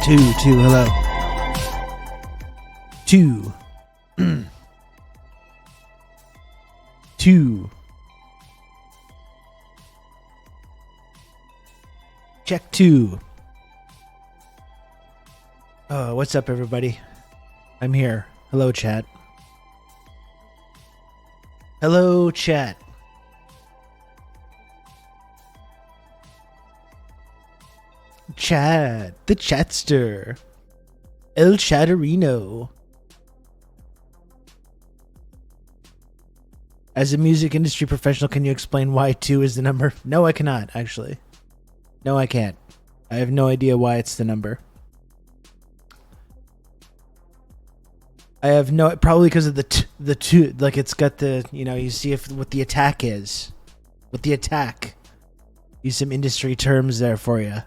Two, hello. Two. Two. Check two. What's up, everybody? I'm here. Hello, chat. Hello, chat. Chad, the chatster. El Chatterino. As a music industry professional, can you explain why 2 is the number? No, I cannot, actually. No, I can't. I have no idea why it's the number. I have no... Probably because of the 2. Like, it's got the... You know, you see what the attack is. With the attack. Use some industry terms there for you.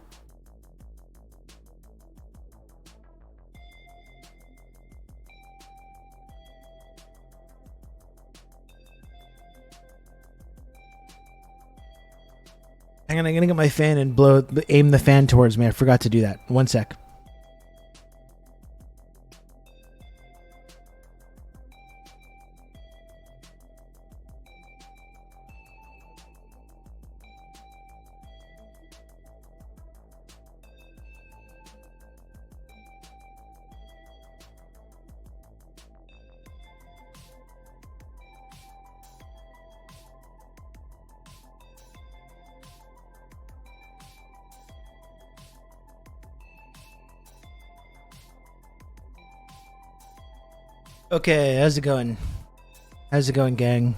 Hang on, I'm gonna get my fan and aim the fan towards me. I forgot to do that. One sec. Okay, how's it going? How's it going, gang?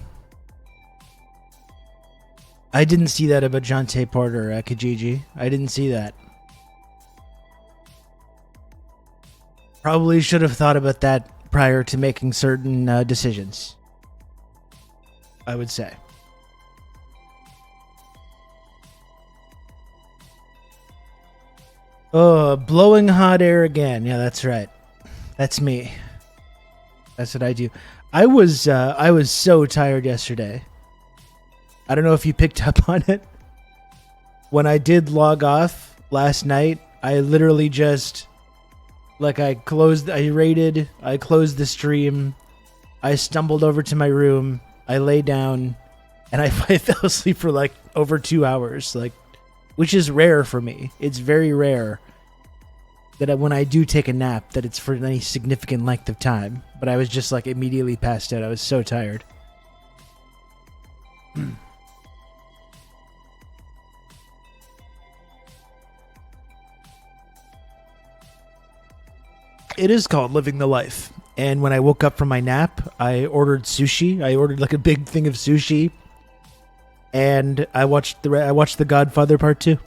I didn't see that about Jonte Porter at Kijiji. I didn't see that. Probably should have thought about that prior to making certain decisions. I would say. Oh, blowing hot air again. Yeah, that's right. That's me. That's what I do. I was so tired yesterday. I don't know if you picked up on it. When I did log off last night, I literally just I closed the stream, I stumbled over to my room, I lay down, and I fell asleep for like over 2 hours, which is rare for me. It's very rare that when I do take a nap, that it's for any significant length of time. But I was just immediately passed out. I was so tired. It is called living the life. And when I woke up from my nap, I ordered sushi. I ordered a big thing of sushi. And I watched The Godfather Part 2.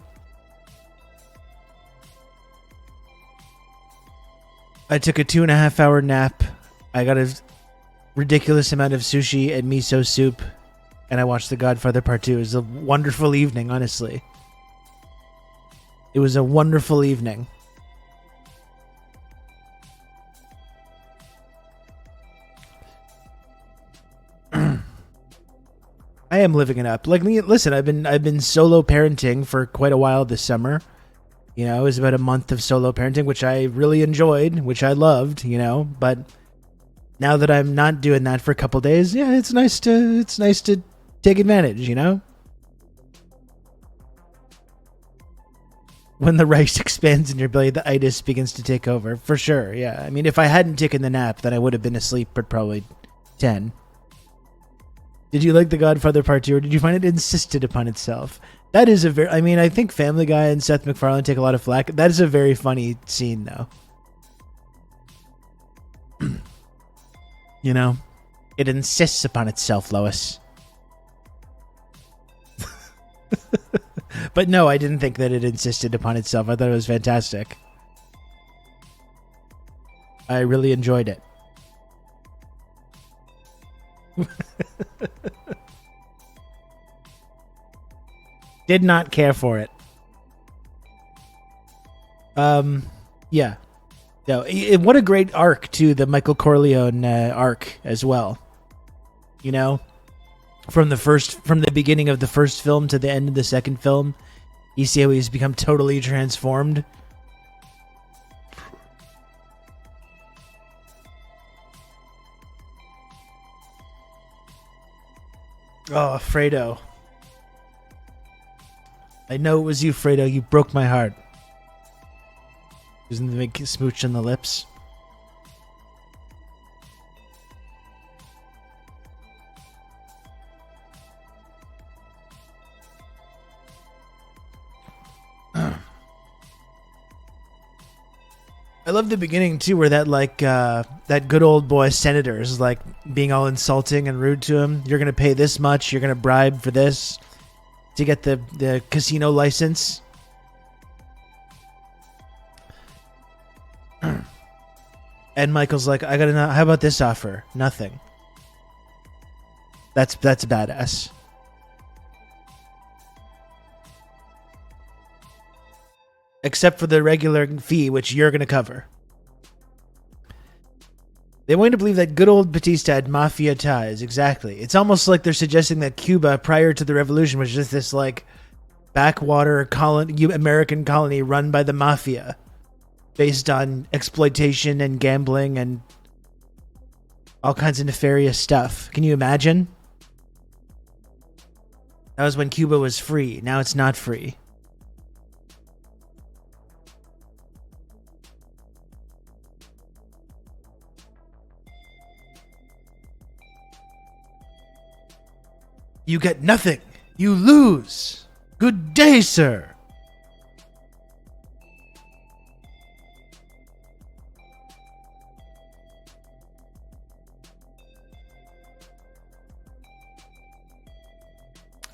I took a 2.5 hour nap. I got a ridiculous amount of sushi and miso soup, and I watched The Godfather Part 2. It was a wonderful evening, honestly. It was a wonderful evening. I am living it up. Listen, I've been solo parenting for quite a while this summer. You know, it was about a month of solo parenting, which I really enjoyed, which I loved, but now that I'm not doing that for a couple days, yeah, it's nice to take advantage, When the rice expands in your belly, the itis begins to take over, for sure, yeah. I mean, if I hadn't taken the nap, then I would have been asleep at probably 10. Did you like The Godfather Part 2, or did you find it insisted upon itself? That is I think Family Guy and Seth MacFarlane take a lot of flack. That is a very funny scene, though. It insists upon itself, Lois. But no, I didn't think that it insisted upon itself. I thought it was fantastic. I really enjoyed it. Did not care for it. Yeah. No, what a great arc too, the Michael Corleone arc as well. From the beginning of the first film to the end of the second film, you see how he's become totally transformed. Oh, Fredo. I know it was you, Fredo. You broke my heart. Isn't the big smooch on the lips? I love the beginning too, where that that good old boy senator is like being all insulting and rude to him. You're gonna pay this much. You're gonna bribe for this to get the casino license. And Michael's like, I gotta know. How about this offer? Nothing. That's badass. Except for the regular fee, which you're going to cover. They want you to believe that good old Batista had mafia ties. Exactly. It's almost like they're suggesting that Cuba, prior to the revolution, was just this like backwater American colony run by the mafia, based on exploitation and gambling and all kinds of nefarious stuff. Can you imagine? That was when Cuba was free. Now it's not free. You get nothing. You lose. Good day, sir.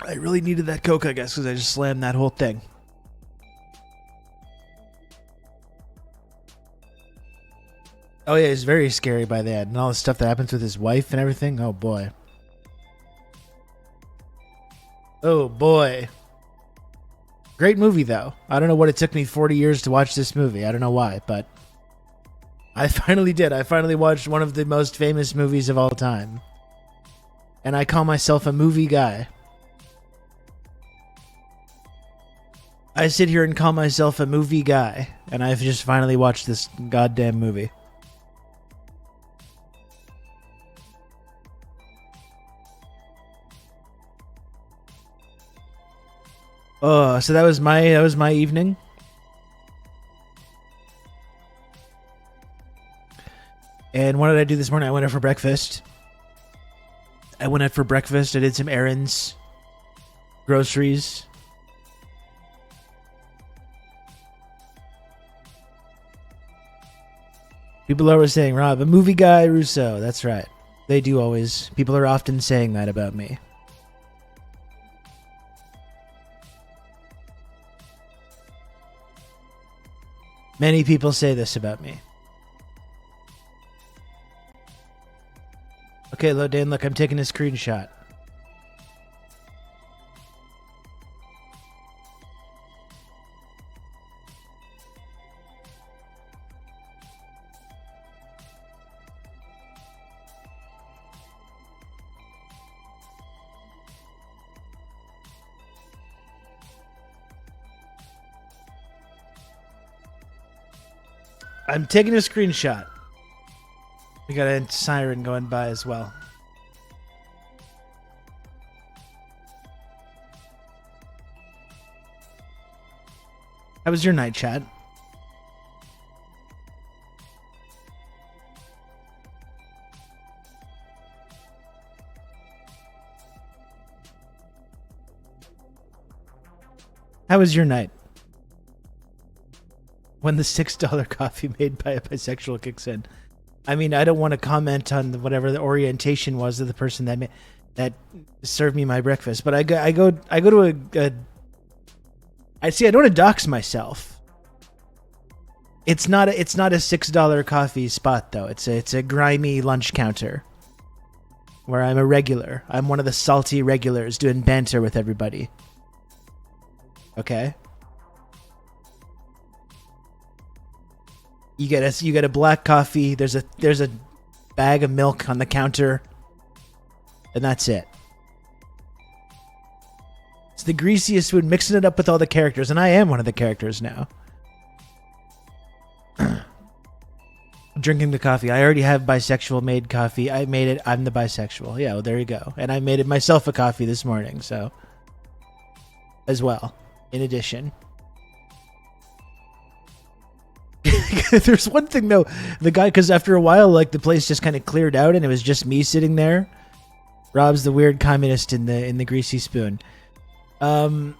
I really needed that Coke, I guess, because I just slammed that whole thing. Oh, yeah, he's very scary by the end. And all the stuff that happens with his wife and everything. Oh, boy. Oh, boy. Great movie, though. I don't know what it took me 40 years to watch this movie. I don't know why, but I finally did. I finally watched one of the most famous movies of all time. And I call myself a movie guy. I sit here and call myself a movie guy, and I've just finally watched this goddamn movie. Oh, so that was my evening. And what did I do this morning? I went out for breakfast. I did some errands, groceries. People are always saying, Rob, a movie guy, Russo. That's right. They do always. People are often saying that about me. Many people say this about me. Okay, Lodan, look, I'm taking a screenshot. I'm taking a screenshot. We got a siren going by as well. How was your night, Chad? How was your night? When the $6 coffee made by a bisexual kicks in. I mean, I don't want to comment on whatever the orientation was of the person that served me my breakfast, but I go to I see. I don't want to dox myself. It's not a $6 coffee spot though. It's a grimy lunch counter where I'm a regular. I'm one of the salty regulars doing banter with everybody. Okay. You get a black coffee. There's a bag of milk on the counter, and that's it. It's the greasiest food, mixing it up with all the characters, and I am one of the characters now. Drinking the coffee. I already have bisexual made coffee. I made it. I'm the bisexual. Yeah, well, there you go. And I made it myself a coffee this morning, so as well. In addition, there's one thing though. The guy, because after a while, like the place just kind of cleared out, and it was just me sitting there. Rob's the weird communist in the greasy spoon. And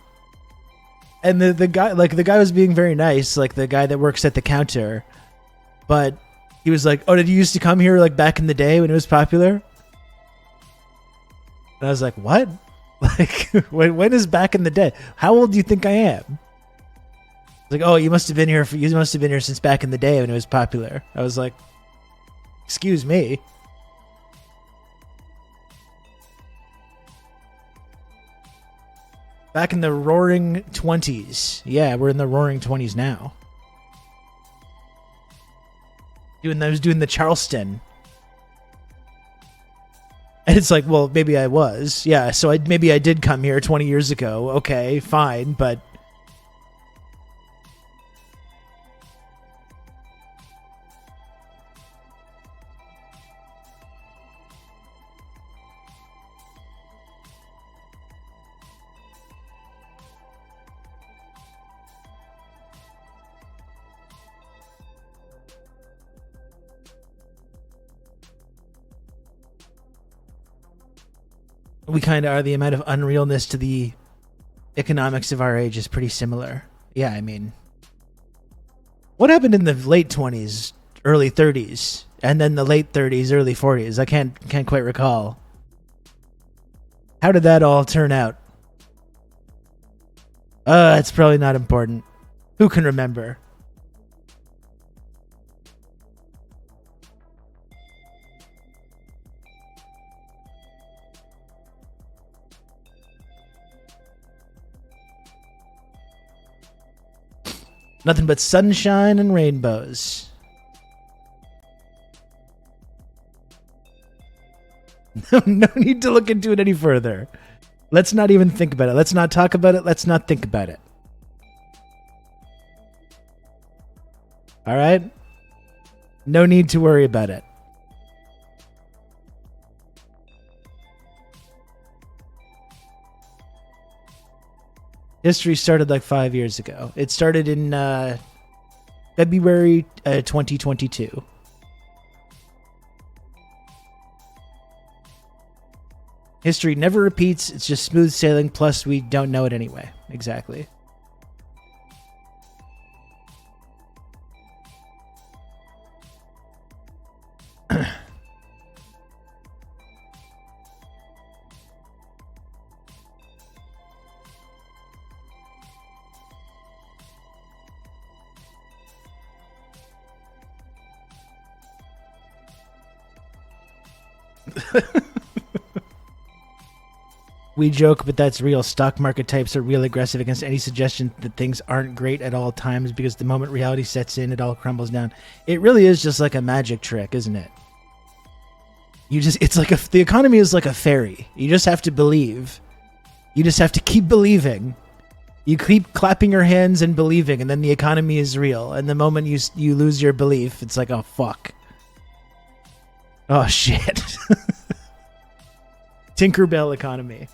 the guy, like the guy was being very nice, like the guy that works at the counter, but he was like, "Oh, did you used to come here like back in the day when it was popular?" And I was like, "What? Like, when is back in the day? How old do you think I am?" Like, "Oh, you must have been here since back in the day when it was popular." I was like, "Excuse me." Back in the roaring 20s. Yeah, we're in the roaring 20s now. I was doing the Charleston. And it's like, well, maybe I was. Yeah, so maybe I did come here 20 years ago. Okay, fine, but we kind of are. The amount of unrealness to the economics of our age is pretty similar. Yeah, I mean, what happened in the late 20s, early 30s, and then the late 30s, early 40s? I can't quite recall. How did that all turn out? It's probably not important. Who can remember? Nothing but sunshine and rainbows. No need to look into it any further. Let's not even think about it. Let's not talk about it. Let's not think about it. All right? No need to worry about it. History started like 5 years ago. It started in February 2022. History never repeats. It's just smooth sailing. Plus, we don't know it anyway. Exactly. We joke, but that's real. Stock market types are real aggressive against any suggestion that things aren't great at all times, because the moment reality sets in, it all crumbles down. It really is just like a magic trick, isn't it? It's like the economy is like a fairy. You just have to believe. You just have to keep believing. You keep clapping your hands and believing, and then the economy is real. And the moment you lose your belief, it's like, oh, fuck. Oh, shit. Tinkerbell economy.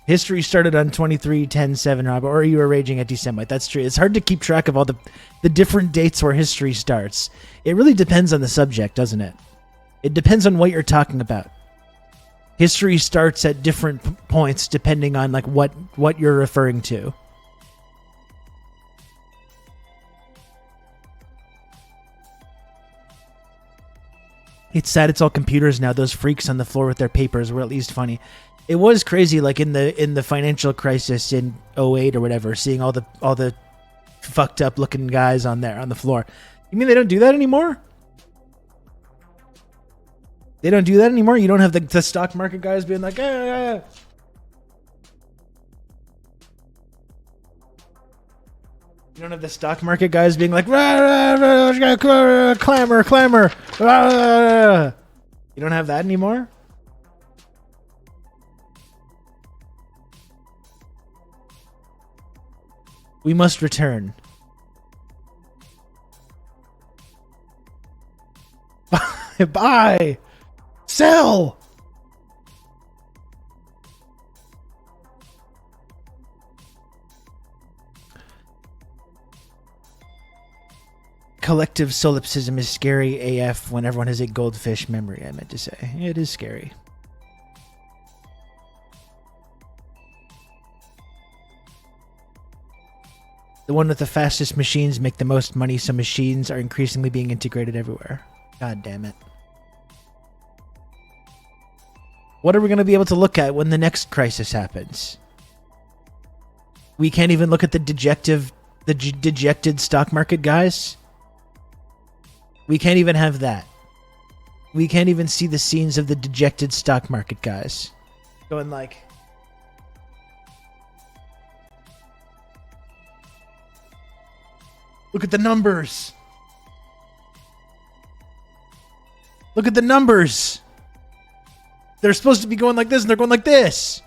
History started on 23/10/7, Rob, or you were raging at December. That's true. It's hard to keep track of all the different dates where history starts. It really depends on the subject, doesn't it? It depends on what you're talking about. History starts at different points depending on like what you're referring to. It's sad it's all computers now. Those freaks on the floor with their papers were at least funny. It was crazy, like in the financial crisis in 2008 or whatever, seeing all the fucked up looking guys on the floor. You mean they don't do that anymore? They don't do that anymore? You don't have the stock market guys being like, ah. You don't have the stock market guys being like, clamor. You don't have that anymore? We must return. Buy! Sell! Collective solipsism is scary AF when everyone has a goldfish memory, I meant to say. It is scary. The one with the fastest machines make the most money, so machines are increasingly being integrated everywhere. God damn it. What are we going to be able to look at when the next crisis happens? We can't even look at the dejected stock market guys? We can't even have that. We can't even see the scenes of the dejected stock market guys. Going like... Look at the numbers! Look at the numbers! They're supposed to be going like this, and they're going like this!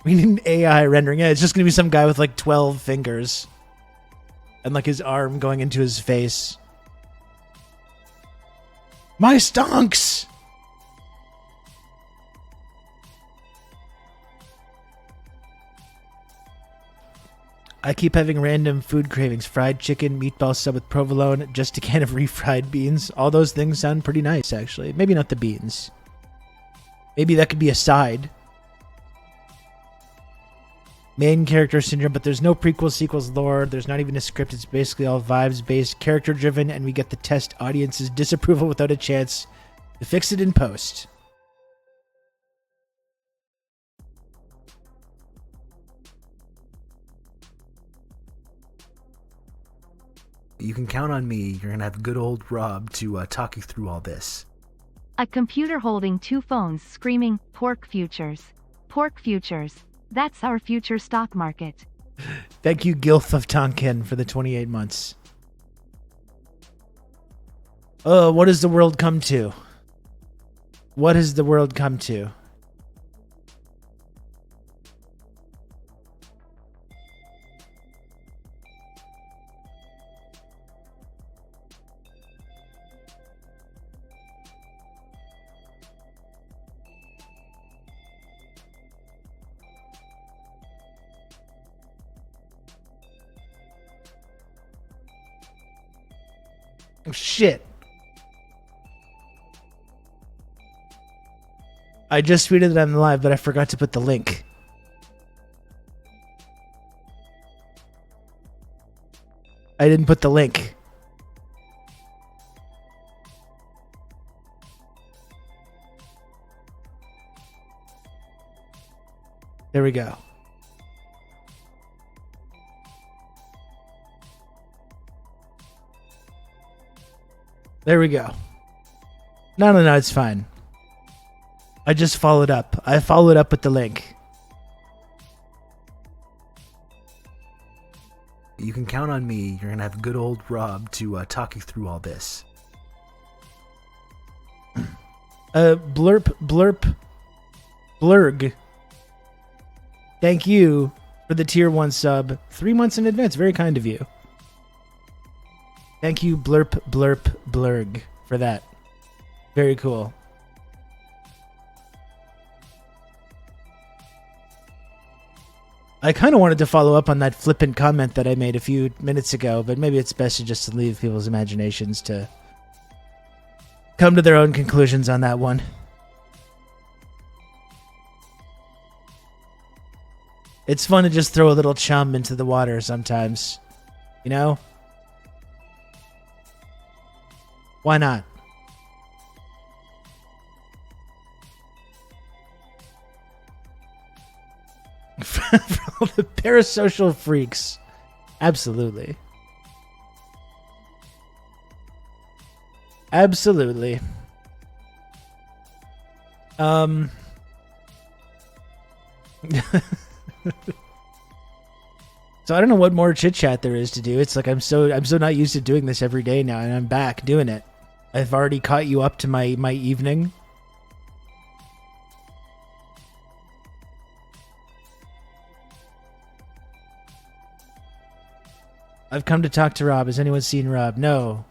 We need an AI rendering. Yeah, it's just going to be some guy with like 12 fingers. And like his arm going into his face. My stonks! I keep having random food cravings. Fried chicken, meatball sub with provolone, just a can of refried beans. All those things sound pretty nice, actually. Maybe not the beans. Maybe that could be a side. Main character syndrome, but there's no prequel, sequels, lore. There's not even a script. It's basically all vibes-based, character-driven, and we get the test audience's disapproval without a chance to fix it in post. You can count on me. You're going to have good old Rob to talk you through all this. A computer holding two phones screaming, pork futures. Pork futures. That's our future stock market. Thank you, Gilf of Tonkin, for the 28 months. What has the world come to? What has the world come to? Oh, shit. I just tweeted that I'm live, but I forgot to put the link. I didn't put the link. There we go. There we go. No, it's fine. I just followed up. I followed up with the link. You can count on me. You're going to have good old Rob to talk you through all this. Blurg. Thank you for the tier 1 sub. 3 months in advance. Very kind of you. Thank you, Blurg, for that. Very cool. I kind of wanted to follow up on that flippant comment that I made a few minutes ago, but maybe it's best just to leave people's imaginations to come to their own conclusions on that one. It's fun to just throw a little chum into the water sometimes, you know? Why not? For all the parasocial freaks. Absolutely. Absolutely. So I don't know what more chit chat there is to do. It's like I'm so not used to doing this every day now, and I'm back doing it. I've already caught you up to my evening. I've come to talk to Rob. Has anyone seen Rob? No.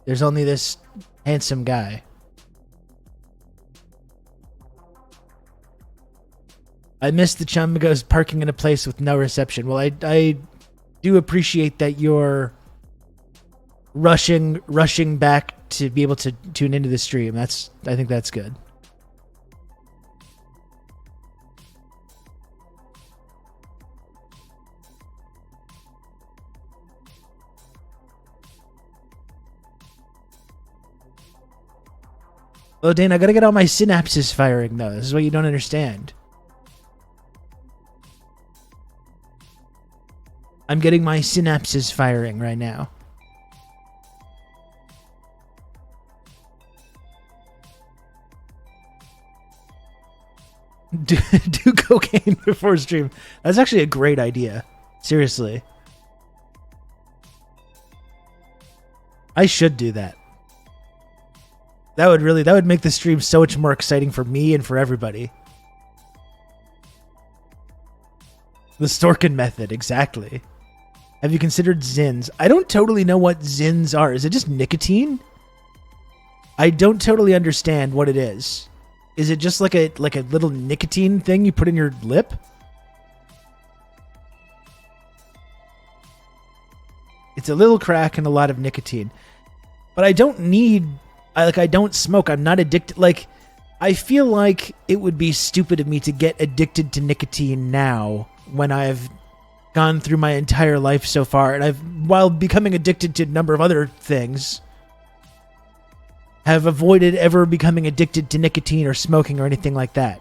There's only this handsome guy. I miss the Chumagos parking in a place with no reception. Well, I do appreciate that you're rushing back to be able to tune into the stream. I think that's good. Oh, Dane, I gotta get all my synapses firing, though. This is what you don't understand. I'm getting my synapses firing right now. Do cocaine before stream. That's actually a great idea. Seriously. I should do that. That would make the stream so much more exciting for me and for everybody. The Storkin method, exactly. Have you considered Zins? I don't totally know what Zins are. Is it just nicotine? I don't totally understand what it is. Is it just like a little nicotine thing you put in your lip? It's a little crack and a lot of nicotine. But I don't need... I don't smoke. I'm not addicted. Like, I feel like it would be stupid of me to get addicted to nicotine now when I've gone through my entire life so far, and while becoming addicted to a number of other things, have avoided ever becoming addicted to nicotine or smoking or anything like that.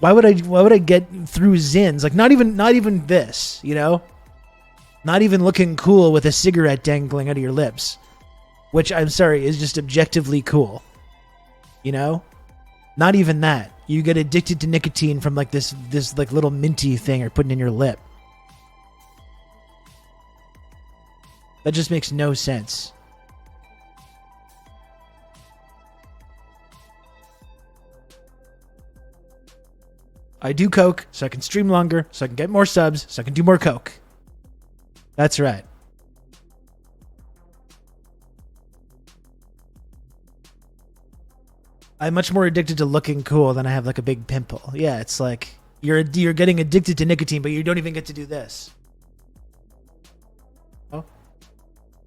Why would I get through Zins? Like, not even this, you know? Not even looking cool with a cigarette dangling out of your lips. Which, I'm sorry, is just objectively cool. You know? Not even that. You get addicted to nicotine from like this like little minty thing you're putting in your lip. That just makes no sense. I do coke so I can stream longer, so I can get more subs, so I can do more coke. That's right. I'm much more addicted to looking cool than I have like a big pimple. Yeah, it's like you're getting addicted to nicotine, but you don't even get to do this. Oh,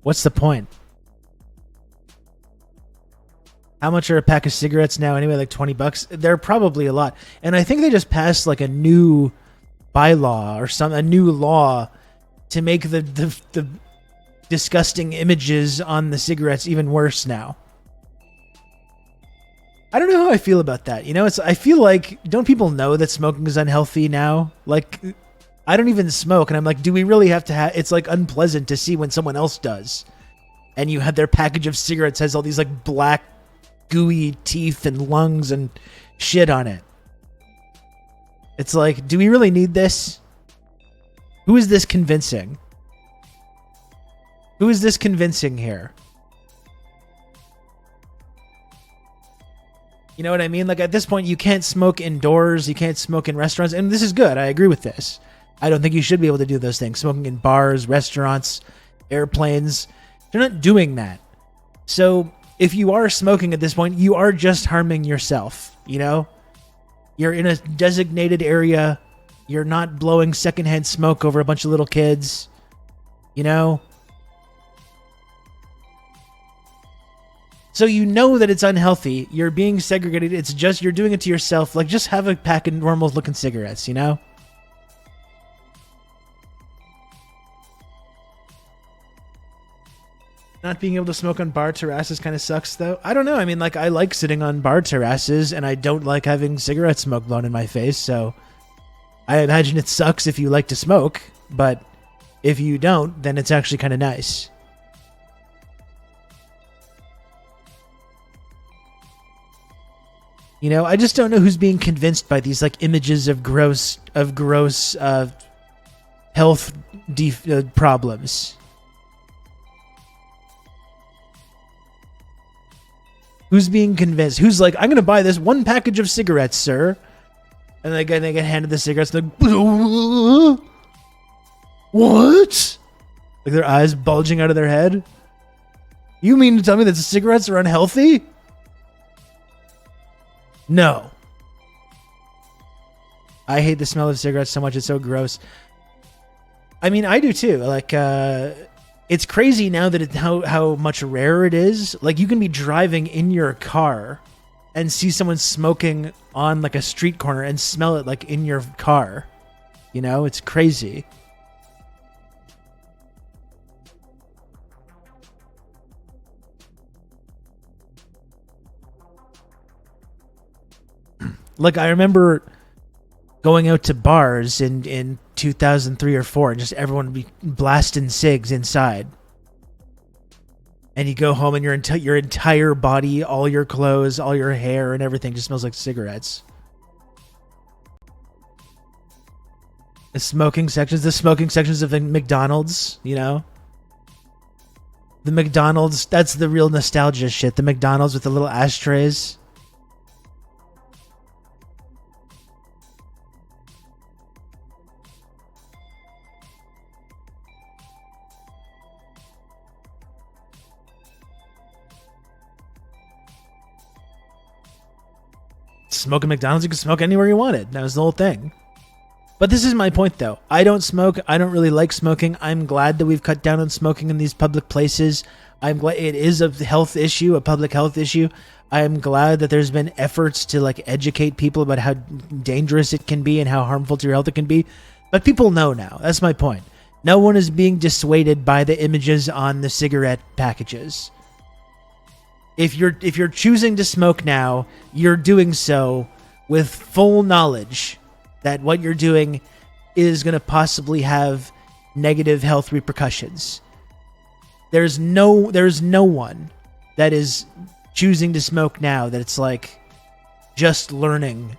what's the point? How much are a pack of cigarettes now? Anyway, like $20. They're probably a lot, and I think they just passed like a new bylaw or a new law to make the disgusting images on the cigarettes even worse now. I don't know how I feel about that. You know, I feel like, don't people know that smoking is unhealthy now? Like, I don't even smoke, and I'm like, do we really have to have... It's, like, unpleasant to see when someone else does. And you have their package of cigarettes has all these, like, black, gooey teeth and lungs and shit on it. It's like, do we really need this? Who is this convincing? Who is this convincing here? You know what I mean? Like, at this point, you can't smoke indoors. You can't smoke in restaurants. And this is good. I agree with this. I don't think you should be able to do those things. Smoking in bars, restaurants, airplanes. They're not doing that. So if you are smoking at this point, you are just harming yourself. You know? You're in a designated area. You're not blowing secondhand smoke over a bunch of little kids. You know? So you know that it's unhealthy. You're being segregated. It's just, you're doing it to yourself. Like, just have a pack of normal looking cigarettes, you know? Not being able to smoke on bar terraces kind of sucks, though. I don't know. I mean, like, I like sitting on bar terraces, and I don't like having cigarette smoke blown in my face, so I imagine it sucks if you like to smoke, but if you don't, then it's actually kind of nice. You know, I just don't know who's being convinced by these like images of gross health problems. Who's being convinced? Who's like, I'm going to buy this one package of cigarettes, sir. And they get handed the cigarettes. Like, What? Like their eyes bulging out of their head? You mean to tell me that cigarettes are unhealthy? No. I hate the smell of cigarettes so much. It's so gross. I mean, I do too. Like, it's crazy now that how much rarer it is. Like, you can be driving in your car and see someone smoking on like a street corner and smell it like in your car. You know, it's crazy. Like, I remember going out to bars in 2003 or 4 and just everyone would be blasting cigs inside. And you go home and your entire body, all your clothes, all your hair and everything just smells like cigarettes. The smoking sections of the McDonald's, you know? The McDonald's, that's the real nostalgia shit. The McDonald's with the little ashtrays. Smoke at McDonald's, you could smoke anywhere you wanted. That was the whole thing. But this is my point, though. I don't smoke. I don't really like smoking. I'm glad that we've cut down on smoking in these public places. I'm glad it is a health issue, a public health issue. I am glad that there's been efforts to like educate people about how dangerous it can be and how harmful to your health it can be. But people know now. That's my point. No one is being dissuaded by the images on the cigarette packages. If you're choosing to smoke now, you're doing so with full knowledge that what you're doing is going to possibly have negative health repercussions. There's no one that is choosing to smoke now that it's like just learning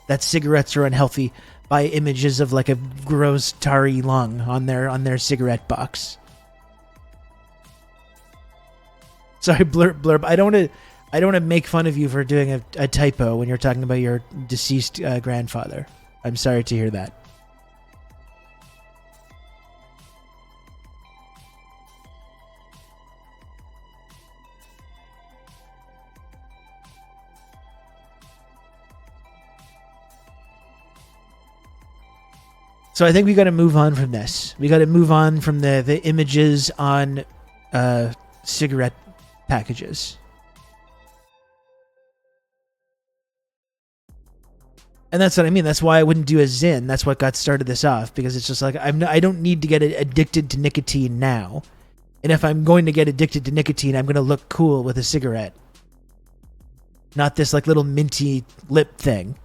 that cigarettes are unhealthy by images of like a gross tarry lung on their cigarette box. Sorry, blurb. I don't want to make fun of you for doing a typo when you're talking about your deceased grandfather. I'm sorry to hear that. So I think we got to move on from this. We got to move on from the images on cigarette packages. And that's what I mean. That's why I wouldn't do a Zyn. That's what got started this off, because it's just like I don't need to get addicted to nicotine now. And if I'm going to get addicted to nicotine, I'm going to look cool with a cigarette. Not this like little minty lip thing,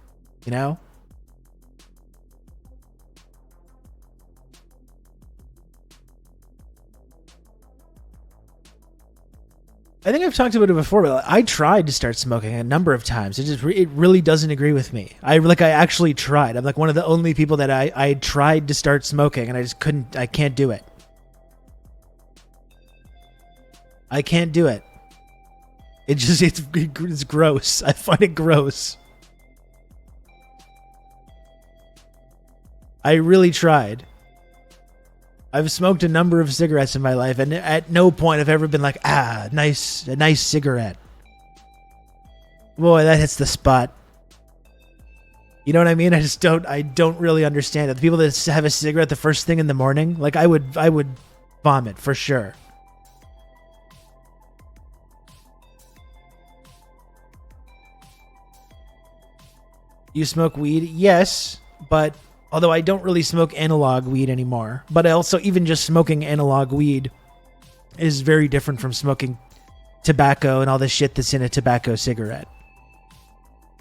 you know? I think I've talked about it before, but I tried to start smoking a number of times. It really doesn't agree with me. I actually tried. I'm like one of the only people that I tried to start smoking and I just couldn't. I can't do it. I can't do it. It's gross. I find it gross. I really tried. I've smoked a number of cigarettes in my life, and at no point have I ever been like, a nice cigarette. Boy, that hits the spot. You know what I mean? I don't really understand it. The people that have a cigarette the first thing in the morning, like I would vomit for sure. You smoke weed? Yes, but although I don't really smoke analog weed anymore. But I also, even just smoking analog weed is very different from smoking tobacco and all the shit that's in a tobacco cigarette.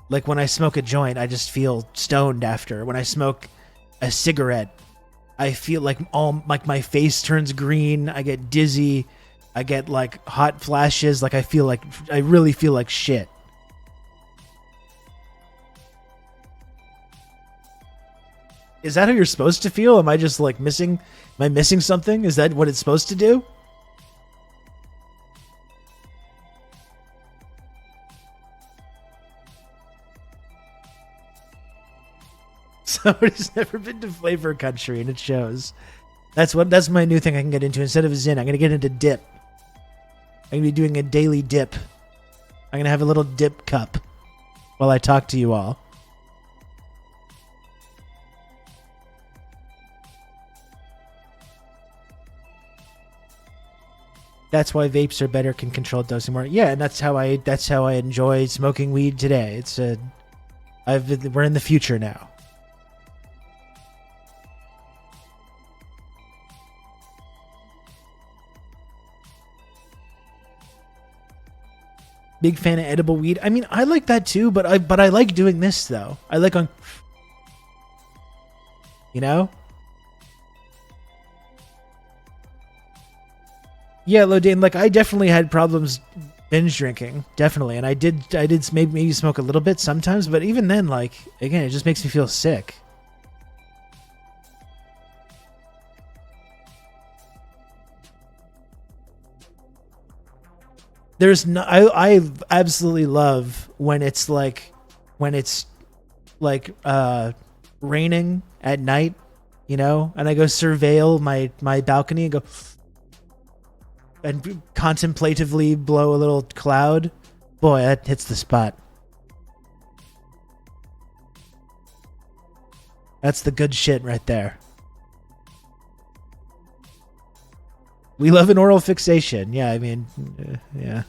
Like when I smoke a joint, I just feel stoned after. When I smoke a cigarette, I feel like my face turns green. I get dizzy. I get like hot flashes. Like I really feel like shit. Is that how you're supposed to feel? Am I just like missing something? Is that what it's supposed to do? Somebody's never been to flavor country, and it shows. That's my new thing I can get into. Instead of Zin, I'm gonna get into dip. I'm gonna be doing a daily dip. I'm gonna have a little dip cup while I talk to you all. That's why vapes are better, can control dosing more. Yeah, and that's how I enjoy smoking weed today. We're in the future now. Big fan of edible weed. I mean, I like that too, but I like doing this though. I like on, you know? Yeah, Lodane, like I definitely had problems binge drinking, definitely, and I did maybe smoke a little bit sometimes, but even then, like, again, it just makes me feel sick. I absolutely love when it's raining at night, you know, and I go surveil my balcony and go and contemplatively blow a little cloud. Boy, that hits the spot. That's the good shit right there. We love an oral fixation. Yeah, I mean, yeah.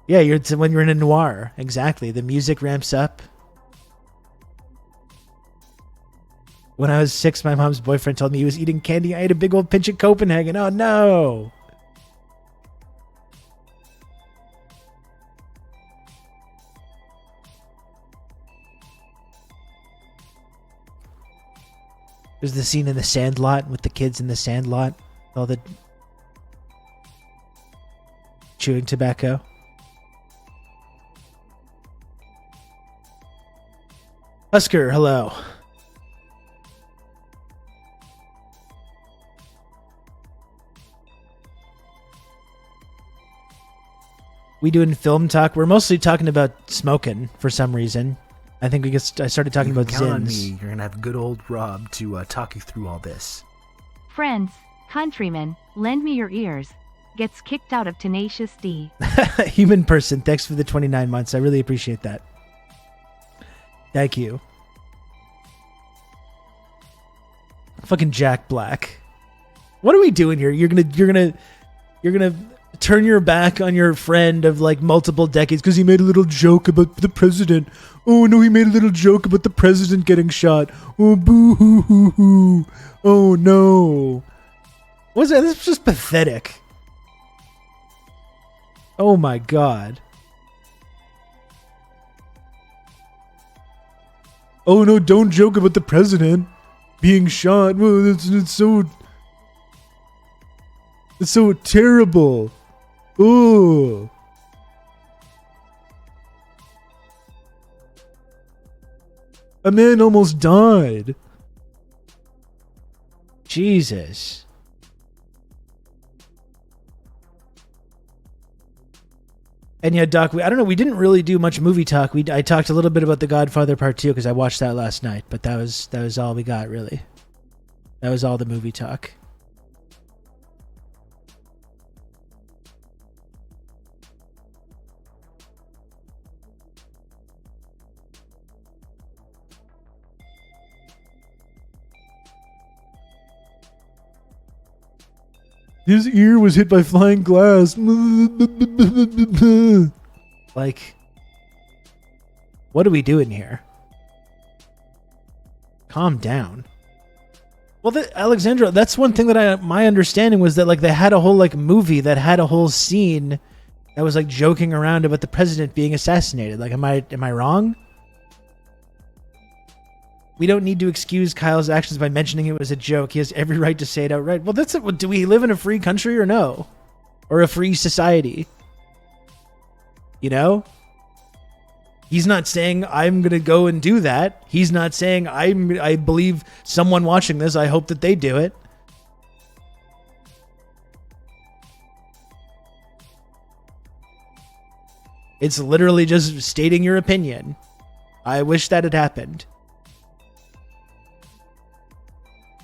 Yeah, when you're in a noir. Exactly. The music ramps up. When I was 6, my mom's boyfriend told me he was eating candy. I ate a big old pinch of Copenhagen. Oh, no. There's the scene in the Sandlot with the kids in the Sandlot. All the chewing tobacco. Husker, hello. We doing film talk? We're mostly talking about smoking for some reason. I think I started talking about count on Zins. me. You're gonna have good old Rob to talk you through all this. Friends, countrymen, lend me your ears. Gets kicked out of Tenacious D. Human person, thanks for the 29 months. I really appreciate that. Thank you. Fucking Jack Black. What are we doing here? You're gonna turn your back on your friend of like multiple decades because he made a little joke about the president. Oh no, he made a little joke about the president getting shot. Oh boo hoo hoo hoo. Oh no. What's that? This is just pathetic. Oh my god. Oh no, don't joke about the president being shot. Whoa, it's so terrible. Oh. A man almost died. Jesus. And yeah, Doc, I don't know, we didn't really do much movie talk. I talked a little bit about The Godfather Part 2 because I watched that last night, but that was all we got, really. That was all the movie talk. His ear was hit by flying glass. Like, what are we doing here? Calm down. Well, Alexandra, that's one thing that my understanding was that like they had a whole like movie that had a whole scene that was like joking around about the president being assassinated. Like, am I wrong? We don't need to excuse Kyle's actions by mentioning it was a joke. He has every right to say it outright. Well, that's it. Do we live in a free country or no? Or a free society? You know? He's not saying, I'm going to go and do that. He's not saying, I believe someone watching this, I hope that they do it. It's literally just stating your opinion. I wish that had happened.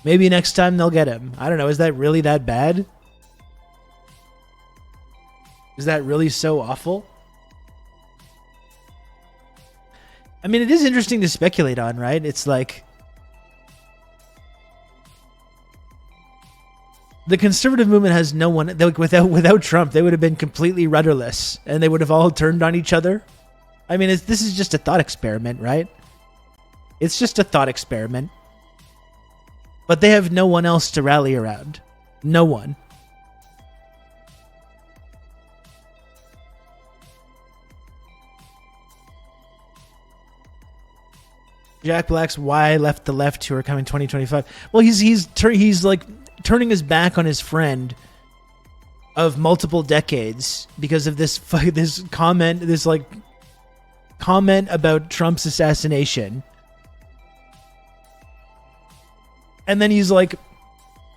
Maybe next time they'll get him. I don't know. Is that really that bad? Is that really so awful? I mean, it is interesting to speculate on, right? It's like the conservative movement has no one. Without Trump, they would have been completely rudderless, and they would have all turned on each other. I mean, this is just a thought experiment, right? It's just a thought experiment. But they have no one else to rally around. No one. Jack Black's Why Left the Left tour coming 2025. Well, he's like turning his back on his friend of multiple decades because of this comment about Trump's assassination. And then he's like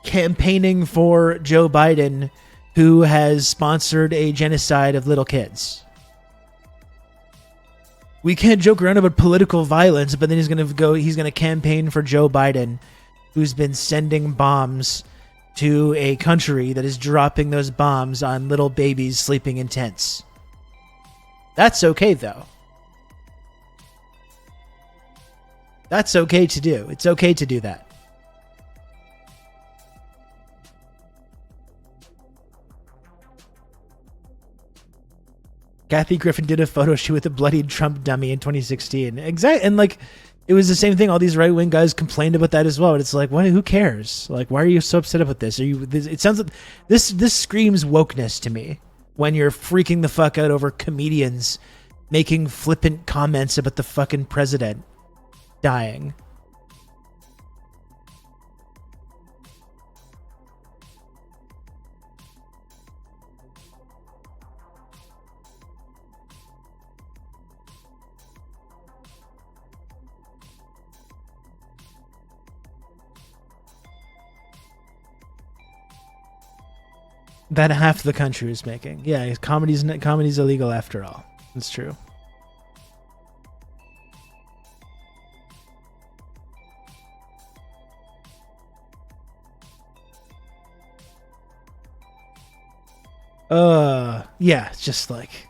campaigning for Joe Biden, who has sponsored a genocide of little kids. We can't joke around about political violence, but then he's going to campaign for Joe Biden, who's been sending bombs to a country that is dropping those bombs on little babies sleeping in tents. That's okay, though. That's okay to do. It's okay to do that. Kathy Griffin did a photo shoot with a bloodied Trump dummy in 2016. Exactly. And like, it was the same thing. All these right-wing guys complained about that as well. And it's like, what? Who cares? Like, why are you so upset about this? It sounds like this screams wokeness to me when you're freaking the fuck out over comedians making flippant comments about the fucking president dying. That half the country is making. Yeah, comedy's illegal after all. It's true. Yeah, it's just like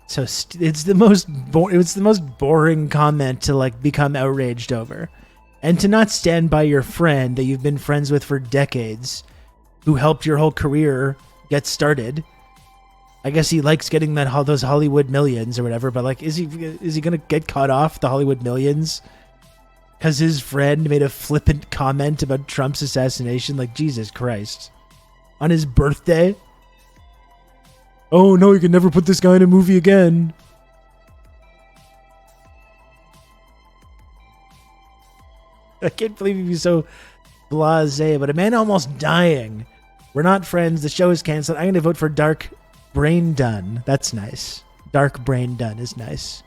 so. It's the most boring comment to like become outraged over, and to not stand by your friend that you've been friends with for decades, who helped your whole career get started. I guess he likes getting those Hollywood millions or whatever, but like, is he gonna get cut off the Hollywood millions because his friend made a flippant comment about Trump's assassination? Like, Jesus Christ, on his birthday. Oh no, you can never put this guy in a movie again. I can't believe he'd be so blasé, but a man almost dying. We're not friends. The show is canceled. I'm going to vote for Dark Brain Done. That's nice. Dark Brain Done is nice.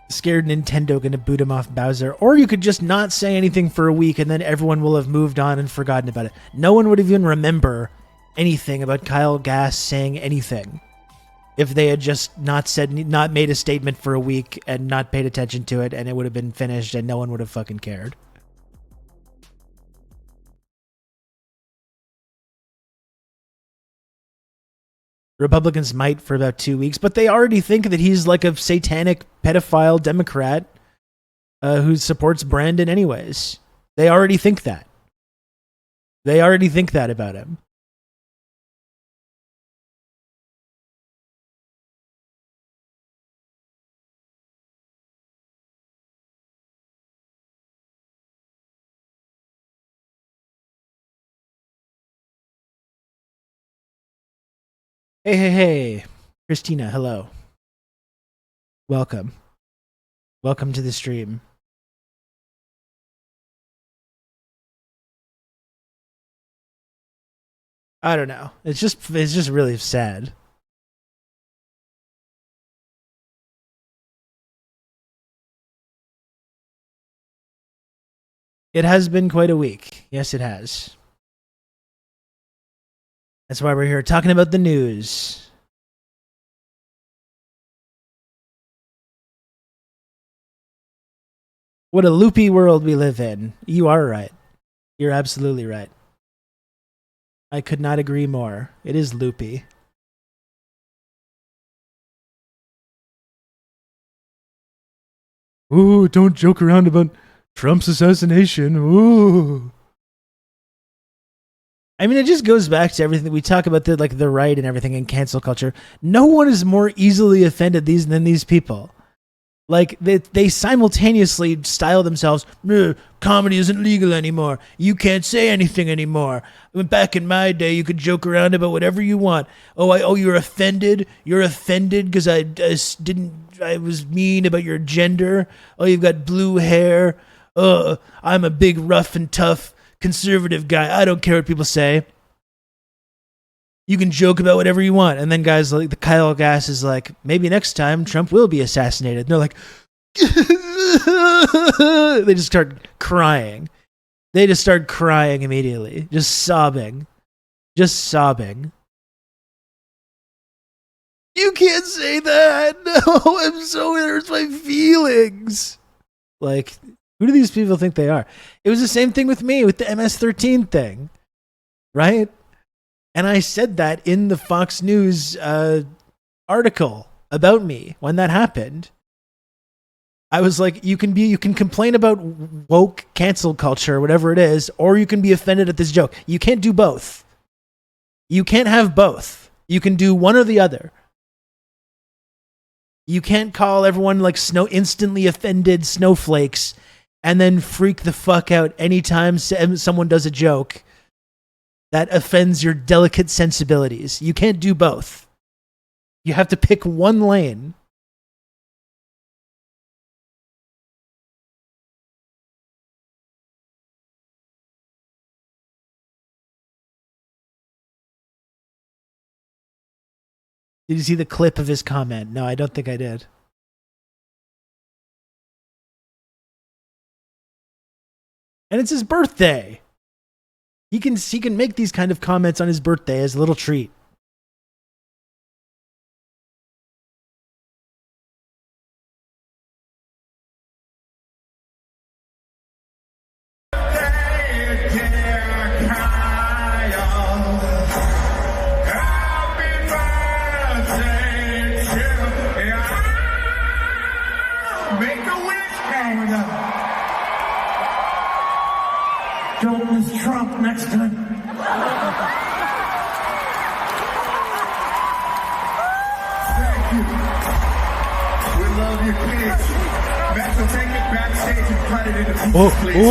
Scared Nintendo gonna boot him off Bowser. Or you could just not say anything for a week and then everyone will have moved on and forgotten about it. No one would even remember anything about Kyle Gass saying anything if they had just not made a statement for a week and not paid attention to it, and it would have been finished and no one would have fucking cared. Republicans might for about 2 weeks, but they already think that he's like a satanic pedophile Democrat who supports Brandon anyways. They already think that. They already think that about him. Hey. Christina, hello. Welcome. Welcome to the stream. I don't know. It's just really sad. It has been quite a week. Yes, it has. That's why we're here talking about the news. What a loopy world we live in. You are right. You're absolutely right. I could not agree more. It is loopy. Ooh, don't joke around about Trump's assassination. Ooh. I mean, it just goes back to everything we talk about, the right and everything in cancel culture. No one is more easily offended than these people. Like, they simultaneously style themselves, comedy isn't legal anymore. You can't say anything anymore. Back in my day, you could joke around about whatever you want. Oh, you're offended? You're offended because I was mean about your gender? Oh, you've got blue hair? I'm a big, rough and tough conservative guy. I don't care what people say. You can joke about whatever you want. And then guys like the Kyle Gass is like, maybe next time Trump will be assassinated. And they're like, they just start crying. They just start crying immediately. Just sobbing. You can't say that. No, I'm so, it hurts my feelings. Like, who do these people think they are? It was the same thing with me with the MS-13 thing. Right? And I said that in the Fox News article about me when that happened. I was like, you can complain about woke cancel culture, whatever it is, or you can be offended at this joke. You can't do both. You can't have both. You can do one or the other. You can't call everyone like instantly offended snowflakes and then freak the fuck out anytime someone does a joke that offends your delicate sensibilities. You can't do both. You have to pick one lane. Did you see the clip of his comment? No, I don't think I did. And it's his birthday. He can make these kind of comments on his birthday as a little treat. Don't miss Trump next time. Thank you. We love you, kids. Max will take it backstage and cut it into pieces, please.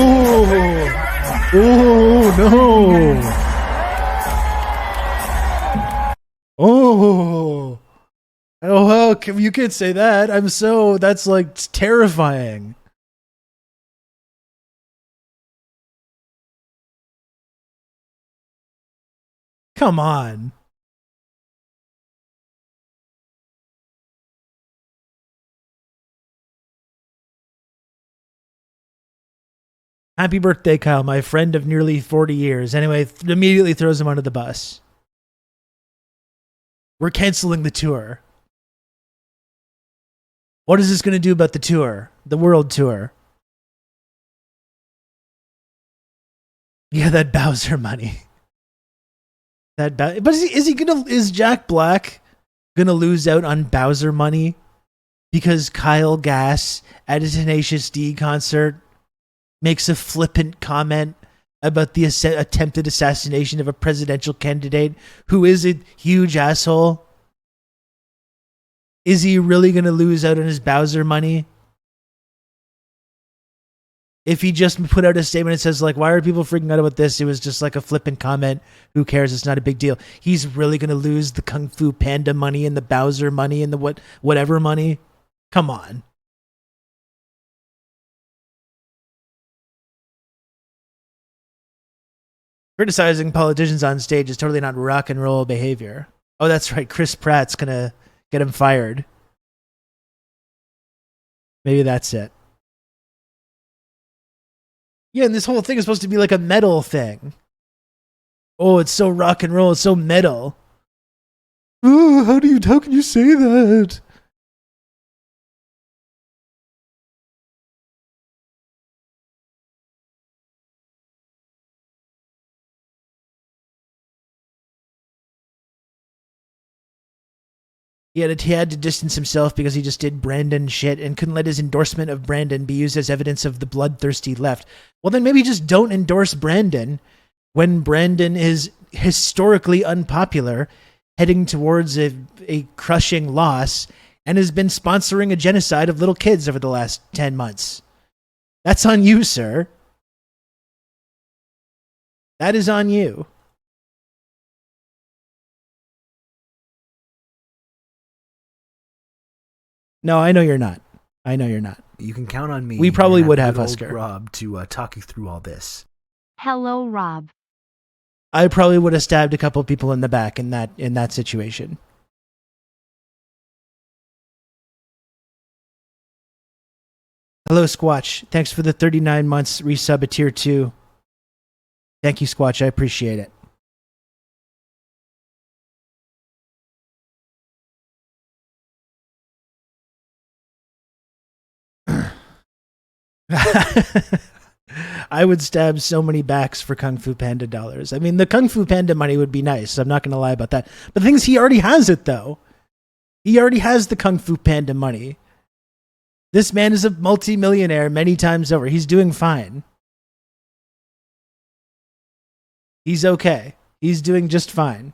No. You can't say that. That's like terrifying. Come on. Happy birthday, Kyle, my friend of nearly 40 years. Anyway, immediately throws him under the bus. We're canceling the tour. What is this going to do about the tour? The world tour? Yeah, that Bowser money. But is Jack Black gonna lose out on Bowser money because Kyle Gass at a Tenacious D concert makes a flippant comment about the attempted assassination of a presidential candidate who is a huge asshole? Is he really gonna lose out on his Bowser money? If he just put out a statement that says, like, why are people freaking out about this? It was just like a flippant comment. Who cares? It's not a big deal. He's really going to lose the Kung Fu Panda money and the Bowser money and the whatever money? Come on. Criticizing politicians on stage is totally not rock and roll behavior. Oh, that's right. Chris Pratt's going to get him fired. Maybe that's it. Yeah, and this whole thing is supposed to be like a metal thing. Oh, it's so rock and roll. It's so metal. Oh, how can you say that? He had to distance himself because he just did Brandon shit and couldn't let his endorsement of Brandon be used as evidence of the bloodthirsty left. Well, then maybe just don't endorse Brandon when Brandon is historically unpopular, heading towards a crushing loss, and has been sponsoring a genocide of little kids over the last 10 months. That's on you, sir. That is on you. No, I know you're not. I know you're not. You can count on me. We probably and would have, good old Husker. Rob to talk you through all this. Hello, Rob. I probably would have stabbed a couple people in the back in that situation. Hello, Squatch. Thanks for the 39 months resub at tier 2. Thank you, Squatch. I appreciate it. I would stab so many backs for Kung Fu Panda dollars. I mean, the Kung Fu Panda money would be nice. I'm not going to lie about that. But the thing is, he already has it, though. He already has the Kung Fu Panda money. This man is a multi-millionaire many times over. He's doing fine. He's okay. He's doing just fine.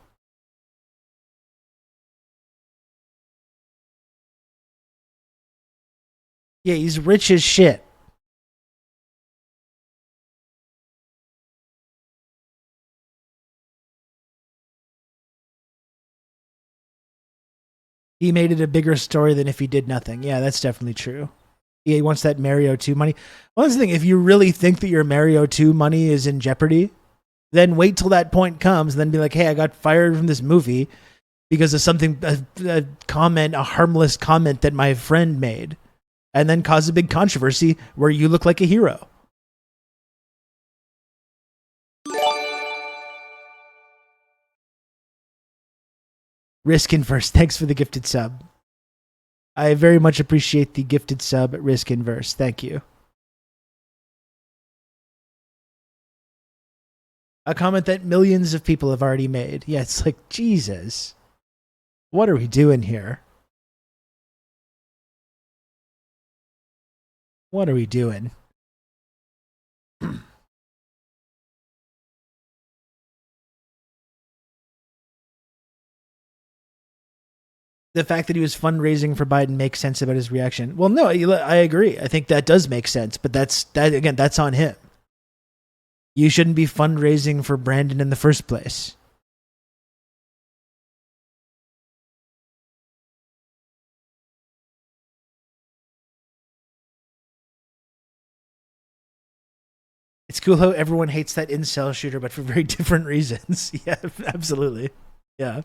Yeah, he's rich as shit. He made it a bigger story than if he did nothing. Yeah, that's definitely true. Yeah, he wants that Mario 2 money. Well, that's the thing. If you really think that your Mario 2 money is in jeopardy, then wait till that point comes and then be like, hey, I got fired from this movie because of something, a comment, a harmless comment that my friend made, and then cause a big controversy where you look like a hero. Risk Inverse, thanks for the gifted sub. I very much appreciate the gifted sub at Risk Inverse. Thank you. A comment that millions of people have already made. Yeah, it's like, Jesus. What are we doing here? What are we doing? The fact that he was fundraising for Biden makes sense about his reaction. Well, no, I agree. I think that does make sense, but that's on him. You shouldn't be fundraising for Brandon in the first place. It's cool how everyone hates that incel shooter, but for very different reasons. Yeah, absolutely. Yeah.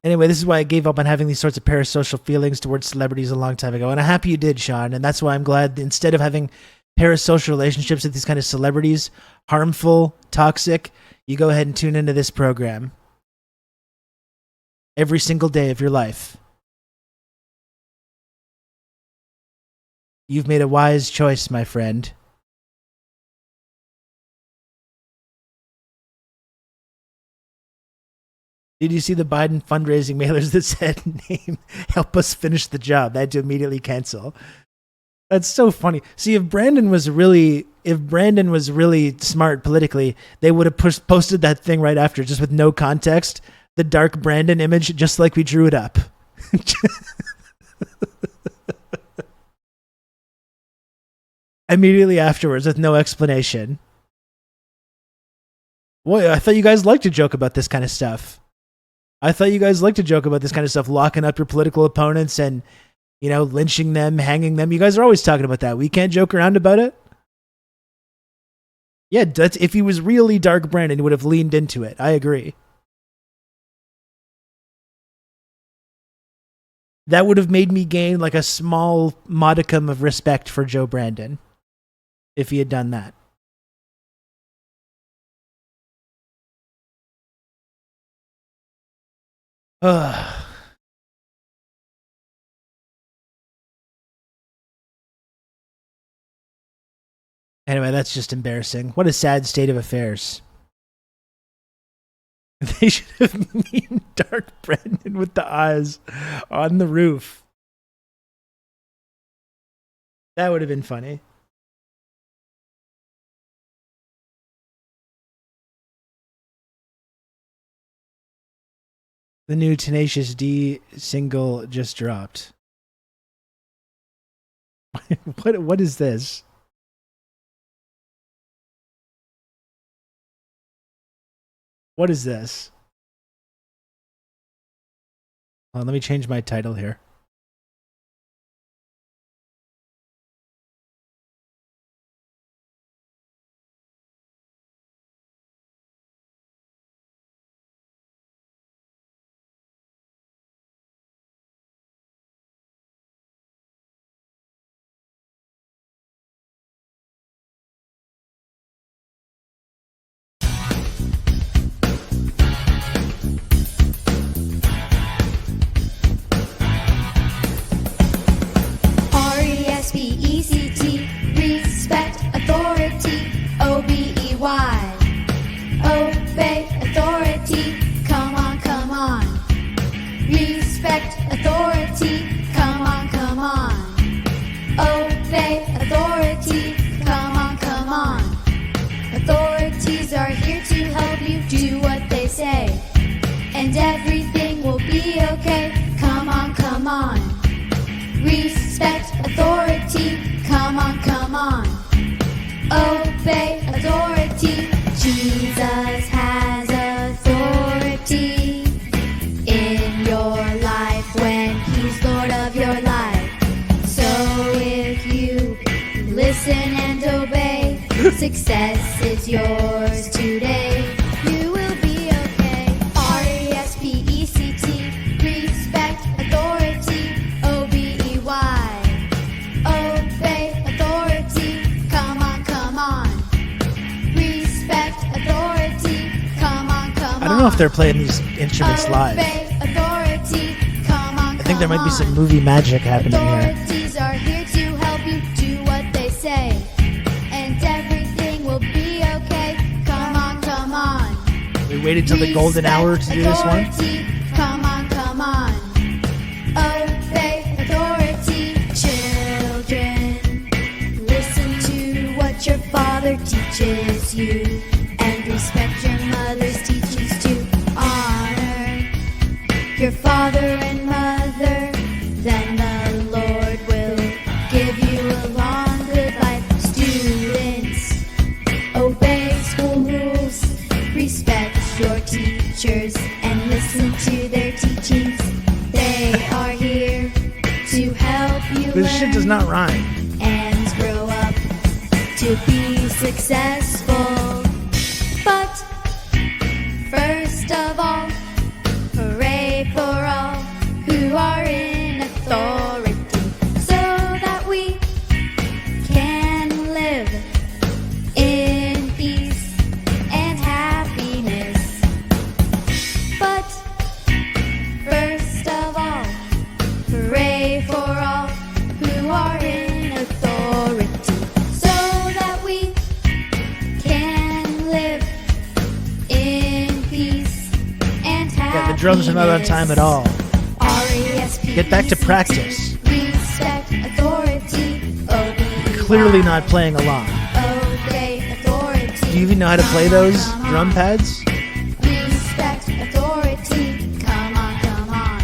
Anyway, this is why I gave up on having these sorts of parasocial feelings towards celebrities a long time ago. And I'm happy you did, Sean. And that's why I'm glad instead of having parasocial relationships with these kind of celebrities, harmful, toxic, you go ahead and tune into this program every single day of your life. You've made a wise choice, my friend. Did you see the Biden fundraising mailers that said, name, help us finish the job? They had to immediately cancel. That's so funny. See, if Brandon was really smart politically, they would have posted that thing right after, just with no context, the dark Brandon image, just like we drew it up. Immediately afterwards, with no explanation. Boy, I thought you guys liked to joke about this kind of stuff. Locking up your political opponents and, lynching them, hanging them. You guys are always talking about that. We can't joke around about it. Yeah, if he was really dark Brandon, he would have leaned into it. I agree. That would have made me gain like a small modicum of respect for Joe Brandon if he had done that. Ugh. Anyway, that's just embarrassing. What a sad state of affairs. They should have mean Dark Brandon with the eyes on the roof. That would have been funny. The new Tenacious D single just dropped. What is this? What is this? Let me change my title here. RESPECT, respect authority, OBEY, obey authority, come on, come on. Respect authority, come on, come on. Obey authority, come on, come on. Authorities are here to help you do what they say, and everything will be okay, come on, come on. Respect authority, come on, come on. Obey authority, Jesus has authority in your life when he's Lord of your life. So if you listen and obey, success is yours today. You will be okay. RESPECT, respect authority, obey authority, come on, come on. Respect authority, come on, come on. I don't know if they're playing these instruments live. Obey authority, come on, I think there might be some come on. movie magic happening here. Authorities are here to help you do what they say, and everything will be okay. Come on, come on. We waited till the golden hour to do this one. Authority, come on, come on. Obey authority, children. Listen to what your father teaches you, and respect your mother's teachings too. Honor your father and mother, then the Lord will give you a long, good life. Students, obey school rules, respect your teachers, and listen to their teachings. They are here to help you This shit does not rhyme. and grow up to be successful. But first of all, hooray for all who are in authority, so that we can live in peace and happiness. But first of all, hooray for all who are in authority, so that we can live in peace and happiness. Yeah, the drums are not on time at all. RESPECT, Get back to practice. respect authority, obey. Clearly not playing along. Obey authority. Do you even know how to play those drum pads? Respect authority, come on, come on.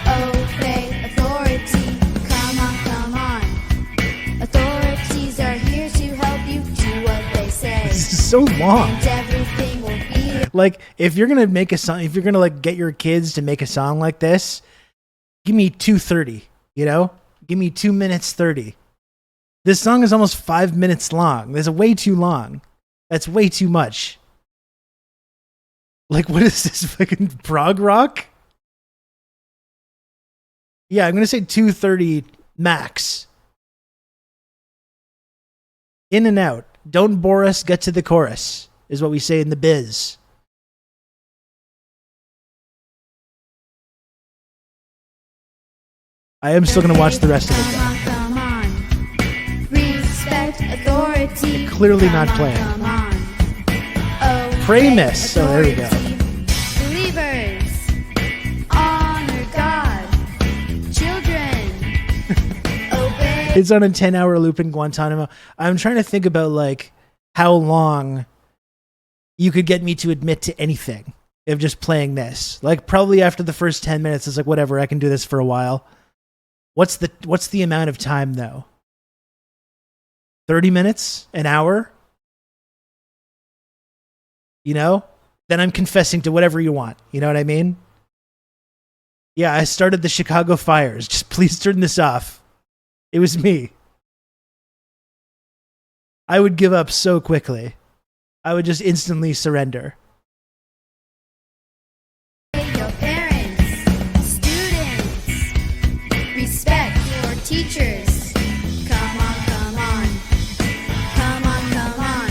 Obey authority, come on, come on. Authorities are here to help you do what they say, This is so long. and everything will be Like, if you're gonna make a song, if you're gonna like get your kids to make a song like this, give me 2:30. You know, give me 2 minutes 30. This song is almost 5 minutes long. That's way too long. That's way too much. Like, what is this fucking prog rock? Yeah, I'm going to say 2:30 max. In and out. Don't bore us, get to the chorus, is what we say in the biz. I am still going to watch the rest of it, though. Come on. Respect authority. Clearly not playing. Come on. Oh, Pray miss. Oh, there we go. Believers, honor God. Children, obey. It's on a 10-hour loop in Guantanamo. I'm trying to think about like how long you could get me to admit to anything of just playing this. Like probably after the first 10 minutes, it's like whatever. I can do this for a while. What's the amount of time though? 30 minutes? An hour? You know? Then I'm confessing to whatever you want. You know what I mean? Yeah, I started the Chicago fires. Just please turn this off. It was me. I would give up so quickly. I would just instantly surrender. Your parents, students, respect your teachers. Come on, come on. Come on, come on.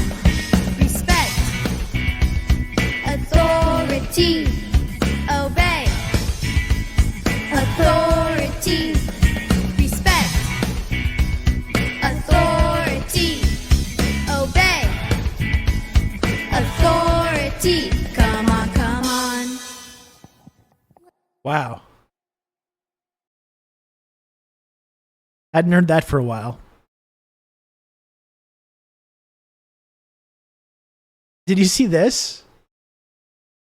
Respect authority. Obey authority. Respect authority. Obey authority. Come on, come on. Wow. Hadn't heard that for a while. Did you see this?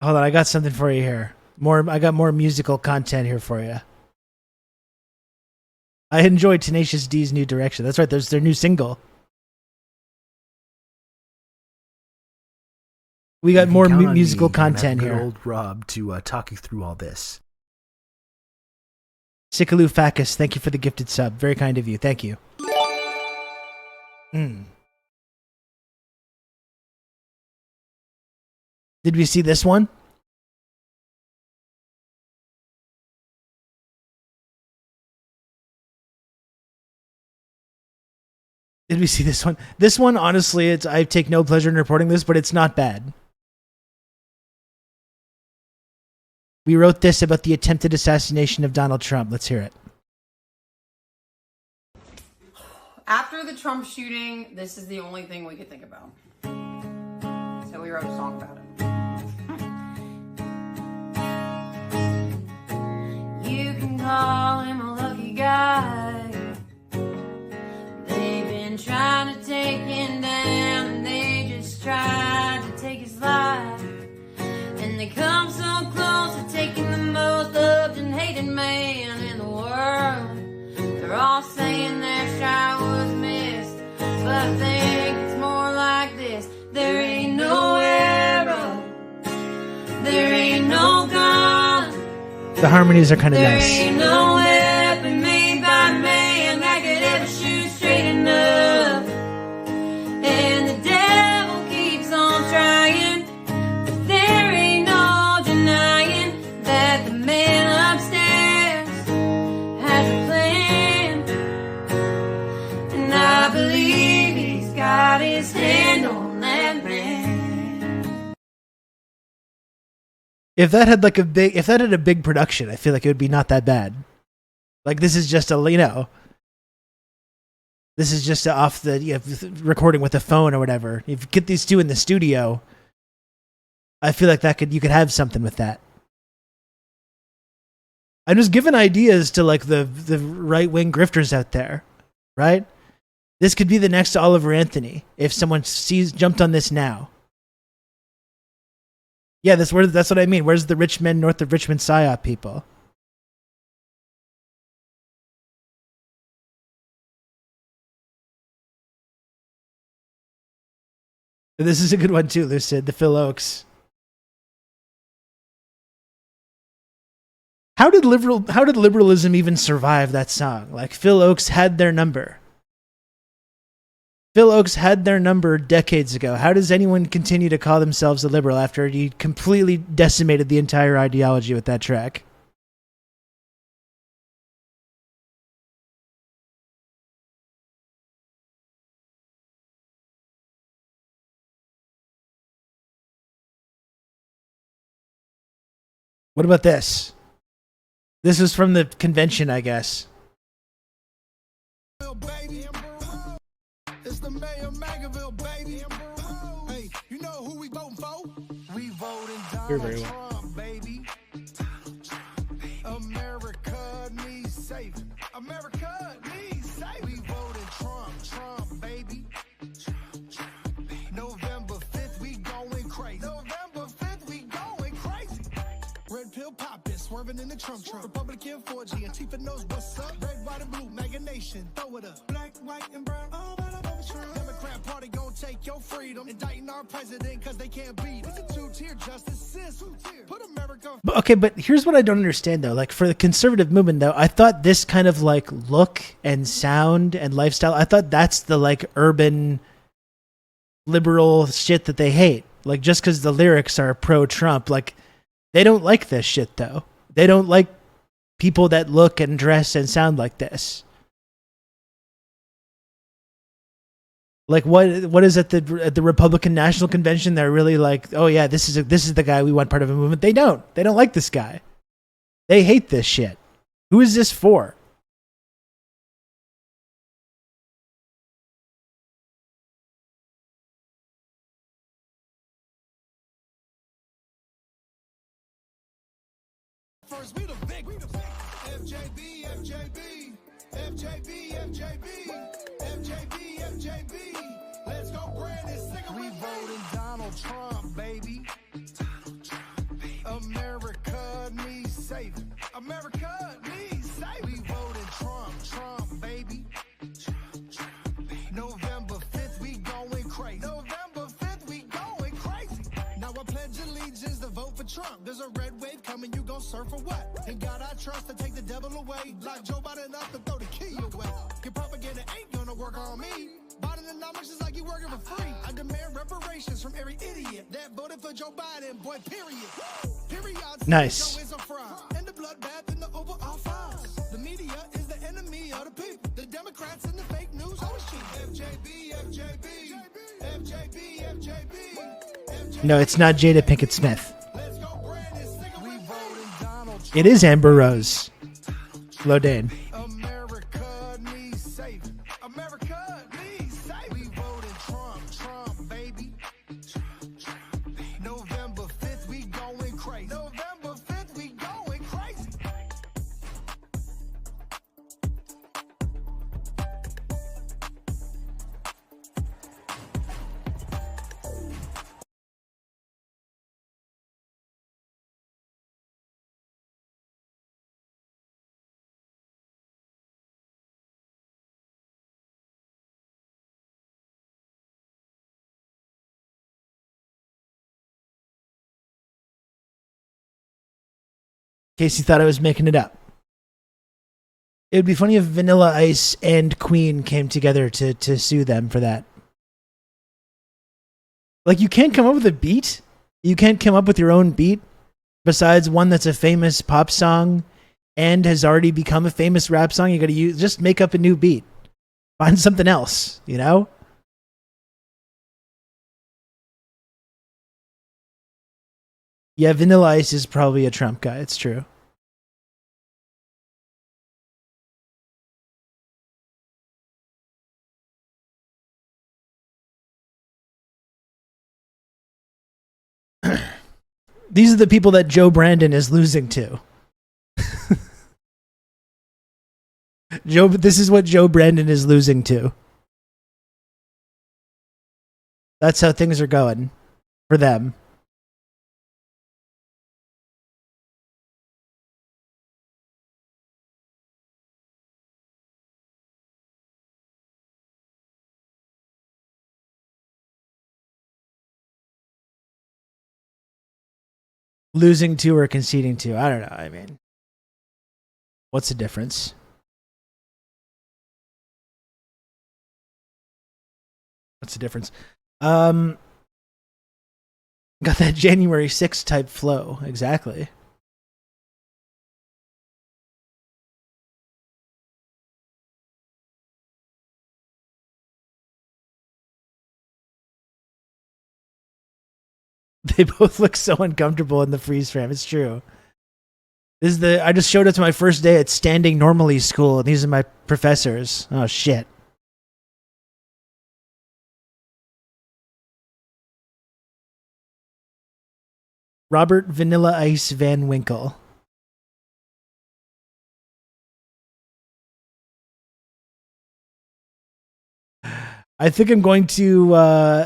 Hold on, I got something for you here. I got more musical content here for you. I enjoyed Tenacious D's new direction. That's right, there's their new single. We got You can more count on musical me and that content good here. Old Rob to talk you through all this. Sikalu Fakis, thank you for the gifted sub. Very kind of you. Thank you. Did we see this one? Did we see this one? This one, honestly, I take no pleasure in reporting this, but it's not bad. We wrote this about the attempted assassination of Donald Trump. Let's hear it. After the Trump shooting, this is the only thing we could think about. So we wrote a song about it. You can call him a lucky guy. They've been trying to take him down, and they just tried to take his life. And they come so close to taking the most loved and hated man in the world. They're all saying their shot was missed, but I think it's more like this. There ain't no arrow, there ain't no gun, The harmonies are kind of there nice. ain't no weapon made by man that could ever shoot straight enough. And the devil keeps on trying, but there ain't no denying that the man upstairs has a plan. And I believe he's got his hand on that man. If that had a big production, I feel like it would be not that bad. Like this is just this is just off the recording with a phone or whatever. If you get these two in the studio, I feel like you could have something with that. I'm just giving ideas to like the right wing grifters out there, right? This could be the next Oliver Anthony if someone jumped on this now. Yeah, that's what I mean. Where's the Richmond, north of Richmond PSYOP people? This is a good one too, Lucid. The Phil Oaks. How did liberalism even survive that song? Like Phil Oaks had their number. Phil Oaks had their number decades ago. How does anyone continue to call themselves a liberal after he completely decimated the entire ideology with that track? What about this? This was from the convention, I guess. Baby. It's the mayor of Magaville, baby. Hey, you know who we voting for? We voting You're Donald very well. Trump, baby. America needs saving. America needs saving. We voting Trump, baby. November 5th, we going crazy. November 5th, we going crazy. Red pill poppin', swerving in the Trump. Republican 4G, Antifa knows what's up. Red, white, and blue, MAGA nation, throw it up. Black, white, and brown, all about a vote Trump. Democrat party gon' take your freedom. Indicting our president cause they can't beat. It's a two-tier justice system. Put America. But here's what I don't understand though. Like for the conservative movement though, I thought this kind of like look and sound and lifestyle, I thought that's the like urban liberal shit that they hate. Like just because the lyrics are pro-Trump, like they don't like this shit though. They don't like people that look and dress and sound like this. Like what is at the Republican National Convention? They're really like, oh yeah, this is the guy we want part of a movement. They don't like this guy. They hate this shit. Who is this for? First, we the big. FJB, FJB, FJB, FJB, FJB. Let's go, Brandon. We voting Donald Trump, baby. America needs saving. America needs saving. We voting Trump, baby. November 5th, we going crazy. November 5th, we going crazy. Now I pledge allegiance to vote for Trump. There's a red wave coming, you gon' surf for what? In God I trust to take the devil away. Like Joe Biden up to throw the key away. Your propaganda ain't gonna work on me. Bidenomics is like you working for free. I demand reparations from every idiot that voted for Joe Biden, boy, period. Period. Nice. Joe is a fraud. And the bloodbath and the overall files. The media is the enemy of the people. The Democrats and the fake news always cheat. FJB, FJB, FJB, FJB. No, it's not Jada Pinkett Smith. Let's go, Brandon. We voting Donald Trump. It is Amber Rose. Lodane. America needs saving. America needs saving. We voting Trump, baby. November 5th, we going crazy. November 5th, we going crazy. Casey thought I was making it up. It would be funny if Vanilla Ice and Queen came together to sue them for that. Like, you can't come up with a beat? You can't come up with your own beat besides one that's a famous pop song and has already become a famous rap song? You gotta just make up a new beat. Find something else, you know? Yeah, Vanilla Ice is probably a Trump guy. It's true. These are the people that Joe Brandon is losing to. This is what Joe Brandon is losing to. That's how things are going for them. Losing to or conceding to? I don't know. I mean, what's the difference? What's the difference? Got that January 6th type flow. Exactly. They both look so uncomfortable in the freeze frame. It's true. This is the. I just showed up to my first day at Standing Normally School, and these are my professors. Oh shit. Robert Vanilla Ice Van Winkle. I think I'm going to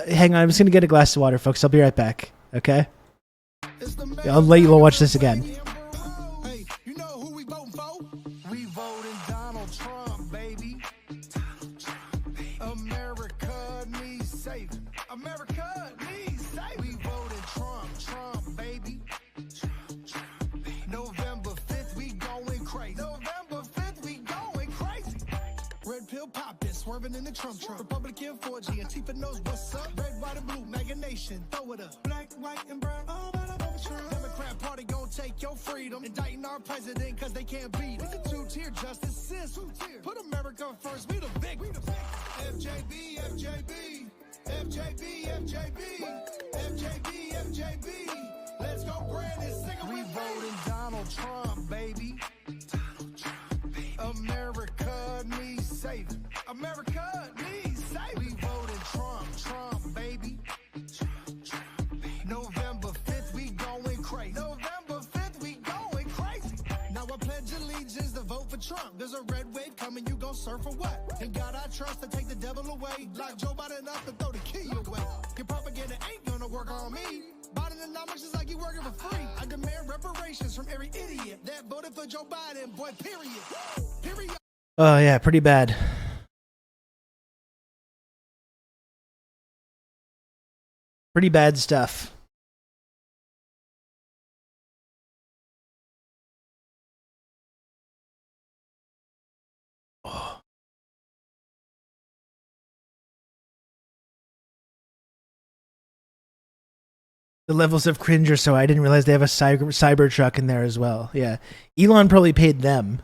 hang on. I'm just going to get a glass of water, folks. I'll be right back. Okay? I'll let you all watch this again. Hey, you know who we voting for? We voting Donald Trump, baby. America needs saving. America needs saving. We voting Trump, baby. November 5th, we going crazy. November 5th, we going crazy. Red pill poppin', swerving in the Trump. Republican 4G, Antifa knows what's up. Red, white, and blue, MAGA nation, throw it up. Black, white, and brown, all about a vote Trump. Democrat party gon' take your freedom. Indicting our president cause they can't beat him. It's a two-tier justice system. Put America first, we the victim. FJB, FJB, FJB, FJB, FJB, FJB. Let's go grab this cigarette. We voting Donald Trump, baby. America needs saving. America needs saving. We voting Trump, baby. November 5th, we going crazy. November 5th, we going crazy. Now I pledge allegiance to vote for Trump. There's a red wave coming, you gon' surf for what? In God I trust to take the devil away. Like Joe Biden up to throw the key away. Your propaganda ain't gonna work on me. Bidenomics is like you working for free. I demand reparations from every idiot that voted for Joe Biden, boy, period. Period. Oh, yeah, pretty bad. Pretty bad stuff. Oh. The levels of cringe are so I didn't realize they have a cyber truck in there as well. Yeah. Elon probably paid them.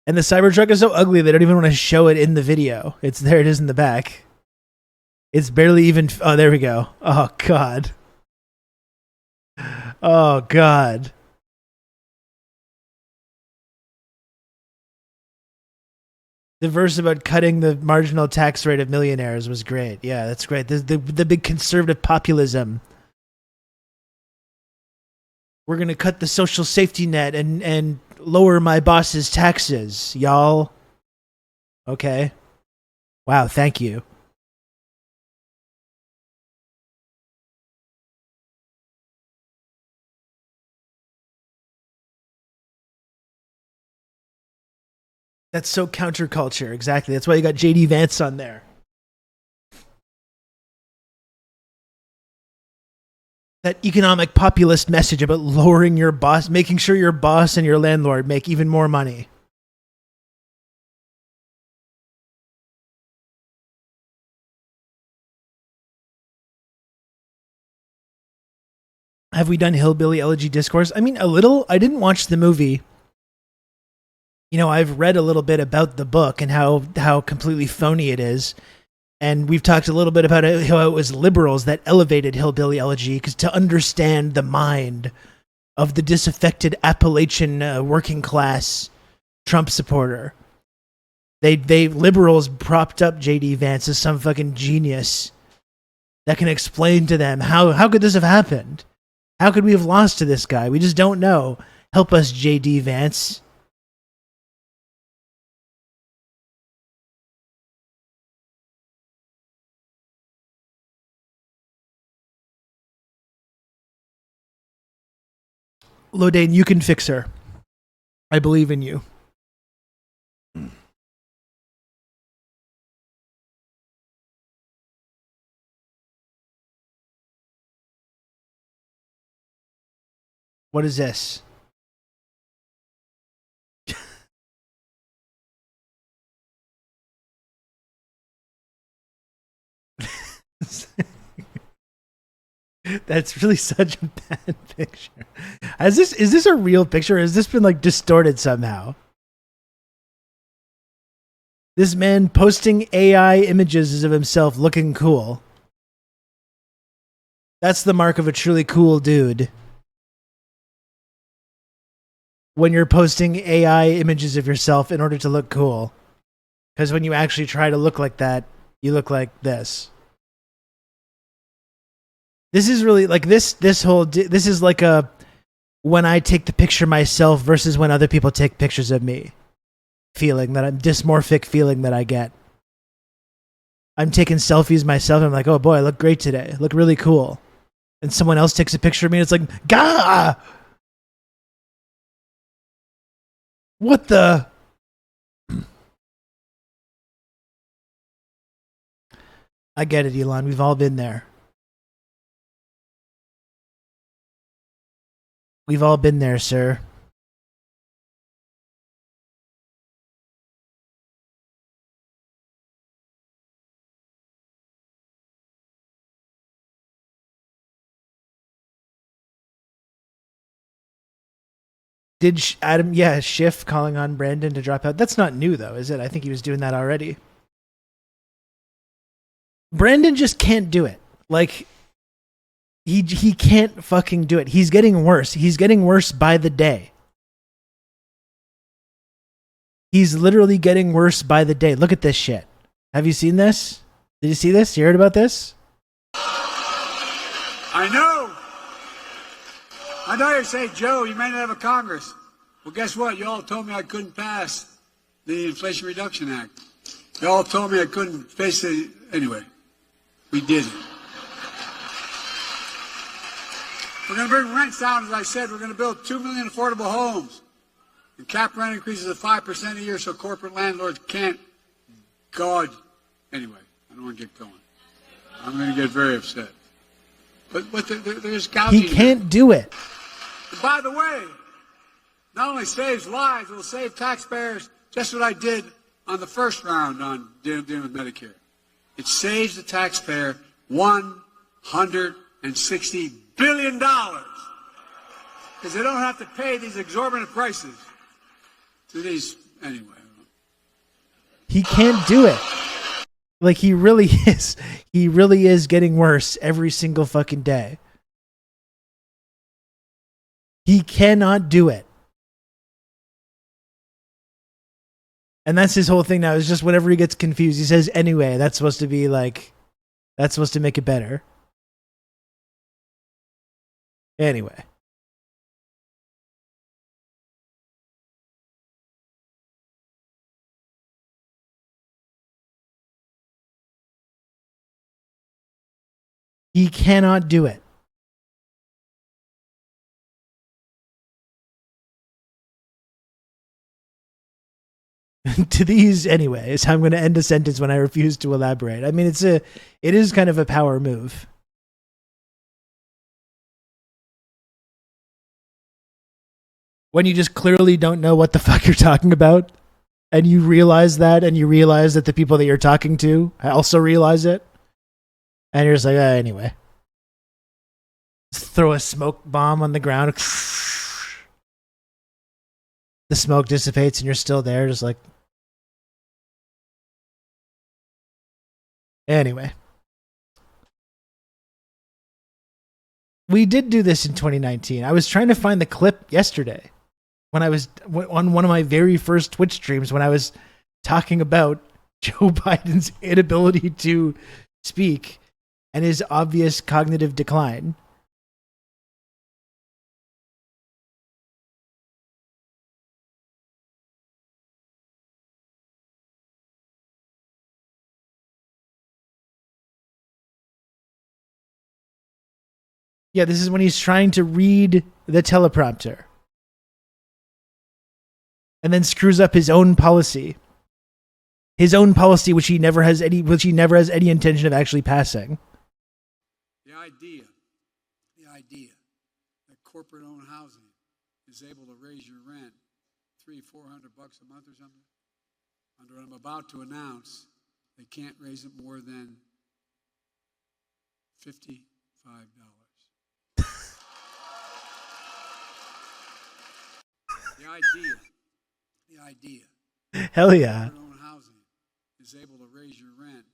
And the Cybertruck is so ugly they don't even want to show it in the video. It's there it is in the back. It's barely even oh there we go. Oh god. Oh god. The verse about cutting the marginal tax rate of millionaires was great. Yeah, that's great. The big conservative populism. We're going to cut the social safety net and lower my boss's taxes, y'all. Okay. Wow, thank you. That's so counterculture. Exactly. That's why you got JD Vance on there. That economic populist message about lowering your boss, making sure your boss and your landlord make even more money. Have we done Hillbilly Elegy Discourse? I mean, a little. I didn't watch the movie. You know, I've read a little bit about the book and how completely phony it is. And we've talked a little bit about it, how it was liberals that elevated Hillbilly Elegy because to understand the mind of the disaffected Appalachian working class Trump supporter. They liberals propped up JD Vance as some fucking genius that can explain to them how could this have happened? How could we have lost to this guy? We just don't know. Help us, JD Vance. Lodane, you can fix her. I believe in you. What is this? That's really such a bad picture. Is this a real picture or has this been like distorted somehow? This man posting AI images of himself looking cool. That's the mark of a truly cool dude. when you're posting AI images of yourself in order to look cool. Because when you actually try to look like that, you look like this. This is really like this is like a when I take the picture myself versus when other people take pictures of me feeling that I'm dysmorphic feeling that I get. I'm taking selfies myself and I'm like, oh boy, I look great today. I look really cool. And someone else takes a picture of me and it's like, gah! What the? I get it, Elon. We've all been there. We've all been there, sir. Did Adam, yeah, Schiff calling on Brandon to drop out. That's not new, though, is it? I think he was doing that already. Brandon just can't do it. Like, he can't fucking do it. He's getting worse. He's getting worse by the day. He's literally getting worse by the day. Look at this shit. Have you seen this? Did you see this? You heard about this? I know you say, Joe, you may not have a Congress. Well, guess what? You all told me I couldn't pass the Inflation Reduction Act. You all told me I couldn't face it. Anyway, we did it. We're going to bring rents down, as I said. We're going to build 2 million affordable homes. And cap rent increases of 5% a year so corporate landlords can't gouge. Anyway, I don't want to get going. I'm going to get very upset. But there's gouging. He can't do it. And by the way, not only saves lives, it will save taxpayers. Just what I did on the first round on dealing with Medicare. It saves the taxpayer $160 billion because they don't have to pay these exorbitant prices to these anyway. He can't do it. Like, he really is. He really is getting worse every single fucking day. He cannot do it. And that's his whole thing now, is just whenever he gets confused, he says, anyway, that's supposed to be like, that's supposed to make it better. Anyway. He cannot do it. To these, anyway, is how I'm going to end a sentence when I refuse to elaborate. I mean, it is kind of a power move. When you just clearly don't know what the fuck you're talking about, and you realize that, and you realize that the people that you're talking to also realize it, and you're just like, anyway. Throw a smoke bomb on the ground. The smoke dissipates and you're still there, just like... Anyway. We did do this in 2019. I was trying to find the clip yesterday when I was on one of my very first Twitch streams when I was talking about Joe Biden's inability to speak and his obvious cognitive decline. Yeah, this is when he's trying to read the teleprompter and then screws up his own policy. His own policy, which he never has any intention of actually passing. The idea that corporate-owned housing is able to raise your rent $300-400 a month or something, under what I'm about to announce, they can't raise it more than $55. The idea. Hell yeah. Own housing is able to raise your rent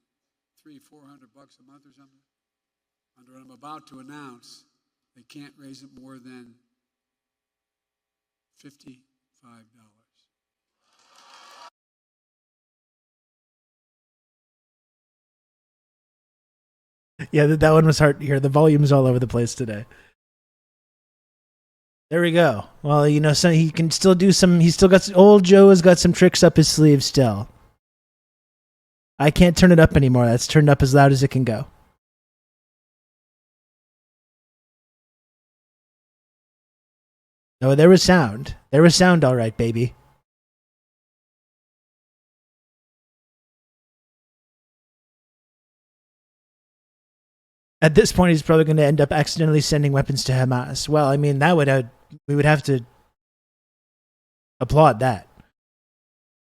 $300-400 a month or something. Under what I'm about to announce, they can't raise it more than $55. Yeah, that one was hard to hear. The volume's all over the place today. There we go. Well, you know, so he can still do some. He's still got old Joe has got some tricks up his sleeve still. I can't turn it up anymore. That's turned up as loud as it can go. No, there was sound. There was sound, all right, baby. At this point, he's probably going to end up accidentally sending weapons to Hamas. Well, I mean, that would we would have to applaud that.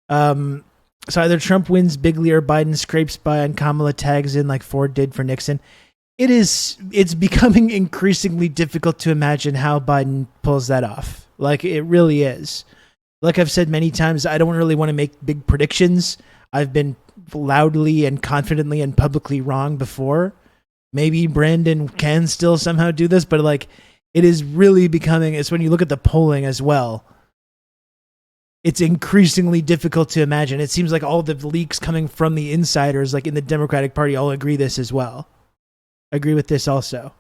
So either Trump wins bigly or Biden scrapes by and Kamala tags in like Ford did for Nixon. It's becoming increasingly difficult to imagine how Biden pulls that off. Like, it really is. Like I've said many times, I don't really want to make big predictions. I've been loudly and confidently and publicly wrong before. Maybe Brandon can still somehow do this, but like, it is really becoming, it's when you look at the polling as well, it's increasingly difficult to imagine. It seems like all the leaks coming from the insiders, like in the Democratic Party, all agree this as well. Agree with this also.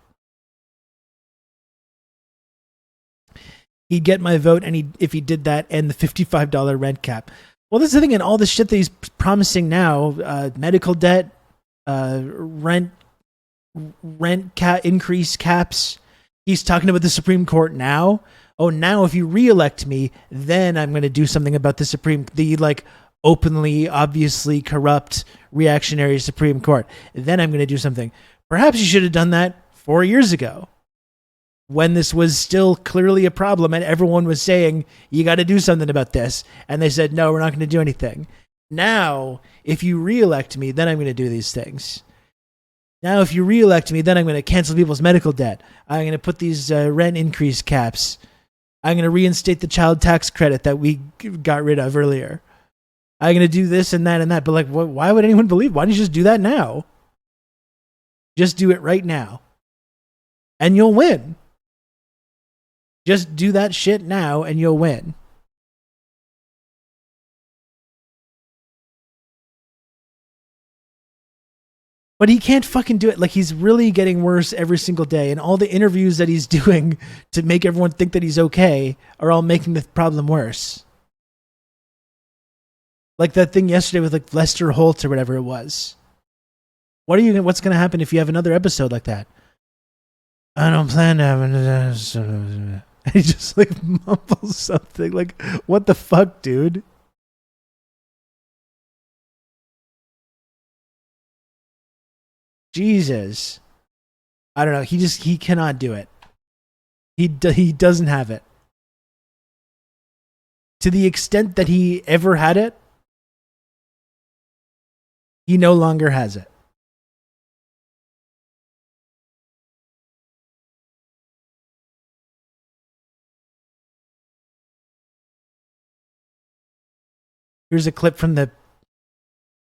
He'd get my vote, and if he did that, and the $55 rent cap. Well, this is the thing, and all the shit that he's promising now, medical debt, rent cap increase caps. He's talking about the Supreme Court now. Oh, now if you reelect me, then I'm going to do something about the like openly, obviously corrupt, reactionary Supreme Court. Then I'm going to do something. Perhaps you should have done that 4 years ago, when this was still clearly a problem and everyone was saying, you got to do something about this. And they said, no, we're not going to do anything. Now, if you reelect me, then I'm going to do these things. Now, if you reelect me, then I'm going to cancel people's medical debt. I'm going to put these rent increase caps. I'm going to reinstate the child tax credit that we got rid of earlier. I'm going to do this and that and that. But like, why would anyone believe? Why don't you just do that now? Just do it right now. And you'll win. Just do that shit now and you'll win. But he can't fucking do it. Like, he's really getting worse every single day. And all the interviews that he's doing to make everyone think that he's okay are all making the problem worse. Like that thing yesterday with like Lester Holt or whatever it was. What's going to happen if you have another episode like that? I don't plan to have another. He just like mumbles something like, what the fuck, dude? Jesus. I don't know. He cannot do it. He doesn't have it. To the extent that he ever had it, he no longer has it. Here's a clip from the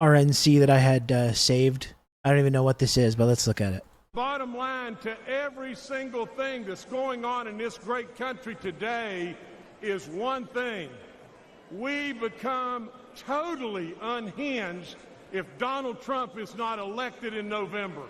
RNC that I had saved. I don't even know what this is, but let's look at it. Bottom line to every single thing that's going on in this great country today is one thing. We become totally unhinged if Donald Trump is not elected in November.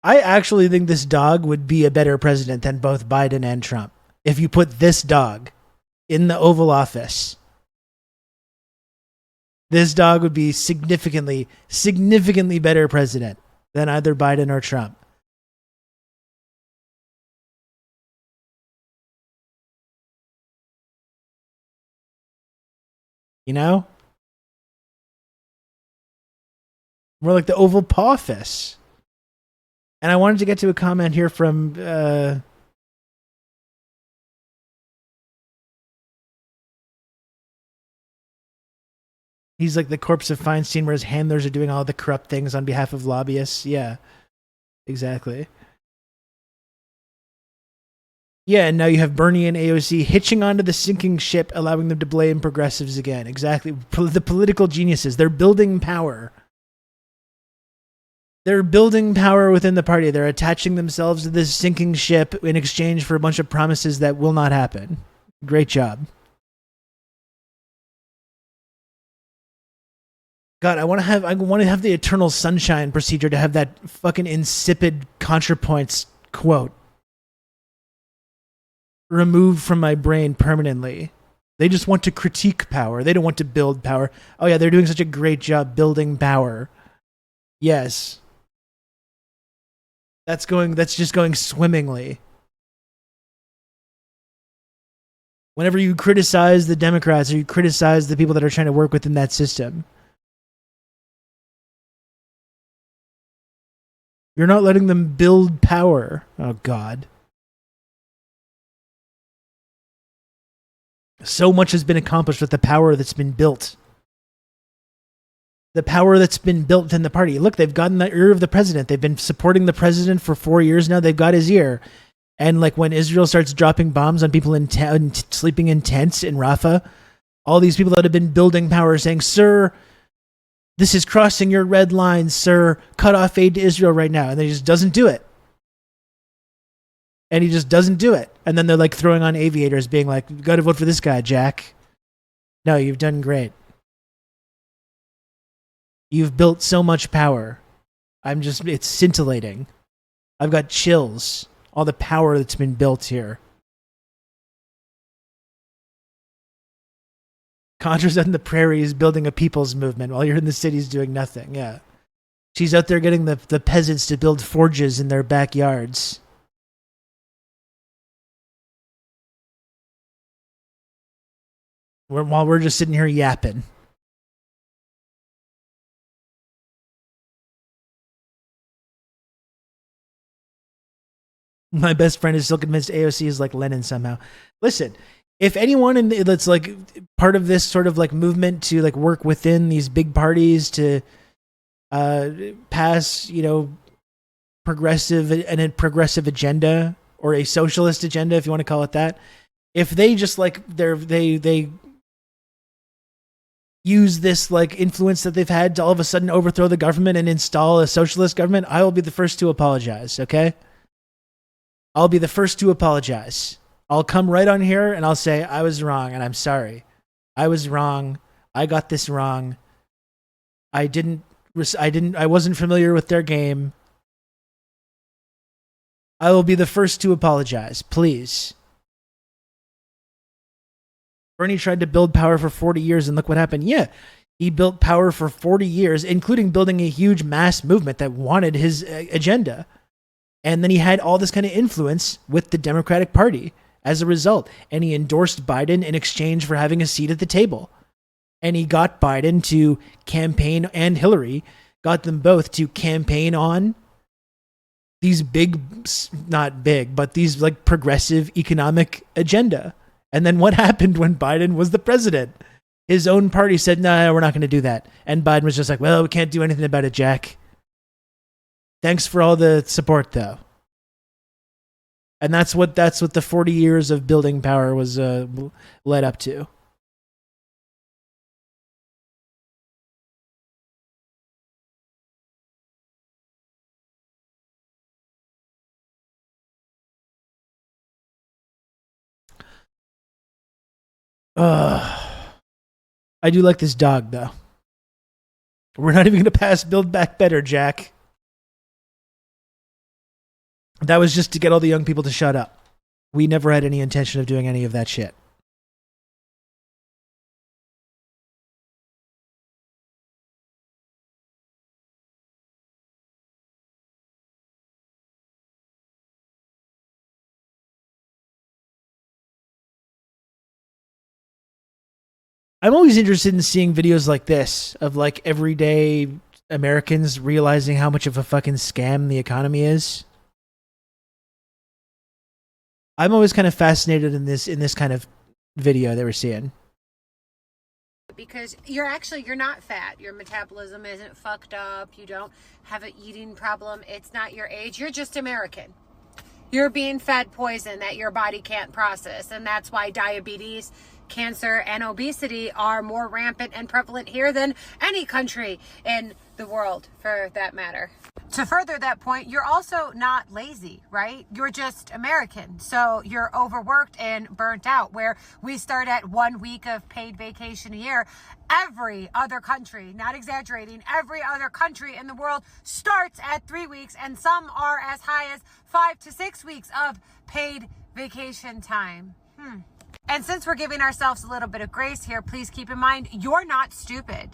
I actually think this dog would be a better president than both Biden and Trump. If you put this dog in the Oval Office, this dog would be significantly better president than either Biden or Trump. You know? More like the Oval Office. And I wanted to get to a comment here from he's like the corpse of Feinstein, where his handlers are doing all the corrupt things on behalf of lobbyists. Yeah, exactly. Yeah, and now you have Bernie and AOC hitching onto the sinking ship, allowing them to blame progressives again. Exactly. The political geniuses. They're building power. They're building power within the party. They're attaching themselves to this sinking ship in exchange for a bunch of promises that will not happen. Great job. God, I want to have the eternal sunshine procedure to have that fucking insipid ContraPoints quote removed from my brain permanently. They just want to critique power. They don't want to build power. Oh yeah, they're doing such a great job building power. Yes. That's just going swimmingly. Whenever you criticize the Democrats or you criticize the people that are trying to work within that system, you're not letting them build power. Oh God. So much has been accomplished with the power that's been built. The power that's been built within the party. Look, they've gotten the ear of the president. They've been supporting the president for 4 years now. They've got his ear. And like when Israel starts dropping bombs on people sleeping in tents in Rafah, all these people that have been building power saying, "Sir, this is crossing your red lines, sir. Cut off aid to Israel right now." And then he just doesn't do it. And he just doesn't do it. And then they're like throwing on aviators being like, "You got to vote for this guy, Jack." No, you've done great. You've built so much power. It's scintillating. I've got chills. All the power that's been built here. Contra's out in the prairies building a people's movement while you're in the cities doing nothing. Yeah. She's out there getting the peasants to build forges in their backyards. While we're just sitting here yapping. My best friend is still convinced AOC is like Lenin somehow. Listen, if anyone that's like part of this sort of like movement to like work within these big parties to pass, progressive agenda or a socialist agenda, if you want to call it that, if they just like they use this like influence that they've had to all of a sudden overthrow the government and install a socialist government, I will be the first to apologize. Okay. I'll be the first to apologize. I'll come right on here and I'll say, I was wrong and I'm sorry. I was wrong. I got this wrong. I wasn't familiar with their game. I will be the first to apologize. Please. Bernie tried to build power for 40 years and look what happened. Yeah, he built power for 40 years, including building a huge mass movement that wanted his agenda. And then he had all this kind of influence with the Democratic Party as a result. And he endorsed Biden in exchange for having a seat at the table. And he got Biden to campaign, and Hillary got them both to campaign on these not big, but these like progressive economic agenda. And then what happened when Biden was the president? His own party said, no, we're not going to do that. And Biden was just like, well, we can't do anything about it, Jack. Thanks for all the support, though. And that's what the 40 years of building power was led up to. I do like this dog, though. We're not even going to pass Build Back Better, Jack. That was just to get all the young people to shut up. We never had any intention of doing any of that shit. I'm always interested in seeing videos like this of like everyday Americans realizing how much of a fucking scam the economy is. I'm always kind of fascinated in this kind of video that we're seeing. Because you're not fat. Your metabolism isn't fucked up. You don't have an eating problem. It's not your age. You're just American. You're being fed poison that your body can't process. And that's why diabetes, cancer, and obesity are more rampant and prevalent here than any country in the world, for that matter. To further that point, you're also not lazy, right? You're just American. So you're overworked and burnt out. Where we start at 1 week of paid vacation a year, every other country, not exaggerating, every other country in the world starts at 3 weeks, and some are as high as 5 to 6 weeks of paid vacation time. And since we're giving ourselves a little bit of grace here, please keep in mind, you're not stupid.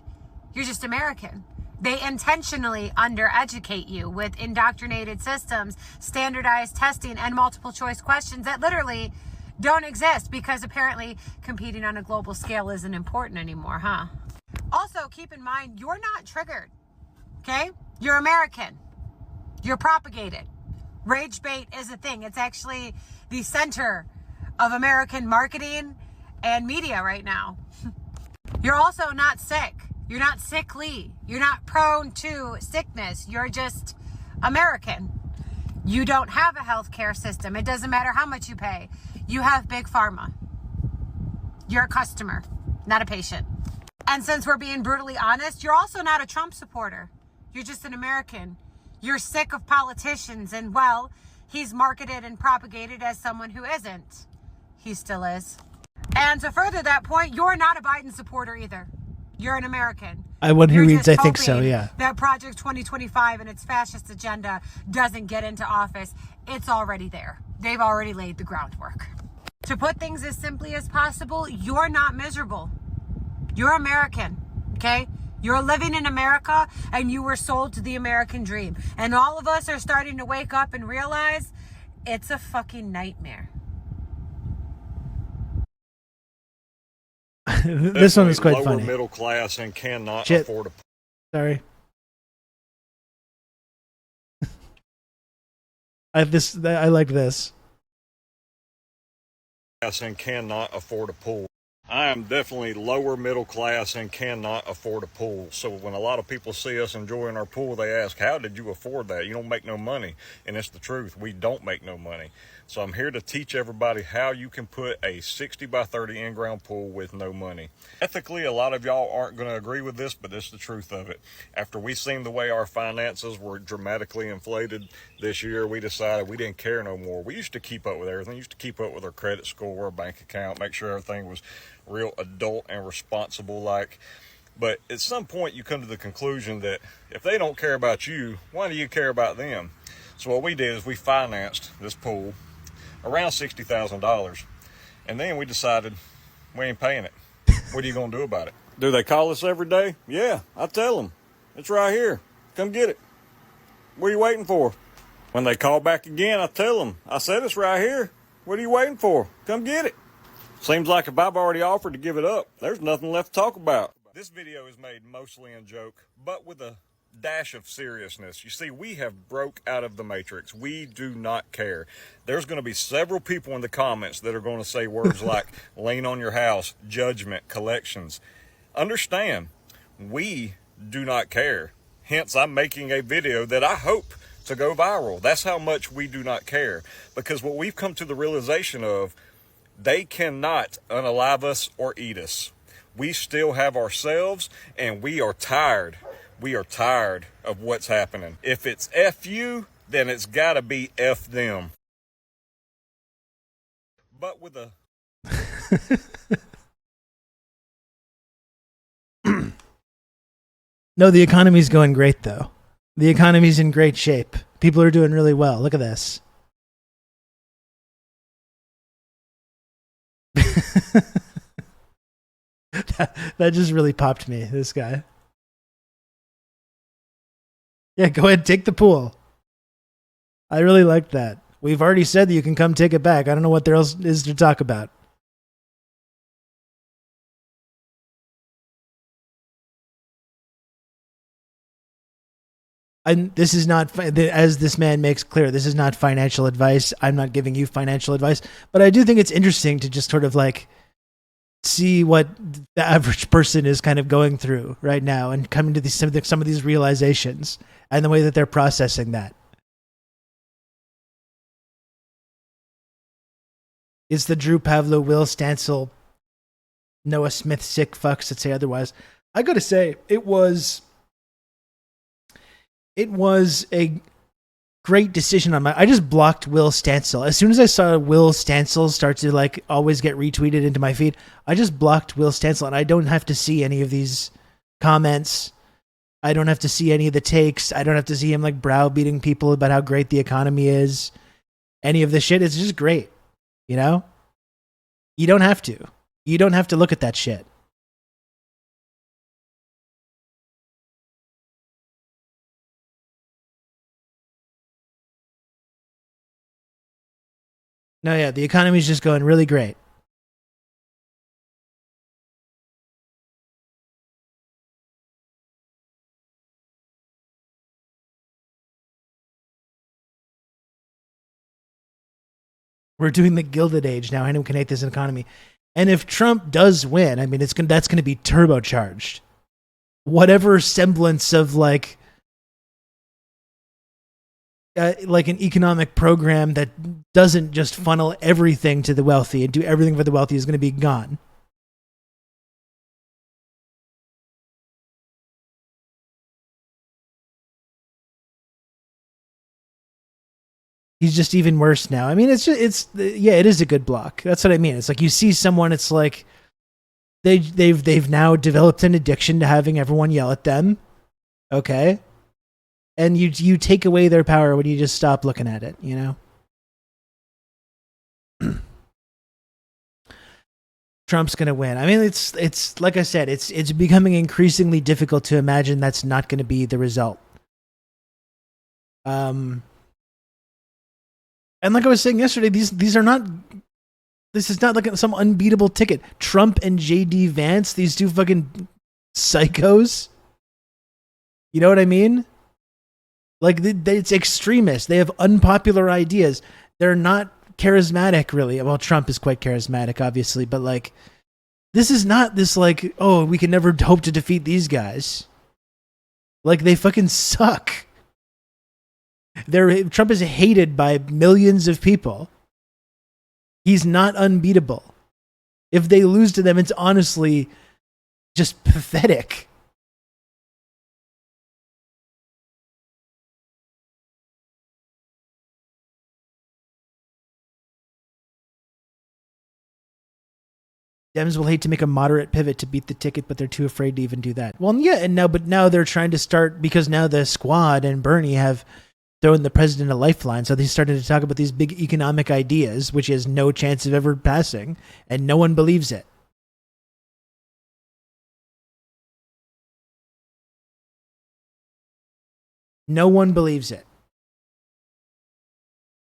You're just American. They intentionally undereducate you with indoctrinated systems, standardized testing, and multiple choice questions that literally don't exist because apparently competing on a global scale isn't important anymore, huh? Also, keep in mind, you're not triggered, okay? You're American. You're propagated. Rage bait is a thing. It's actually the center of American marketing and media right now. You're also not sick. You're not sickly. You're not prone to sickness. You're just American. You don't have a healthcare system. It doesn't matter how much you pay. You have big pharma. You're a customer, not a patient. And since we're being brutally honest, you're also not a Trump supporter. You're just an American. You're sick of politicians, and well, he's marketed and propagated as someone who isn't. He still is. And to further that point, you're not a Biden supporter either. You're an American. When he You're reads, just I think so, hoping yeah. that Project 2025 and its fascist agenda doesn't get into office. It's already there. They've already laid the groundwork. To put things as simply as possible, you're not miserable. You're American, okay? You're living in America, and you were sold to the American dream. And all of us are starting to wake up and realize it's a fucking nightmare. This one is quite lower funny. Middle class and cannot Shit. afford a Sorry. I like this. class and cannot afford a pool. I am definitely lower middle class and cannot afford a pool. So when a lot of people see us enjoying our pool, they ask, how did you afford that? You don't make no money. And it's the truth. We don't make no money. So I'm here to teach everybody how you can put a 60 by 30 in-ground pool with no money. Ethically, a lot of y'all aren't going to agree with this, but it's the truth of it. After we seen the way our finances were dramatically inflated this year, we decided we didn't care no more. We used to keep up with everything. We used to keep up with our credit score, our bank account, make sure everything was real adult and responsible like. But at some point you come to the conclusion that if they don't care about you, why do you care about them? So what we did is we financed this pool around $60,000, and then we decided we ain't paying it. What are you gonna do about it? Do they call us every day? Yeah, I tell them it's right here, come get it. What are you waiting for? When they call back again, I tell them I said it's right here. What are you waiting for? Come get it. Seems like if I've already offered to give it up, there's nothing left to talk about. This video is made mostly in joke, but with a dash of seriousness. You see, we have broke out of the matrix. We do not care. There's going to be several people in the comments that are going to say words like lien on your house, judgment, collections. Understand, we do not care. Hence, I'm making a video that I hope to go viral. That's how much we do not care. Because what we've come to the realization of, they cannot unalive us or eat us. We still have ourselves, and we are tired. We are tired of what's happening. If it's F you, then it's got to be F them. But with a... No, the economy's going great, though. The economy's in great shape. People are doing really well. Look at this. that just really popped me, this guy. Yeah, go ahead, take the pool. I really like that. We've already said that you can come take it back. I don't know what there else is to talk about. And this is not, as this man makes clear, this is not financial advice. I'm not giving you financial advice, but I do think it's interesting to just sort of like see what the average person is kind of going through right now and coming to some of these realizations and the way that they're processing that. Is the Drew Pavlo, Will Stancil, Noah Smith sick fucks that say otherwise. I gotta say, it was a great decision on I just blocked Will Stancil. As soon as I saw Will Stancil start to like always get retweeted into my feed, I just blocked Will Stancil, and I don't have to see any of these comments. I don't have to see any of the takes. I don't have to see him like browbeating people about how great the economy is. Any of the shit. It's just great. You know? You don't have to. You don't have to look at that shit. No, yeah, the economy's just going really great. We're doing the Gilded Age now. Anyone can hate this economy. And if Trump does win, I mean, that's going to be turbocharged. Whatever semblance of like an economic program that doesn't just funnel everything to the wealthy and do everything for the wealthy is going to be gone. He's just even worse now. I mean, it is a good block. That's what I mean. It's like you see someone, it's like they've now developed an addiction to having everyone yell at them. Okay. And you take away their power when you just stop looking at it, you know? Trump's going to win. I mean, it's like I said, it's becoming increasingly difficult to imagine that's not going to be the result. And like I was saying yesterday, these are not. This is not like some unbeatable ticket. Trump and JD Vance, these two fucking psychos. You know what I mean? Like it's extremists. They have unpopular ideas. They're not charismatic, really. Well, Trump is quite charismatic, obviously, but like, this is not this like, oh, we can never hope to defeat these guys. Like they fucking suck. Trump is hated by millions of people. He's not unbeatable. If they lose to them, it's honestly just pathetic. Dems will hate to make a moderate pivot to beat the ticket, but they're too afraid to even do that. Well, yeah, but now they're trying to start, because now the Squad and Bernie have throwing the president a lifeline. So they started to talk about these big economic ideas, which has no chance of ever passing, and no one believes it. No one believes it.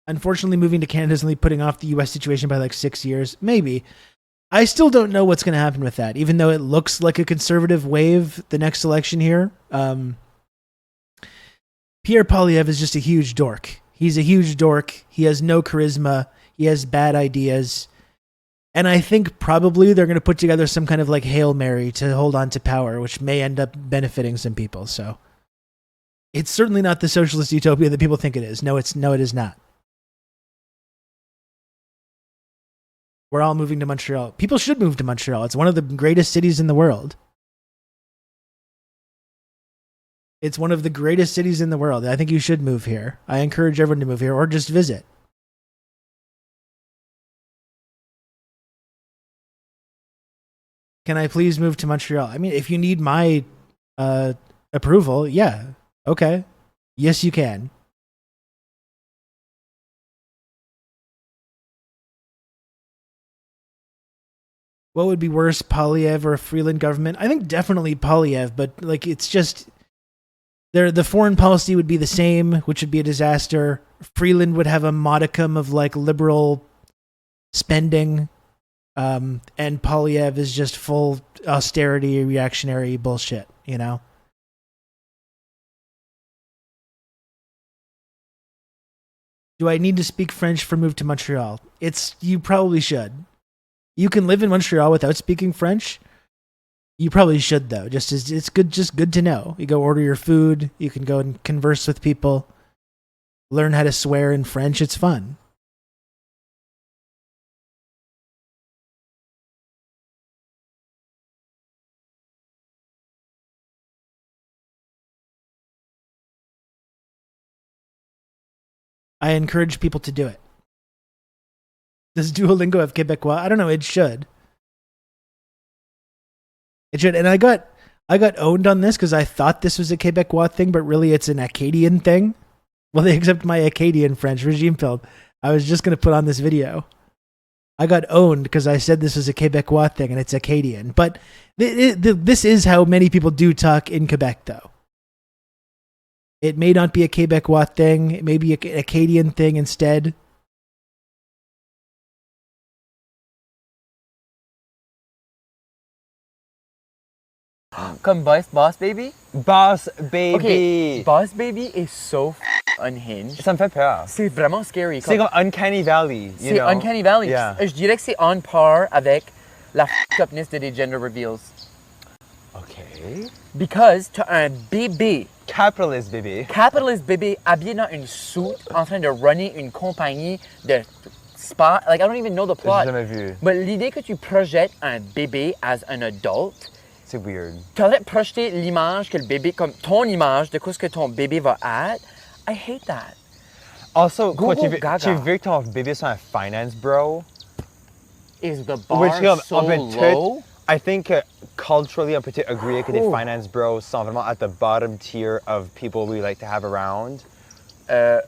Unfortunately, moving to Canada is only putting off the U.S. situation by like 6 years. Maybe. I still don't know what's going to happen with that, even though it looks like a conservative wave the next election here. Pierre Poilievre is just a huge dork. He's a huge dork. He has no charisma. He has bad ideas. And I think probably they're going to put together some kind of like Hail Mary to hold on to power, which may end up benefiting some people. So it's certainly not the socialist utopia that people think it is. No, it is not. We're all moving to Montreal. People should move to Montreal. It's one of the greatest cities in the world. It's one of the greatest cities in the world. I think you should move here. I encourage everyone to move here or just visit. Can I please move to Montreal? I mean, if you need my approval, yeah. Okay. Yes, you can. What would be worse, Poilievre or a Freeland government? I think definitely Poilievre, but like it's just... The foreign policy would be the same, which would be a disaster. Freeland would have a modicum of like liberal spending, and Poilievre is just full austerity, reactionary bullshit, you know? Do I need to speak French for move to Montreal? You probably should. You can live in Montreal without speaking French. You probably should though. It's good to know. You go order your food. You can go and converse with people. Learn how to swear in French. It's fun. I encourage people to do it. Does Duolingo have Quebecois? I don't know. It should. It should. And I got owned on this because I thought this was a Quebecois thing, but really it's an Acadian thing. Well, they accept my Acadian French, regime filled. I was just going to put on this video. I got owned because I said this was a Quebecois thing and it's Acadian. But this is how many people do talk in Quebec, though. It may not be a Quebecois thing. It may be an Acadian thing instead. Comme Boss Baby? Boss Baby. Okay, Boss Baby is so unhinged. Ça me fait peur. C'est vraiment scary. C'est comme Uncanny Valley. C'est Uncanny Valley. Yeah. Je dirais que c'est on par avec la f***upness de des gender reveals. Okay. Because t'as un bébé. Capitalist bébé. Capitalist bébé habillé dans une suit en train de runner une compagnie de spa. Like, I don't even know the plot. J'ai jamais vu. But l'idée que tu projettes un bébé as an adult, c'est weird. Tu aurais projeté l'image que le bébé, comme ton image de quoi ce que ton bébé va être. I hate that. Also, quoi, tu Gaga veux que ton bébé soit un finance bro? Is the bar Which, so low? I think culturally, on peut agree que des finance bros sont vraiment at the bottom tier of people we like to have around. I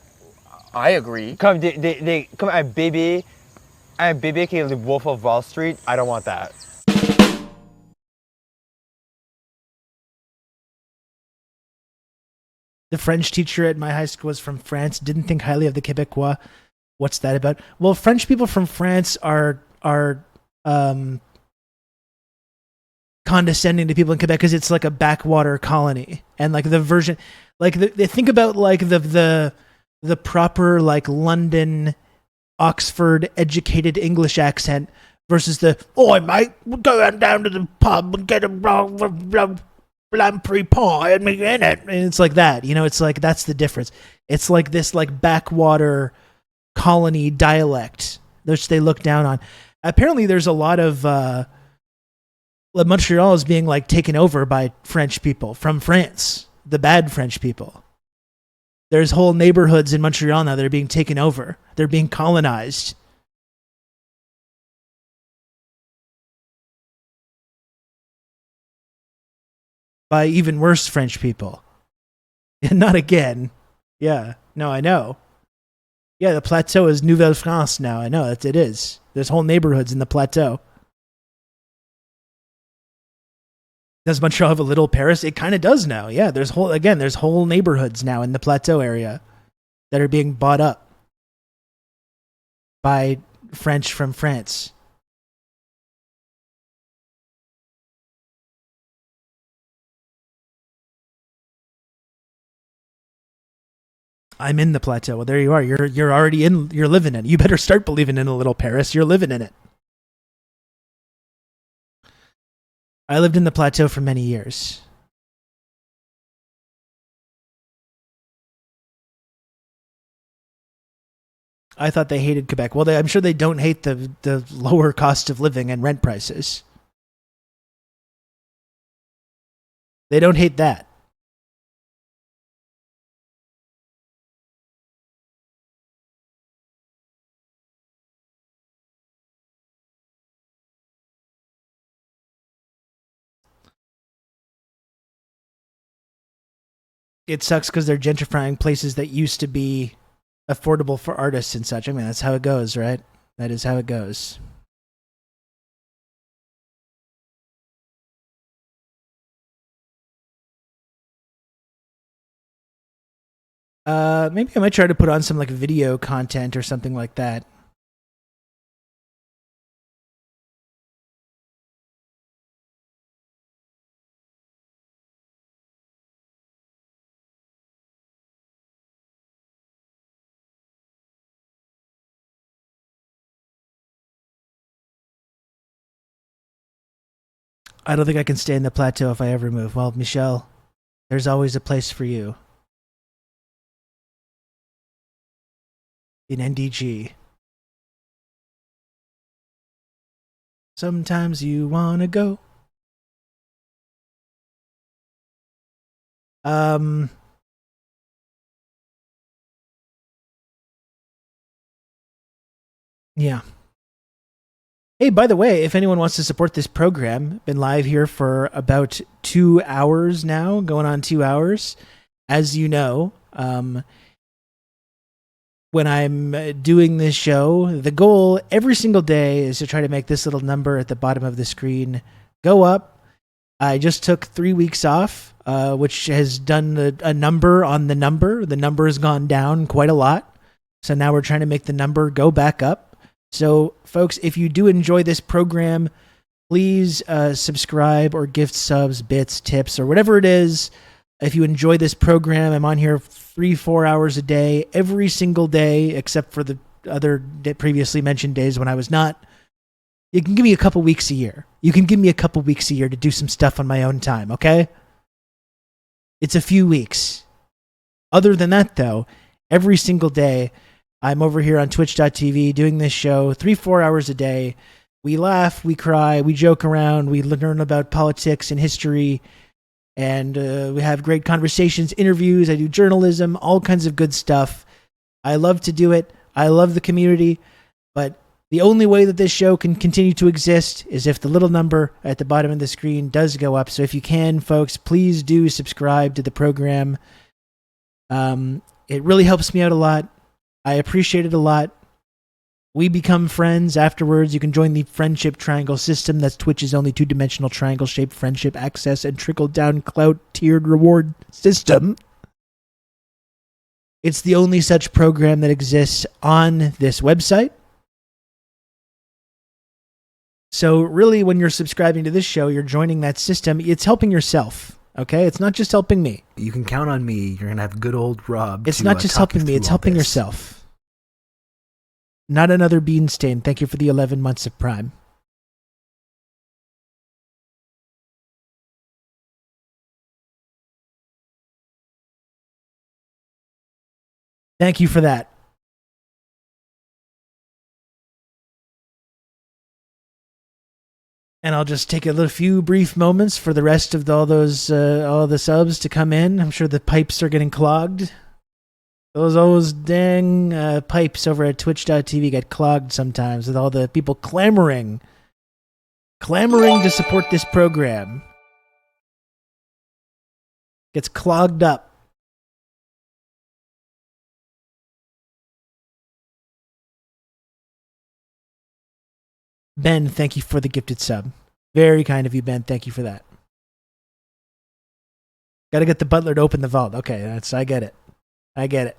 agree. Comme comme un bébé qui est le Wolf of Wall Street. I don't want that. The French teacher at my high school was from France, didn't think highly of the Quebecois. What's that about? Well, French people from France are condescending to people in Quebec because it's like a backwater colony. And like the version, like they think about like the proper like London, Oxford educated English accent versus the, oi mate, we're going down to the pub and get a lamprey pie and me in it, and it's like that, you know. It's like that's the difference. It's like this like backwater colony dialect which they look down on. Apparently there's a lot of Montreal is being like taken over by French people from France, the bad French people. There's whole neighborhoods in Montreal now that are being taken over. They're being colonized. By even worse French people. Not again. Yeah. No, I know. Yeah, the plateau is Nouvelle France now. I know that it is. There's whole neighborhoods in the plateau. Does Montreal have a little Paris? It kind of does now. Yeah, there's whole neighborhoods now in the plateau area that are being bought up by French from France. I'm in the plateau. Well, there you are. You're already in. You're living in it. You better start believing in a little Paris. You're living in it. I lived in the plateau for many years. I thought they hated Quebec. Well, I'm sure they don't hate the lower cost of living and rent prices. They don't hate that. It sucks because they're gentrifying places that used to be affordable for artists and such. I mean, that's how it goes, right? That is how it goes. Maybe I might try to put on some like video content or something like that. I don't think I can stay in the plateau if I ever move. Well, Michelle, there's always a place for you. In NDG. Sometimes you wanna go. Yeah. Hey, by the way, if anyone wants to support this program, been live here for about 2 hours now, going on 2 hours. As you know, when I'm doing this show, the goal every single day is to try to make this little number at the bottom of the screen go up. I just took 3 weeks off, which has done a number on the number. The number has gone down quite a lot. So now we're trying to make the number go back up. So, folks, if you do enjoy this program, please subscribe or gift subs, bits, tips, or whatever it is. If you enjoy this program, I'm on here 3-4 hours a day, every single day, except for the other previously mentioned days when I was not. You can give me a couple weeks a year. You can give me a couple weeks a year to do some stuff on my own time, okay? It's a few weeks. Other than that, though, every single day, I'm over here on twitch.tv doing this show 3-4 hours a day. We laugh, we cry, we joke around, we learn about politics and history, and we have great conversations, interviews. I do journalism, all kinds of good stuff. I love to do it. I love the community, but the only way that this show can continue to exist is if the little number at the bottom of the screen does go up. So if you can, folks, please do subscribe to the program. It really helps me out a lot. I appreciate it a lot. We become friends afterwards. You can join the Friendship Triangle system. That's Twitch's only 2-dimensional triangle-shaped friendship access and trickle-down clout tiered reward system. It's the only such program that exists on this website. So really, when you're subscribing to this show, you're joining that system. It's helping yourself, okay? It's not just helping me. You can count on me. You're going to have good old Rob. It's not just helping me. It's helping yourself. Not another bean stain. Thank you for the 11 months of Prime. Thank you for that. And I'll just take a little few brief moments for the rest of all the subs to come in. I'm sure the pipes are getting clogged. Those dang pipes over at twitch.tv get clogged sometimes with all the people clamoring to support this program. Gets clogged up. Ben, thank you for the gifted sub. Very kind of you, Ben. Thank you for that. Got to get the butler to open the vault. Okay, I get it. I get it.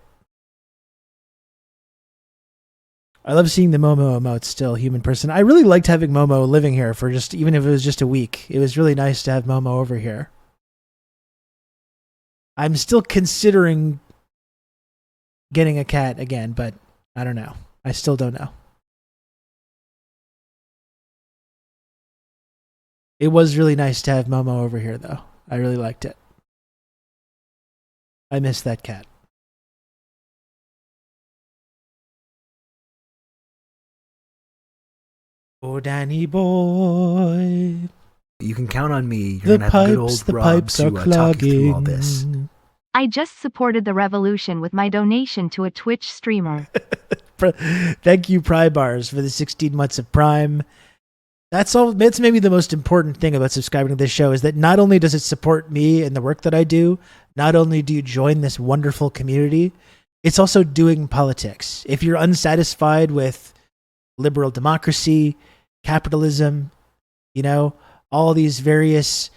I love seeing the Momo emotes still, human person. I really liked having Momo living here for just, even if it was just a week. It was really nice to have Momo over here. I'm still considering getting a cat again, but I don't know. I still don't know. It was really nice to have Momo over here, though. I really liked it. I miss that cat. Oh, Danny boy. You can count on me. You're going to have good old Rob to talk you through all this. I just supported the revolution with my donation to a Twitch streamer. Thank you, Prybars, for the 16 months of Prime. That's all. That's maybe the most important thing about subscribing to this show is that not only does it support me and the work that I do, not only do you join this wonderful community, it's also doing politics. If you're unsatisfied with liberal democracy, capitalism, all these various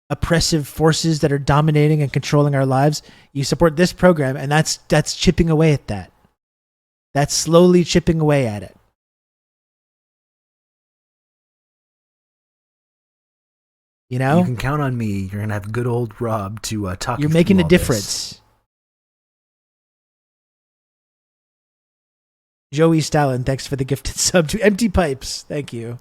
oppressive forces that are dominating and controlling our lives, you support this program, and that's chipping away at that. That's slowly chipping away at it. You can count on me. You're going to have good old Rob to talk you through all this. You're making a difference. Joey Stalin, thanks for the gifted sub to Empty Pipes. Thank you.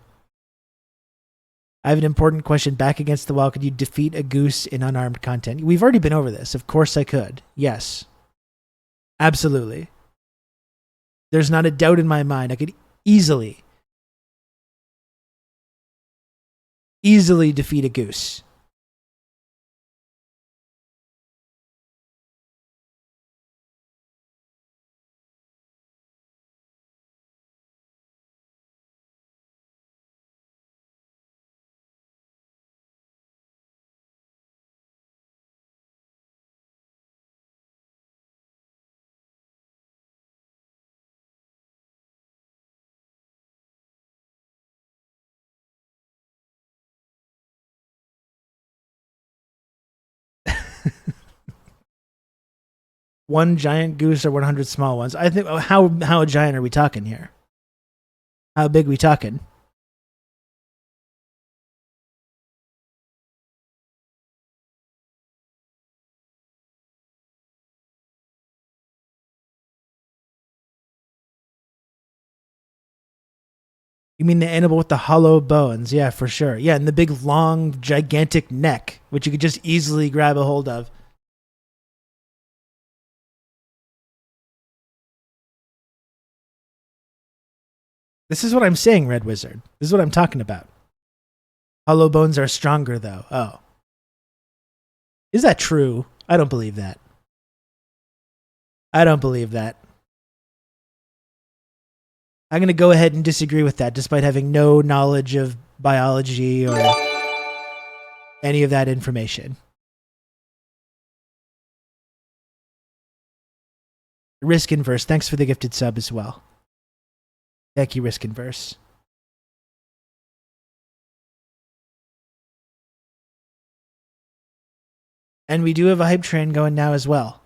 I have an important question. Back against the wall, could you defeat a goose in unarmed content? We've already been over this. Of course I could. Yes. Absolutely. There's not a doubt in my mind. I could easily defeat a goose. one giant goose or 100 small ones? I think how giant are we talking here? How big we talking? You mean the animal with the hollow bones? Yeah, for sure. Yeah, and the big, long, gigantic neck, which you could just easily grab a hold of. This is what I'm saying, Red Wizard. This is what I'm talking about. Hollow bones are stronger, though. Oh. Is that true? I don't believe that. I don't believe that. I'm going to go ahead and disagree with that, despite having no knowledge of biology or any of that information. Risk Inverse, thanks for the gifted sub as well. Thank you, Risk Inverse. And we do have a hype train going now as well.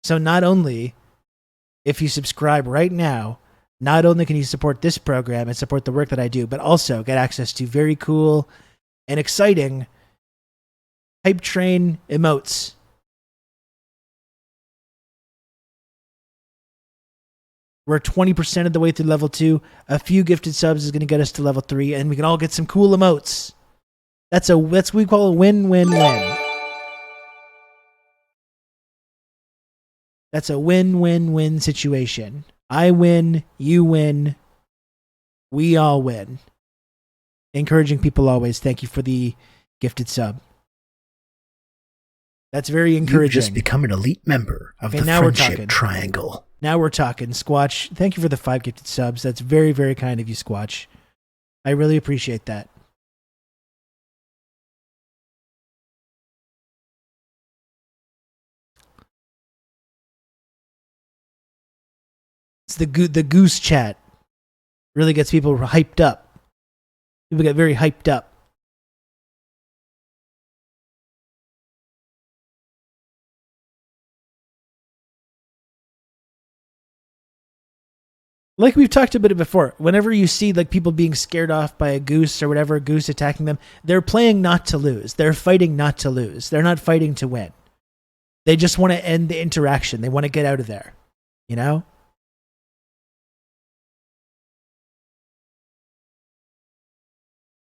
So not only, if you subscribe right now, not only can you support this program and support the work that I do, but also get access to very cool and exciting hype train emotes. We're 20% of the way through level 2. A few gifted subs is going to get us to level 3, and we can all get some cool emotes. That's what we call a win-win-win. That's a win-win-win situation. I win, you win, we all win. Encouraging people always. Thank you for the gifted sub. That's very encouraging. You've just become an elite member of the Friendship Triangle. Now we're talking. Squatch, thank you for the 5 gifted subs. That's very, very kind of you, Squatch. I really appreciate that. It's the goose chat. Really gets people hyped up. People get very hyped up. Like we've talked about it before, whenever you see like people being scared off by a goose or whatever, a goose attacking them, they're playing not to lose. They're fighting not to lose. They're not fighting to win. They just want to end the interaction. They want to get out of there. You know?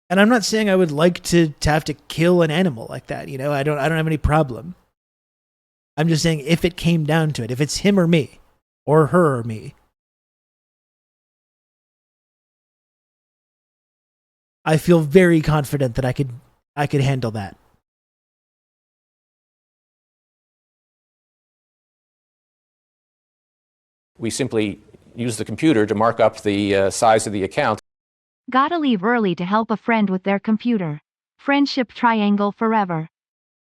And I'm not saying I would like to have to kill an animal like that. You know, I don't have any problem. I'm just saying if it came down to it, if it's him or me, or her or me, I feel very confident that I could handle that. We simply use the computer to mark up the size of the account. Gotta leave early to help a friend with their computer. Friendship Triangle forever.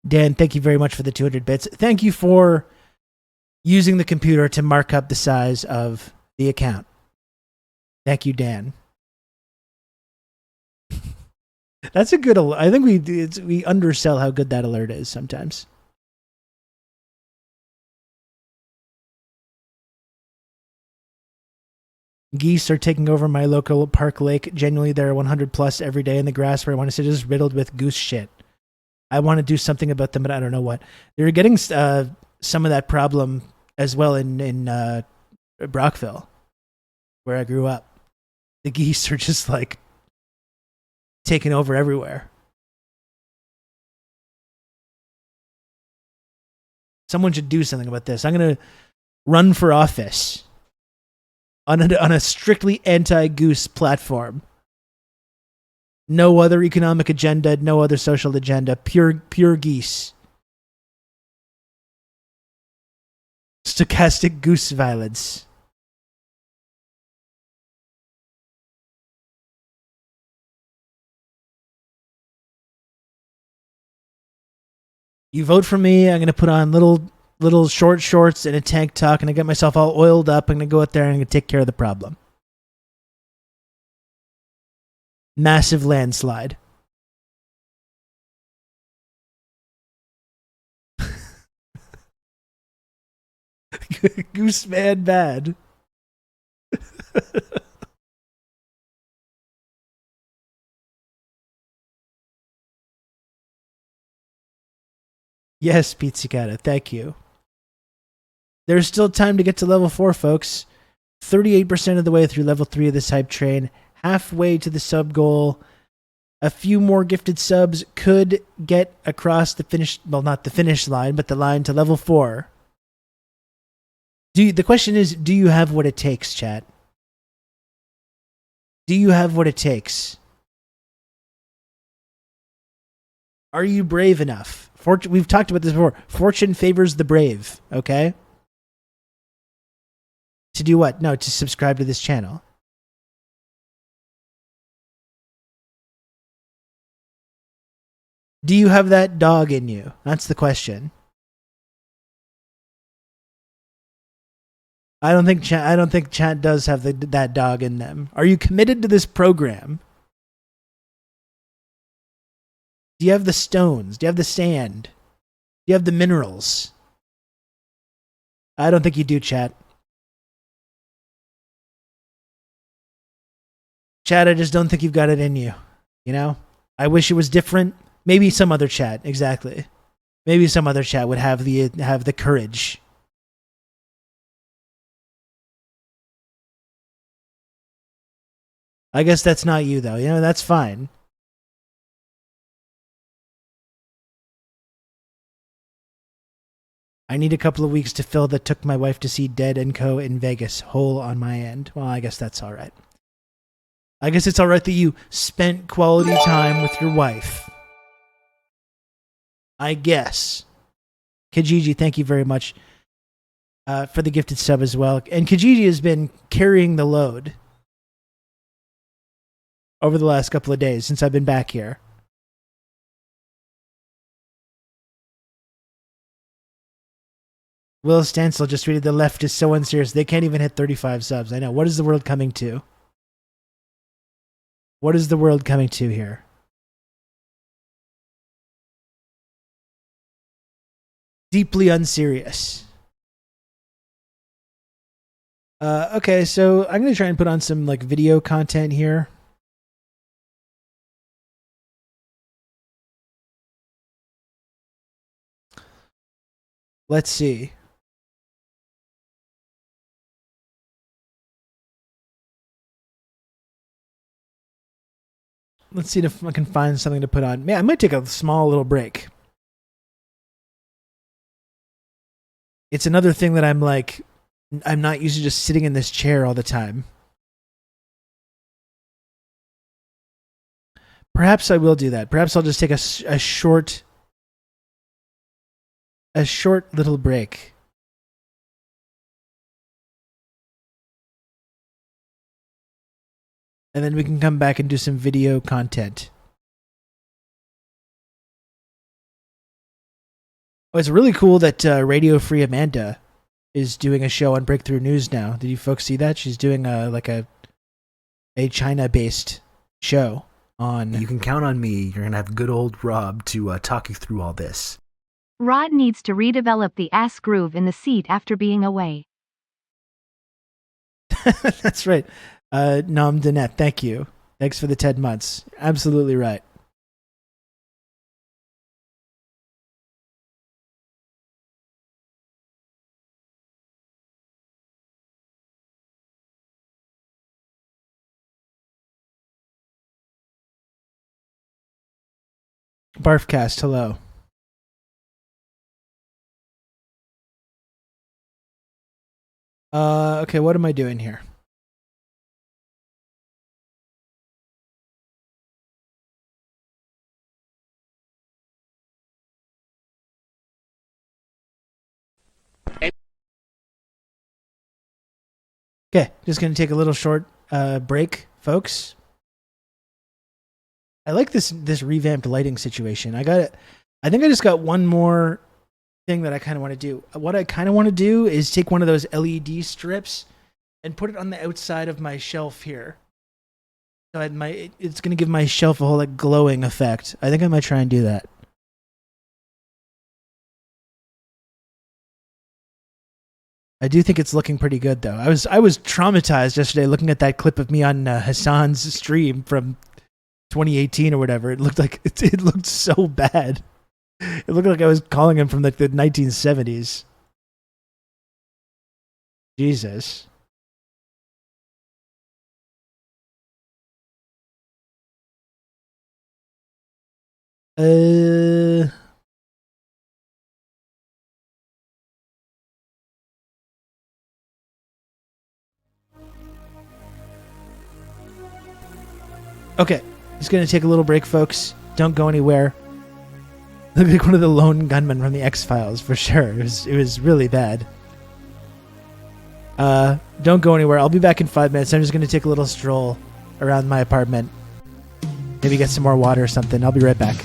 Dan, thank you very much for the 200 bits. Thank you for using the computer to mark up the size of the account. Thank you, Dan. That's a good alert. I think we undersell how good that alert is sometimes. Geese are taking over my local park lake. Genuinely, there are 100 plus every day in the grass where I want to sit is riddled with goose shit. I want to do something about them, but I don't know what. They're getting some of that problem as well in Brockville, where I grew up. The geese are just like taking over everywhere. Someone should do something about this. I'm going to run for office on a strictly anti-goose platform. No other economic agenda, no other social agenda, pure geese. Stochastic goose violence. You vote for me, I'm going to put on little short shorts and a tank top, and I get myself all oiled up. I'm going to go out there and I'm going to take care of the problem. Massive landslide. Gooseman bad. Yes, Pizzicata, thank you. There's still time to get to level 4, folks. 38% of the way through level 3 of this hype train. Halfway to the sub goal. A few more gifted subs could get across the finish, well, not the finish line, but the line to level 4. The question is, do you have what it takes, chat? Do you have what it takes? Are you brave enough? We've talked about this before. Fortune favors the brave, okay? To do what? No, to subscribe to this channel. Do you have that dog in you? That's the question. I don't think chat does have that dog in them. Are you committed to this program? Do you have the stones? Do you have the sand? Do you have the minerals? I don't think you do, chat. Chat, I just don't think you've got it in you. You know? I wish it was different. Maybe some other chat, exactly. Maybe some other chat would have the courage. I guess that's not you, though. You know, that's fine. I need a couple of weeks to fill the took my wife to see Dead & Co. in Vegas hole on my end. Well, I guess that's all right. I guess it's all right that you spent quality time with your wife. I guess. Kijiji, thank you very much for the gifted sub as well. And Kijiji has been carrying the load over the last couple of days since I've been back here. Will Stansel just tweeted, the left is so unserious. They can't even hit 35 subs. I know. What is the world coming to? What is the world coming to here? Deeply unserious. Okay, so I'm going to try and put on some like video content here. Let's see. Let's see if I can find something to put on. Man, I might take a small little break. It's another thing that I'm not used to just sitting in this chair all the time. Perhaps I will do that. Perhaps I'll just take a short little break. And then we can come back and do some video content. Oh, it's really cool that Radio Free Amanda is doing a show on Breakthrough News now. Did you folks see that? She's doing a China-based show on... You can count on me. You're going to have good old Rob to talk you through all this. Rod needs to redevelop the ass groove in the seat after being away. That's right. Nom Danette, thank you. Thanks for the 10 months. Absolutely right. Barfcast, hello. Okay, what am I doing here? Okay, just gonna take a little short break, folks. I like this revamped lighting situation. I think I just got one more thing that I kind of want to do. What I kind of want to do is take one of those LED strips and put it on the outside of my shelf here. So it's gonna give my shelf a whole like glowing effect. I think I might try and do that. I do think it's looking pretty good, though. I was traumatized yesterday looking at that clip of me on Hassan's stream from 2018 or whatever. It looked like it looked so bad. It looked like I was calling him from like the 1970s. Jesus. Okay, just gonna take a little break, folks. Don't go anywhere. Look like one of the lone gunmen from the X-Files for sure. It was really bad. Don't go anywhere. I'll be back in 5 minutes. I'm just gonna take a little stroll around my apartment. Maybe get some more water or something. I'll be right back.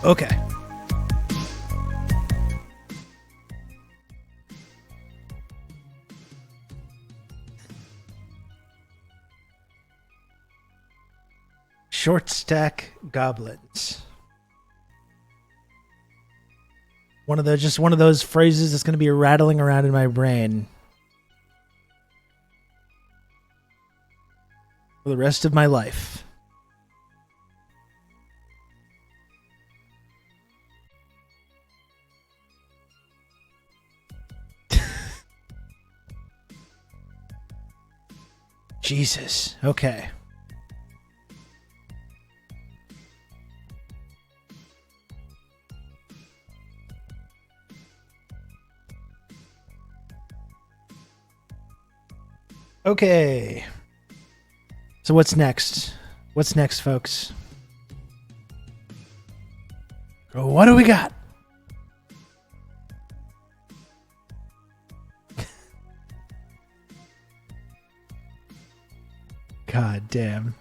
Okay. Short stack goblins. One of those phrases that's going to be rattling around in my brain for the rest of my life. Jesus. Okay. Okay. So what's next? What's next, folks? What do we got? God damn.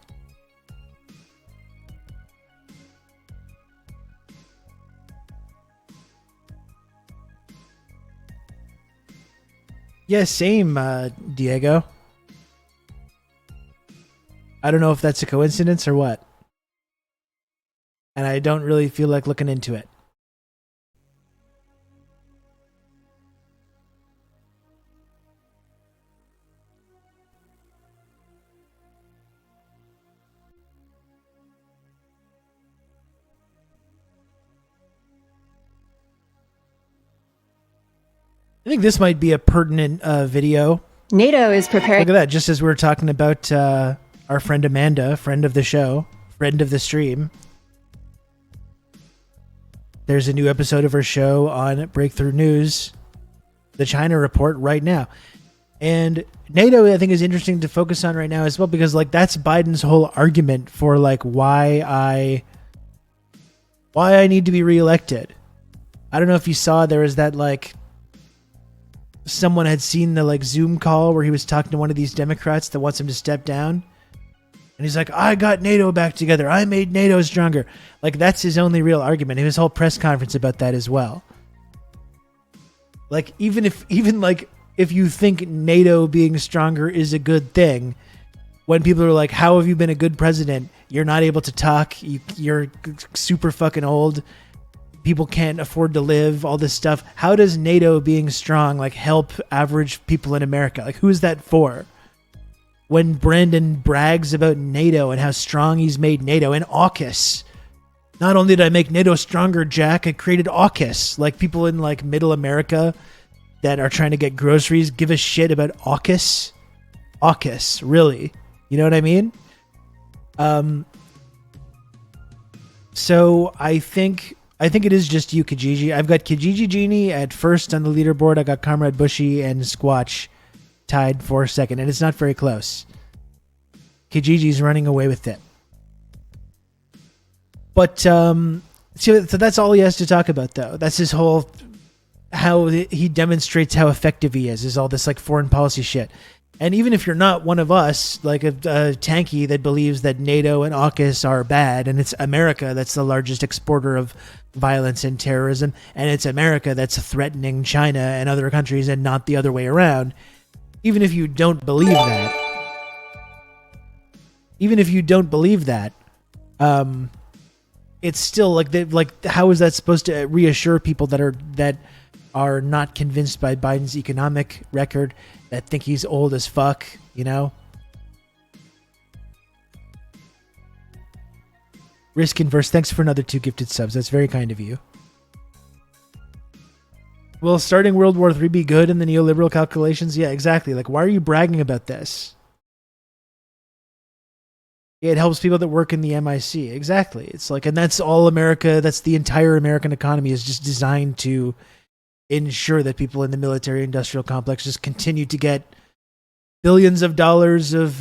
Yeah, same, Diego. I don't know if that's a coincidence or what. And I don't really feel like looking into it. I think this might be a pertinent video. NATO is preparing. Look at that. Just as we were talking about our friend Amanda, friend of the show, friend of the stream. There's a new episode of her show on Breakthrough News, the China Report, right now. And NATO, I think, is interesting to focus on right now as well, because like that's Biden's whole argument for like why I need to be reelected. I don't know if you saw, there was that like someone had seen the like Zoom call where he was talking to one of these Democrats that wants him to step down. And he's like, I got NATO back together. I made NATO stronger. Like, that's his only real argument. His whole press conference about that as well. Like, even if you think NATO being stronger is a good thing, when people are like, how have you been a good president? You're not able to talk. You're super fucking old. People can't afford to live, all this stuff. How does NATO being strong, like, help average people in America? Like, who is that for? When Brandon brags about NATO and how strong he's made NATO, and AUKUS. Not only did I make NATO stronger, Jack, I created AUKUS. Like, people in like middle America that are trying to get groceries give a shit about AUKUS. AUKUS, really? You know what I mean? So I think it is just you, Kijiji. I've got Kijiji Genie at first on the leaderboard. I got Comrade Bushy and Squatch tied for second, and it's not very close. Kijiji's running away with it. But so that's all he has to talk about, though. That's his whole, how he demonstrates how effective he is all this like foreign policy shit. And even if you're not one of us, like a tanky that believes that NATO and AUKUS are bad, and it's America that's the largest exporter of violence and terrorism, and it's America that's threatening China and other countries and not the other way around, even if you don't believe that, it's still like how is that supposed to reassure people that are not convinced by Biden's economic record, that think he's old as fuck, you know? Risk Inverse, thanks for another 2 gifted subs. That's very kind of you. Will starting World War III be good in the neoliberal calculations? Yeah, exactly. Like, why are you bragging about this? Yeah, it helps people that work in the MIC. Exactly. It's like, and that's all America, that's the entire American economy is just designed to ensure that people in the military industrial complex just continue to get billions of dollars from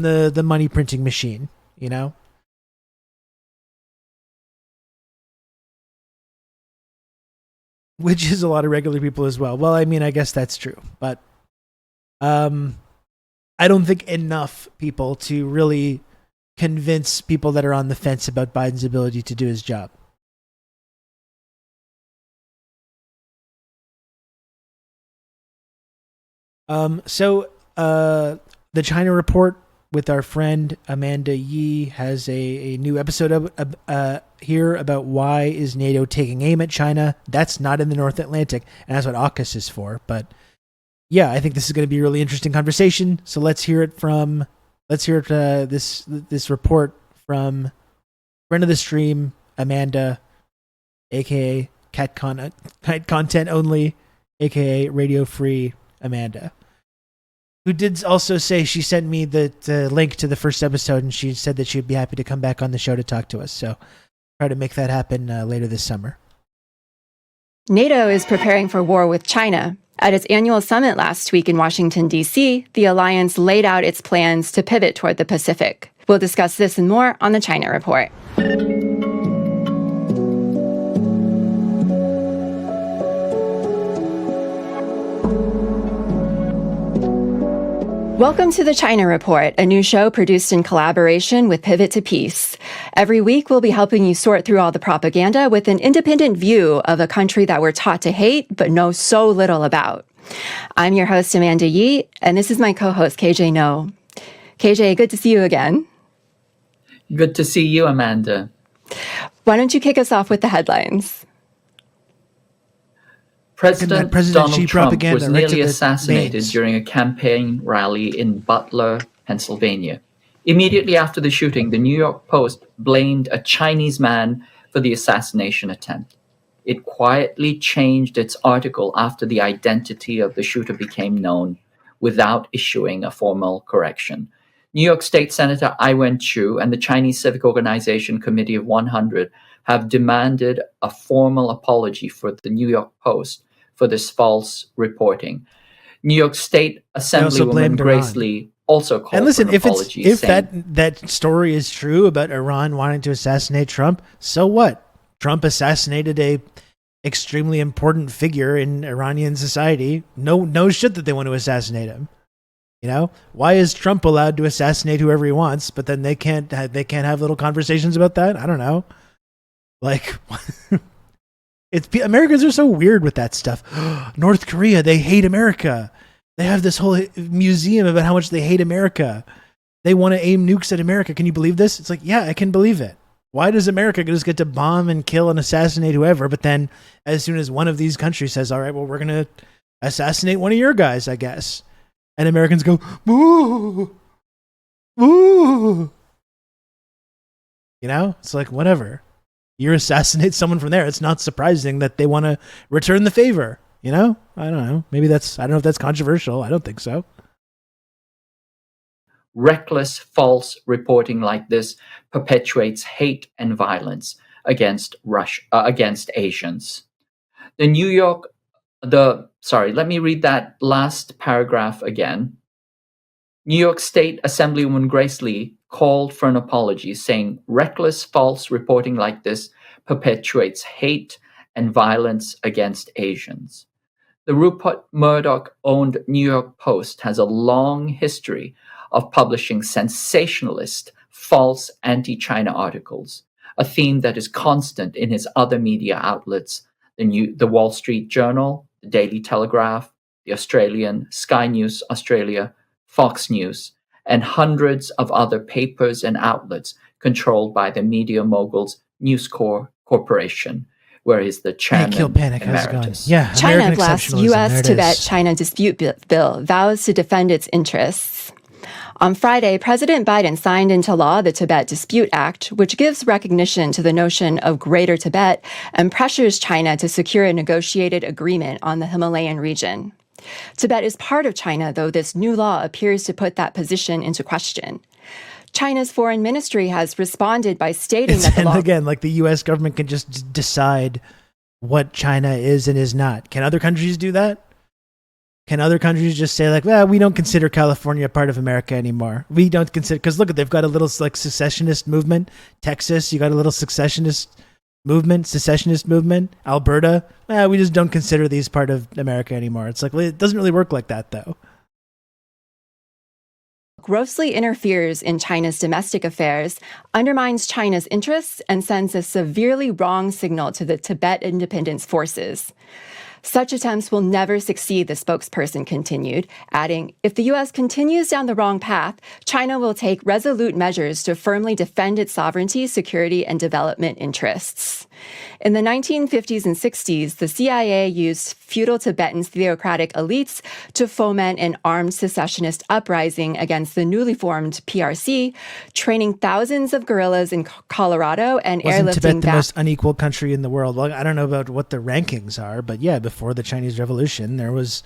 the money printing machine, you know? Which is a lot of regular people as well. Well, I mean, I guess that's true, but I don't think enough people to really convince people that are on the fence about Biden's ability to do his job. So the China Report with our friend Amanda Yee has a new episode here about why is NATO taking aim at China. That's not in the North Atlantic, and that's what AUKUS is for. But yeah, I think this is going to be a really interesting conversation. So let's hear it this report from friend of the stream Amanda, aka Cat Content Only, aka Radio Free Amanda, who did also say she sent me the link to the first episode, and she said that she'd be happy to come back on the show to talk to us. So try to make that happen later this summer. NATO is preparing for war with China. At its annual summit last week in Washington, D.C., the alliance laid out its plans to pivot toward the Pacific. We'll discuss this and more on the China Report. Welcome to the China Report, a new show produced in collaboration with Pivot to Peace. Every week, we'll be helping you sort through all the propaganda with an independent view of a country that we're taught to hate but know so little about. I'm your host, Amanda Yee, and this is my co-host, KJ No. KJ, good to see you again. Good to see you, Amanda. Why don't you kick us off with the headlines? President Donald Trump was nearly assassinated during a campaign rally in Butler, Pennsylvania. Immediately after the shooting, the New York Post blamed a Chinese man for the assassination attempt. It quietly changed its article after the identity of the shooter became known, without issuing a formal correction. New York State Senator Ai Wen-chu and the Chinese Civic Organization Committee of 100 have demanded a formal apology for the New York Post for this false reporting. New York State Assemblywoman Grace Lee also called for an apology. If that story is true about Iran wanting to assassinate Trump, so what? Trump assassinated a extremely important figure in Iranian society. No shit that they want to assassinate him. You know, why is Trump allowed to assassinate whoever he wants, but then they can't have little conversations about that? I don't know. Like, Americans are so weird with that stuff. North Korea, they hate America. They have this whole museum about how much they hate America. They want to aim nukes at America. Can you believe this? It's like, yeah, I can believe it. Why does America just get to bomb and kill and assassinate whoever? But then as soon as one of these countries says, all right, well, we're going to assassinate one of your guys, I guess. And Americans go, boo, boo. You know, it's like, whatever. You assassinate someone from there. It's not surprising that they want to return the favor. You know, I don't know. I don't know if that's controversial. I don't think so. Reckless, false reporting like this perpetuates hate and violence against Asians. Let me read that last paragraph again. New York State Assemblywoman Grace Lee called for an apology, saying reckless, false reporting like this perpetuates hate and violence against Asians. The Rupert Murdoch-owned New York Post has a long history of publishing sensationalist, false anti-China articles, a theme that is constant in his other media outlets, the Wall Street Journal, the Daily Telegraph, the Australian, Sky News Australia, Fox News, and hundreds of other papers and outlets controlled by the media mogul's News Corp Corporation, where he's the chairman emeritus. Yeah, China blasts U.S.-Tibet-China dispute bill, vows to defend its interests. On Friday, President Biden signed into law the Tibet Dispute Act, which gives recognition to the notion of Greater Tibet and pressures China to secure a negotiated agreement on the Himalayan region. Tibet is part of China, though this new law appears to put that position into question. China's foreign ministry has responded by stating that the law... Again, like the U.S. government can just decide what China is and is not. Can other countries do that? Can other countries just say, like, well, we don't consider California part of America anymore? We don't consider... Because look, they've got a little like secessionist movement. Texas, you got a little secessionist movement. Alberta, we just don't consider these part of America anymore. It's like, well, it doesn't really work like that, though. grossly interferes in China's domestic affairs, undermines China's interests, and sends a severely wrong signal to the Tibet independence forces. Such attempts will never succeed, the spokesperson continued, adding, if the U.S. continues down the wrong path, China will take resolute measures to firmly defend its sovereignty, security, and development interests. In the 1950s and 60s, the CIA used feudal Tibetan theocratic elites to foment an armed secessionist uprising against the newly formed PRC, training thousands of guerrillas in Colorado and Wasn't airlifting Tibet the most unequal country in the world? Well, I don't know about what the rankings are, but yeah, before the Chinese Revolution, there was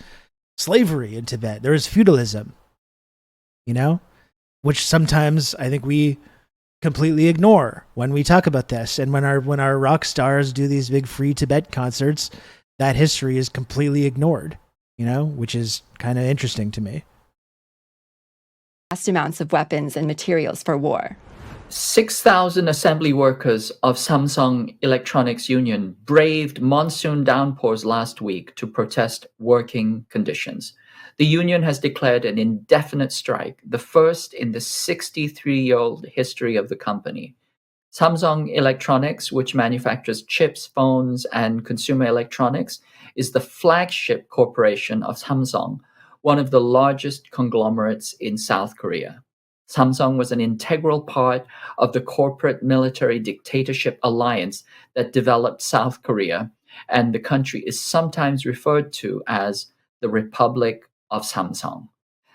slavery in Tibet. There was feudalism, which sometimes I think we completely ignore when we talk about this. And when our rock stars do these big free Tibet concerts, that history is completely ignored, which is kind of interesting to me. Vast amounts of weapons and materials for war. 6,000 assembly workers of Samsung Electronics Union braved monsoon downpours last week to protest working conditions. The union has declared an indefinite strike, the first in the 63-year-old history of the company. Samsung Electronics, which manufactures chips, phones, and consumer electronics, is the flagship corporation of Samsung, one of the largest conglomerates in South Korea. Samsung was an integral part of the corporate military dictatorship alliance that developed South Korea, and the country is sometimes referred to as the Republic of Samsung.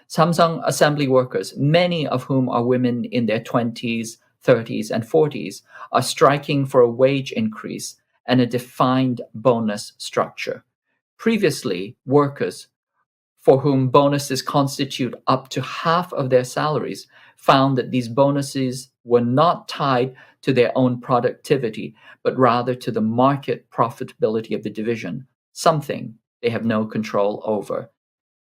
Samsung assembly workers, many of whom are women in their 20s, 30s, and 40s, are striking for a wage increase and a defined bonus structure. Previously, workers for whom bonuses constitute up to half of their salaries found that these bonuses were not tied to their own productivity, but rather to the market profitability of the division, something they have no control over.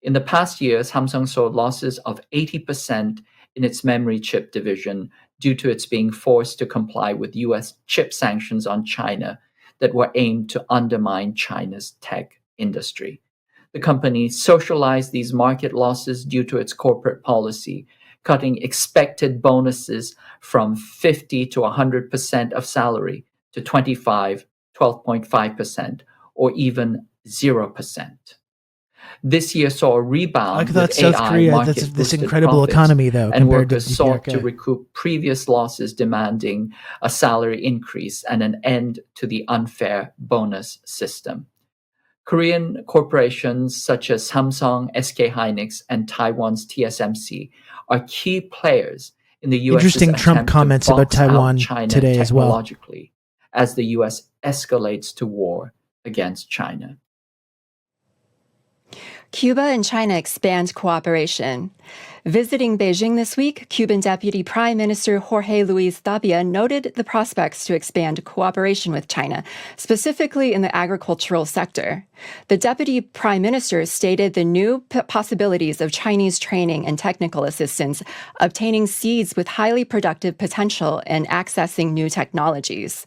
In the past year, Samsung saw losses of 80% in its memory chip division due to its being forced to comply with U.S. chip sanctions on China that were aimed to undermine China's tech industry. The company socialized these market losses due to its corporate policy, cutting expected bonuses from 50 to 100% of salary to 25, 12.5%, or even 0%. This year saw a rebound with South AI Korea, market this incredible economy, though, and compared workers to sought DPRK. to recoup previous losses, demanding a salary increase and an end to the unfair bonus system. Korean corporations such as Samsung, SK Hynix, and Taiwan's TSMC are key players in the U.S.'s Interesting Trump attempt comments to about box out Taiwan China today as well. technologically as the U.S. escalates to war against China. Cuba and China expand cooperation. Visiting Beijing this week, Cuban Deputy Prime Minister Jorge Luis Tapia noted the prospects to expand cooperation with China, specifically in the agricultural sector. The Deputy Prime Minister stated the new possibilities of Chinese training and technical assistance, obtaining seeds with highly productive potential, and accessing new technologies.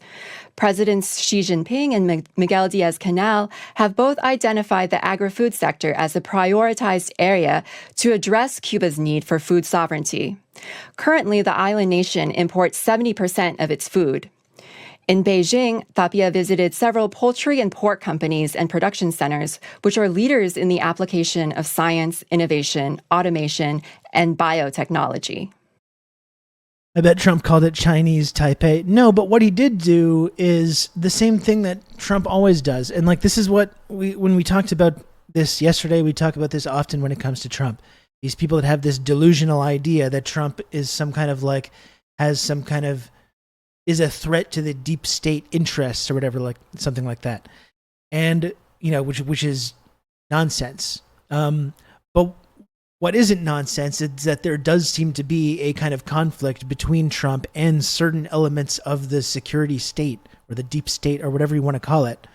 Presidents Xi Jinping and Miguel Diaz-Canel have both identified the agri-food sector as a prioritized area to address Cuba's need for food sovereignty. Currently, the island nation imports 70% of its food. In Beijing, Tapia visited several poultry and pork companies and production centers, which are leaders in the application of science, innovation, automation, and biotechnology. I bet Trump called it Chinese Taipei. No, but what he did do is the same thing that Trump always does. And this is what when we talked about this yesterday, we talk about this often when it comes to Trump. These people that have this delusional idea that Trump is some kind of is a threat to the deep state interests or whatever, something like that. And, which is nonsense. But what isn't nonsense is that there does seem to be a kind of conflict between Trump and certain elements of the security state or the deep state or whatever you want to call it.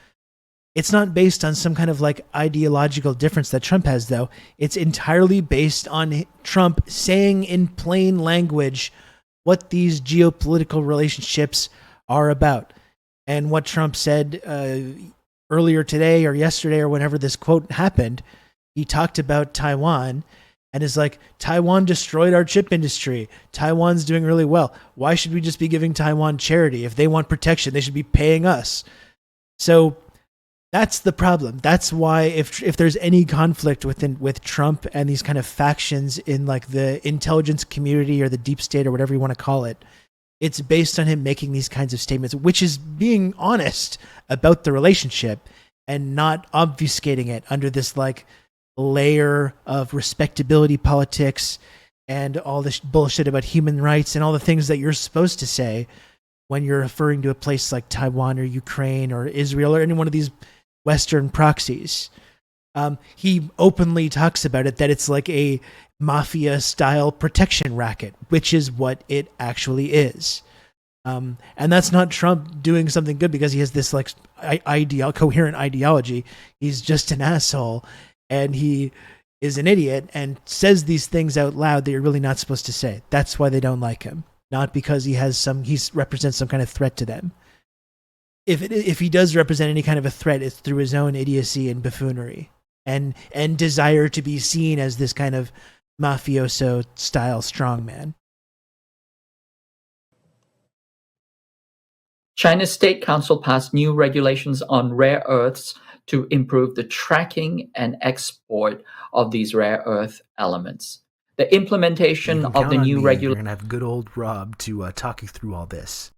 It's not based on some kind of ideological difference that Trump has, though. It's entirely based on Trump saying in plain language what these geopolitical relationships are about. And what Trump said earlier today or yesterday or whenever this quote happened, he talked about Taiwan. and is like, Taiwan destroyed our chip industry. Taiwan's doing really well. Why should we just be giving Taiwan charity? If they want protection, they should be paying us. So that's the problem. That's why if there's any conflict with Trump and these kind of factions in like the intelligence community or the deep state or whatever you want to call it, it's based on him making these kinds of statements, which is being honest about the relationship and not obfuscating it under this like layer of respectability politics and all this bullshit about human rights and all the things that you're supposed to say when you're referring to a place like Taiwan or Ukraine or Israel or any one of these Western proxies. He openly talks about it, that it's like a mafia style protection racket, which is what it actually is. And that's not Trump doing something good because he has this like coherent ideology. He's just an asshole, and he is an idiot and says these things out loud that you're really not supposed to say. That's why they don't like him, not because he represents some kind of threat to them. If he does represent any kind of a threat, it's through his own idiocy and buffoonery and desire to be seen as this kind of mafioso style strongman. China's State Council passed new regulations on rare earths to improve the tracking and export of these rare earth elements. The implementation of the new regulations. We're going to have good old Rob to talk you through all this.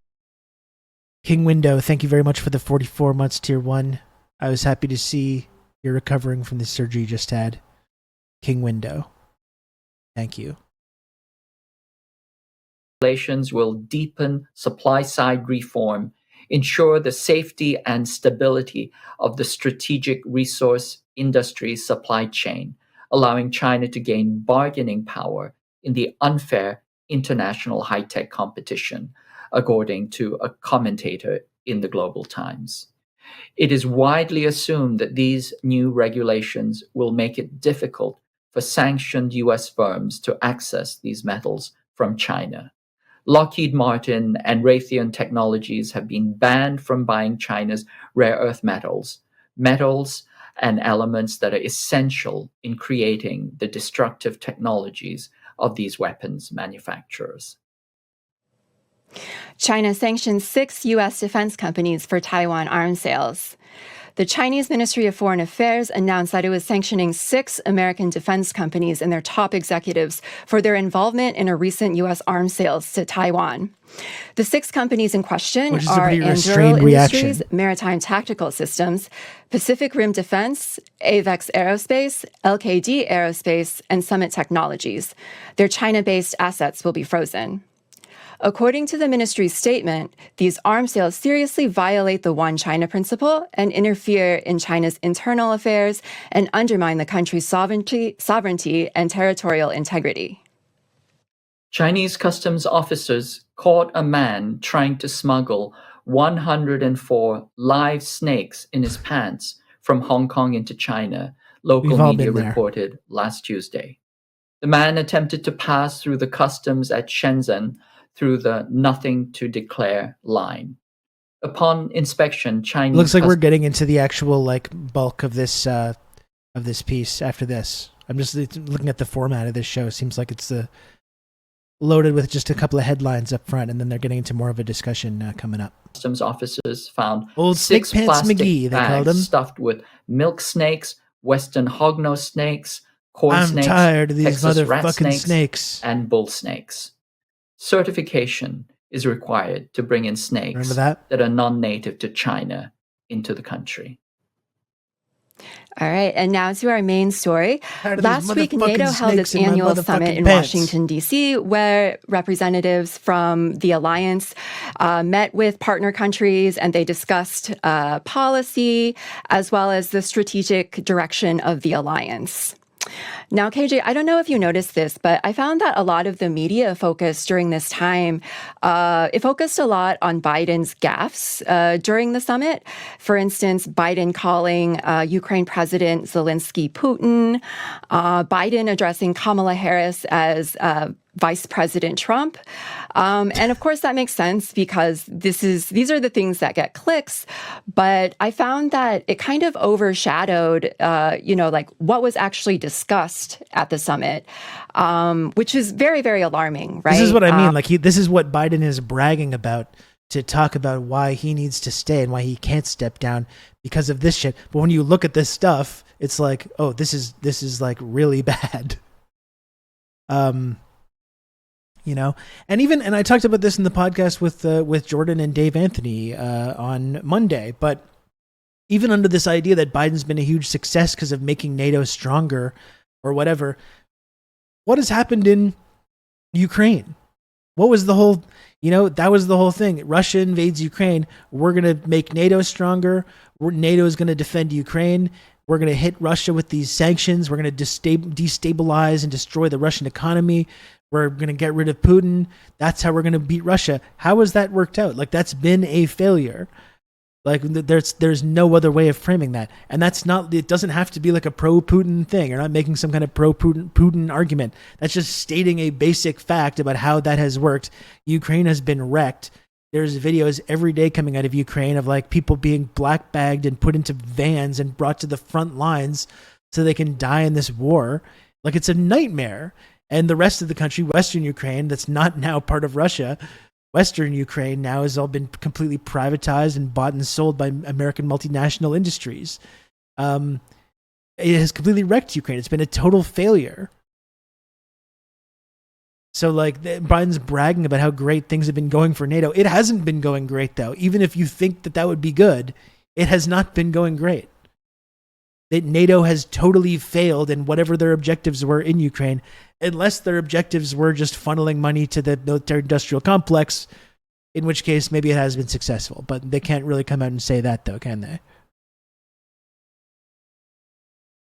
King Window, thank you very much for the 44 months tier 1. I was happy to see you're recovering from the surgery you just had. King Window, thank you. Regulations will deepen supply-side reform, ensure the safety and stability of the strategic resource industry supply chain, allowing China to gain bargaining power in the unfair international high-tech competition, according to a commentator in the Global Times. It is widely assumed that these new regulations will make it difficult for sanctioned US firms to access these metals from China. Lockheed Martin and Raytheon Technologies have been banned from buying China's rare earth metals and elements that are essential in creating the destructive technologies of these weapons manufacturers. China sanctions 6 U.S. defense companies for Taiwan arms sales. The Chinese Ministry of Foreign Affairs announced that it was sanctioning 6 American defense companies and their top executives for their involvement in a recent U.S. arms sales to Taiwan. The 6 companies in question are Anduril Industries, Maritime Tactical Systems, Pacific Rim Defense, Avex Aerospace, LKD Aerospace, and Summit Technologies. Their China-based assets will be frozen. According to the ministry's statement, these arms sales seriously violate the One China principle and interfere in China's internal affairs and undermine the country's sovereignty and territorial integrity. Chinese customs officers caught a man trying to smuggle 104 live snakes in his pants from Hong Kong into China, local media reported last Tuesday. The man attempted to pass through the customs at Shenzhen through the nothing to declare line. Upon inspection, Chinese looks like we're getting into the actual bulk of this piece after this. I'm just looking at the format of this show. It seems like it's loaded with just a couple of headlines up front, and then they're getting into more of a discussion coming up. Customs officers found Old 6 Pants plastic McGee, they called him, bags stuffed with milk snakes, western hognose snakes, corn snakes, I'm tired of these Texas rat motherfucking snakes, and bull snakes. Certification is required to bring in snakes that are non-native to China into the country. All right, and now to our main story. Last week, NATO held its annual summit in Washington, D.C., where representatives from the alliance met with partner countries, and they discussed policy as well as the strategic direction of the alliance. Now, KJ, I don't know if you noticed this, but I found that a lot of the media focus during this time, it focused a lot on Biden's gaffes during the summit. For instance, Biden calling Ukraine President Zelensky Putin, Biden addressing Kamala Harris as Vice President Trump. And of course, that makes sense because these are the things that get clicks. But I found that it kind of overshadowed, like what was actually discussed at the summit, which is very, very alarming, right? This is what I mean. This is what Biden is bragging about, to talk about why he needs to stay and why he can't step down because of this shit. But when you look at this stuff, it's like, oh, this is like really bad. And I talked about this in the podcast with Jordan and Dave Anthony on Monday, but even under this idea that Biden's been a huge success because of making NATO stronger or whatever, what has happened in Ukraine? What was the whole, that was the whole thing. Russia invades Ukraine. We're going to make NATO stronger. NATO is going to defend Ukraine. We're going to hit Russia with these sanctions. We're going to destabilize and destroy the Russian economy. We're going to get rid of Putin. That's how we're going to beat Russia. How has that worked out? Like, that's been a failure. Like, there's no other way of framing that. And that's not, it doesn't have to be like a pro-Putin thing. You're not making some kind of pro-Putin argument. That's just stating a basic fact about how that has worked. Ukraine has been wrecked. There's videos every day coming out of Ukraine of like people being black bagged and put into vans and brought to the front lines so they can die in this war. Like, it's a nightmare. And the rest of the country, Western Ukraine, that's not now part of Russia, Western Ukraine now has all been completely privatized and bought and sold by American multinational industries. It has completely wrecked Ukraine. It's been a total failure. So like Biden's bragging about how great things have been going for NATO. It hasn't been going great though. Even if you think that would be good, it has not been going great. That NATO has totally failed in whatever their objectives were in Ukraine, unless their objectives were just funneling money to the military-industrial complex, in which case maybe it has been successful. But they can't really come out and say that, though, can they?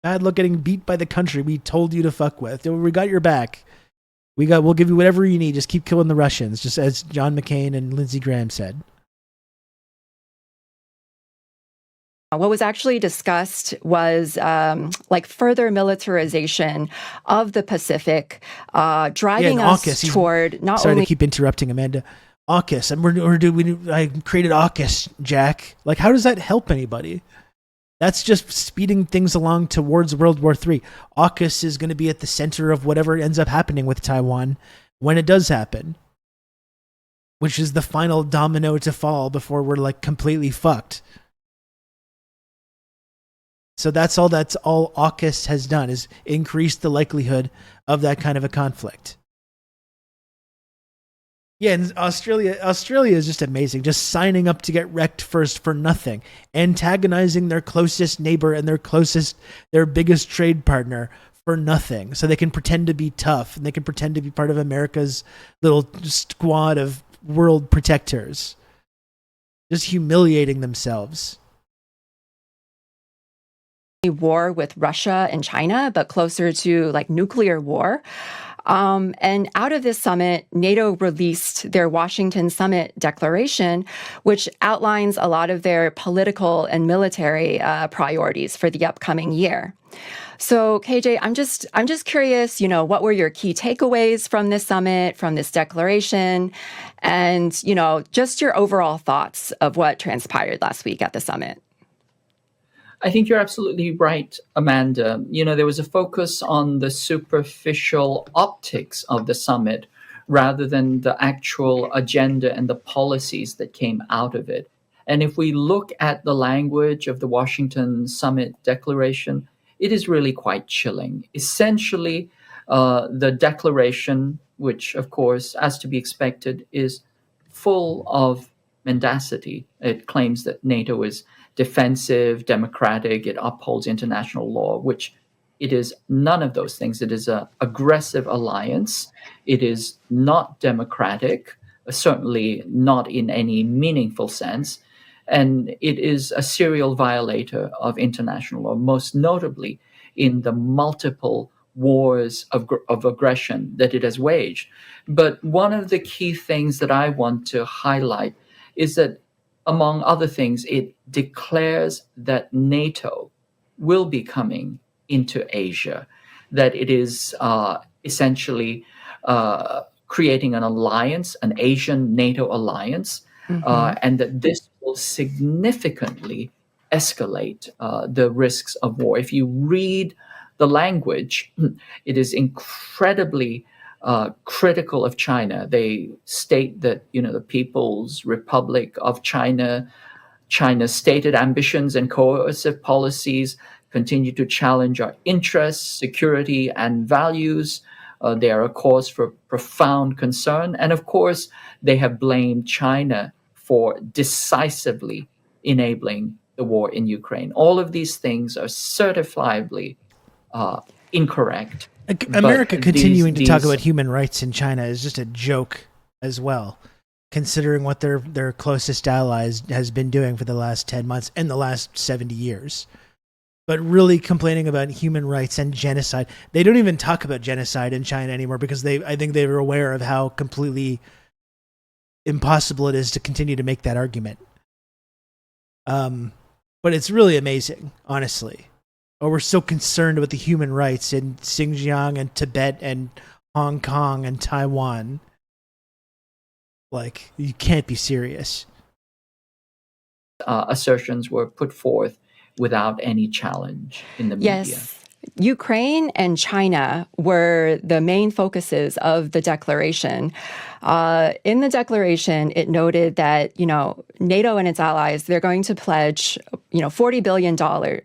Bad luck getting beat by the country we told you to fuck with. We got your back. We'll give you whatever you need. Just keep killing the Russians, just as John McCain and Lindsey Graham said. What was actually discussed was further militarization of the Pacific, driving us toward not Sorry only. to keep interrupting, Amanda. AUKUS. I created AUKUS, Jack. Like, how does that help anybody? That's just speeding things along towards World War III. AUKUS is going to be at the center of whatever ends up happening with Taiwan when it does happen, which is the final domino to fall before we're like completely fucked. So that's all AUKUS has done, is increase the likelihood of that kind of a conflict. Yeah, and Australia is just amazing. Just signing up to get wrecked first for nothing. Antagonizing their closest neighbor and their biggest trade partner for nothing. So they can pretend to be tough and they can pretend to be part of America's little squad of world protectors. Just humiliating themselves. War with Russia and China, but closer to like nuclear war. And out of this summit, NATO released their Washington Summit Declaration, which outlines a lot of their political and military priorities for the upcoming year. So, KJ, I'm just curious, what were your key takeaways from this summit, from this declaration, and, just your overall thoughts of what transpired last week at the summit? I think you're absolutely right, Amanda. There was a focus on the superficial optics of the summit rather than the actual agenda and the policies that came out of it. And if we look at the language of the Washington Summit Declaration, it is really quite chilling. Essentially, the declaration, which, of course, as to be expected, is full of mendacity. It claims that NATO is defensive, democratic, it upholds international law, which it is none of those things. It is an aggressive alliance. It is not democratic, certainly not in any meaningful sense. And it is a serial violator of international law, most notably in the multiple wars of aggression that it has waged. But one of the key things that I want to highlight is that, among other things, it declares that NATO will be coming into Asia, that it is essentially creating an alliance, an Asian NATO alliance, and that this will significantly escalate the risks of war. If you read the language, it is incredibly critical of China. They state that, the People's Republic of China, China's stated ambitions and coercive policies continue to challenge our interests, security, and values. They are a cause for profound concern. And of course, they have blamed China for decisively enabling the war in Ukraine. All of these things are certifiably incorrect. America continuing to talk about human rights in China is just a joke as well, considering what their closest allies has been doing for the last 10 months and the last 70 years. But really complaining about human rights and genocide. They don't even talk about genocide in China anymore because I think they were aware of how completely impossible it is to continue to make that argument. But it's really amazing, honestly. Oh, we're so concerned about the human rights in Xinjiang and Tibet and Hong Kong and Taiwan. Like, you can't be serious. Assertions were put forth without any challenge in the media. Yes. Ukraine and China were the main focuses of the declaration. In the declaration, it noted that, NATO and its allies, they're going to pledge, $40 billion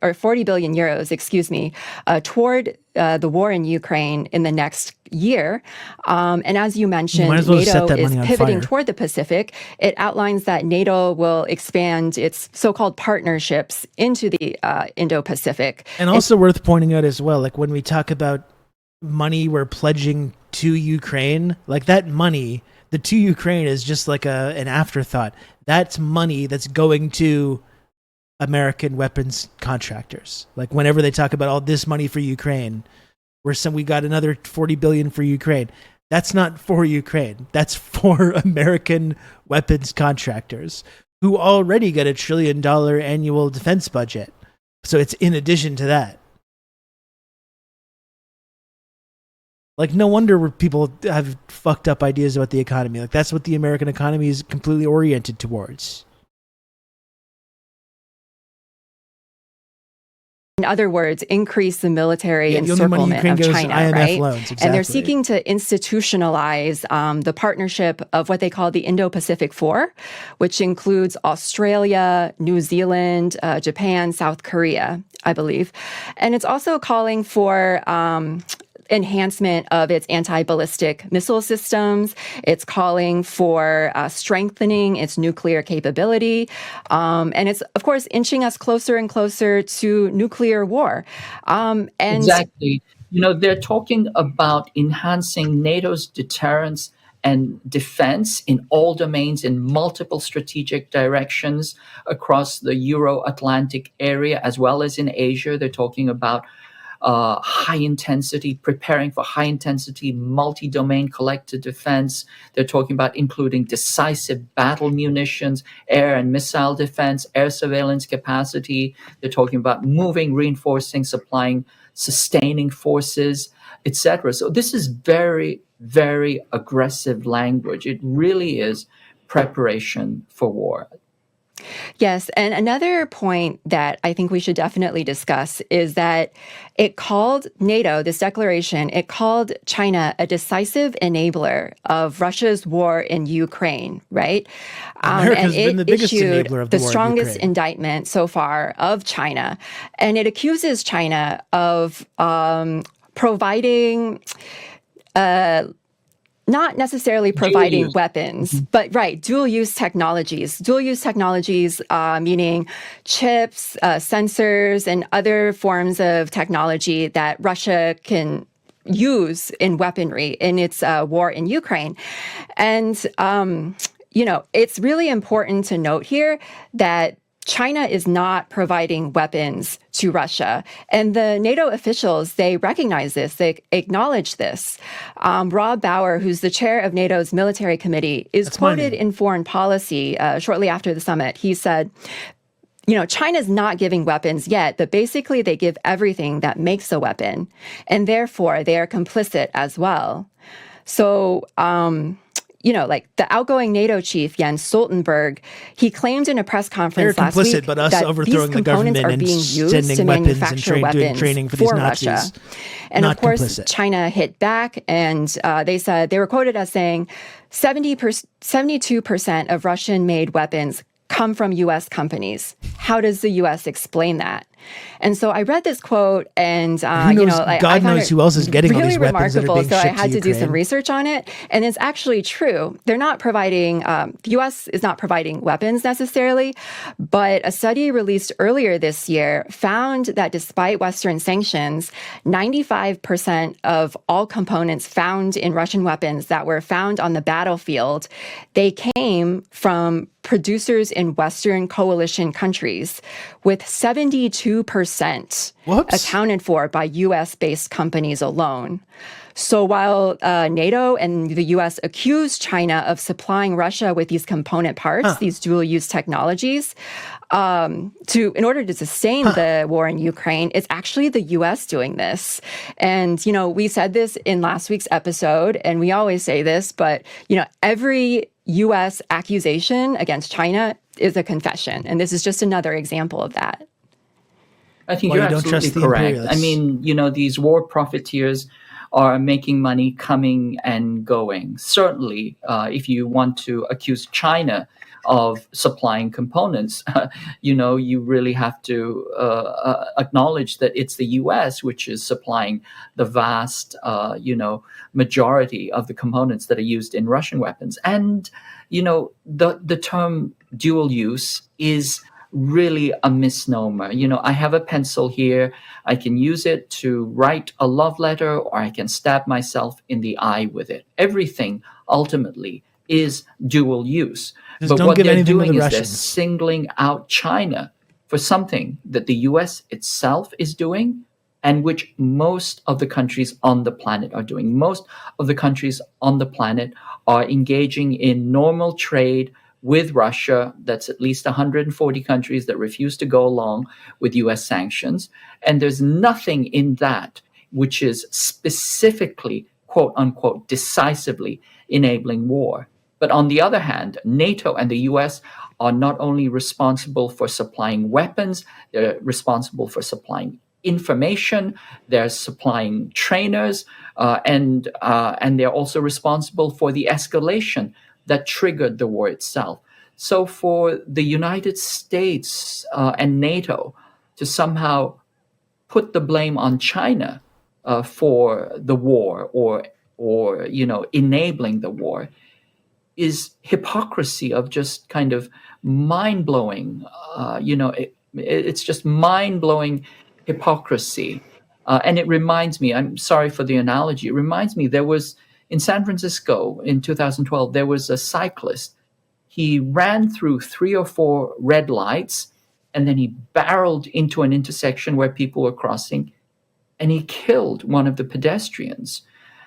or 40 billion euros, toward the war in Ukraine in the next year. And as you mentioned, NATO is pivoting toward the Pacific. It outlines that NATO will expand its so-called partnerships into the Indo-Pacific. And also worth pointing out as well, like when we talk about money we're pledging to Ukraine, like that money, the to Ukraine is just like an afterthought. That's money that's going to American weapons contractors. Like whenever they talk about all this money for Ukraine, we got another 40 billion for Ukraine. That's not for Ukraine. That's for American weapons contractors who already get $1 trillion annual defense budget. So it's in addition to that. Like, no wonder people have fucked up ideas about the economy. Like, that's what the American economy is completely oriented towards. In other words, increase the military encirclement of China, IMF right? loans, exactly. And they're seeking to institutionalize the partnership of what they call the Indo-Pacific Four, which includes Australia, New Zealand, Japan, South Korea, I believe. And it's also calling for enhancement of its anti-ballistic missile systems. It's calling for strengthening its nuclear capability. And it's, of course, inching us closer and closer to nuclear war. Exactly. They're talking about enhancing NATO's deterrence and defense in all domains, in multiple strategic directions across the Euro-Atlantic area, as well as in Asia. They're talking about preparing for high-intensity, multi-domain collective defense. They're talking about including decisive battle munitions, air and missile defense, air surveillance capacity. They're talking about moving, reinforcing, supplying, sustaining forces, etc. So this is very, very aggressive language. It really is preparation for war. Yes, and another point that I think we should definitely discuss is that it called NATO, this declaration, it called China a decisive enabler of Russia's war in Ukraine, right? America's been the biggest enabler of the war in strongest Ukraine. indictment so far of China, and it accuses China of providing not necessarily providing weapons, but dual-use technologies. Dual-use technologies meaning chips, sensors, and other forms of technology that Russia can use in weaponry in its war in Ukraine. And, it's really important to note here that China is not providing weapons to Russia. And the NATO officials, they recognize this, they acknowledge this. Rob Bauer, who's the chair of NATO's military committee, is quoted in Foreign Policy shortly after the summit. He said, China's not giving weapons yet, but basically they give everything that makes a weapon. And therefore, they are complicit as well. So, like the outgoing NATO chief, Jens Stoltenberg, he claimed in a press conference last week complicit, but us that overthrowing these the components government are and being used sending to weapons and manufacture doing weapons training for these Nazis. Russia. And Not of course, complicit. China hit back, and they said they were quoted as saying 72% of Russian-made weapons come from U.S. companies. How does the U.S. explain that? And so I read this quote, and God I found knows who else is getting all really these weapons that are remarkable. being So I shipped had to do some Ukraine. research on it, and it's actually true. They're not providing. The U.S. is not providing weapons necessarily, but a study released earlier this year found that despite Western sanctions, 95% of all components found in Russian weapons that were found on the battlefield, they came from producers in Western coalition countries, with 72% accounted for by U.S.-based companies alone. So while NATO and the U.S. accuse China of supplying Russia with these component parts, these dual-use technologies, in order to sustain the war in Ukraine, it's actually the U.S. doing this. And, we said this in last week's episode, and we always say this, but, every U.S. accusation against China is a confession. And this is just another example of that. I think you're absolutely correct. I mean, these war profiteers are making money coming and going. Certainly, if you want to accuse China of supplying components, you really have to acknowledge that it's the U.S. which is supplying the vast, majority of the components that are used in Russian weapons. And, the term dual use is really a misnomer. I have a pencil here. I can use it to write a love letter, or I can stab myself in the eye with it. Everything ultimately is dual use. But what they're doing is they're singling out China for something that the US itself is doing, and which most of the countries on the planet are doing. Most of the countries on the planet are engaging in normal trade with Russia. That's at least 140 countries that refuse to go along with US sanctions. And there's nothing in that which is specifically, quote unquote, decisively enabling war. But on the other hand, NATO and the US are not only responsible for supplying weapons, they're responsible for supplying information, they're supplying trainers, and they're also responsible for the escalation that triggered the war itself. So for the United States and NATO to somehow put the blame on China for the war or enabling the war is hypocrisy of just kind of mind-blowing, it's just mind-blowing hypocrisy. And it reminds me, I'm sorry for the analogy, it reminds me there was, in San Francisco in 2012, there was a cyclist. He ran through 3 or 4 red lights, and then he barreled into an intersection where people were crossing, and he killed one of the pedestrians.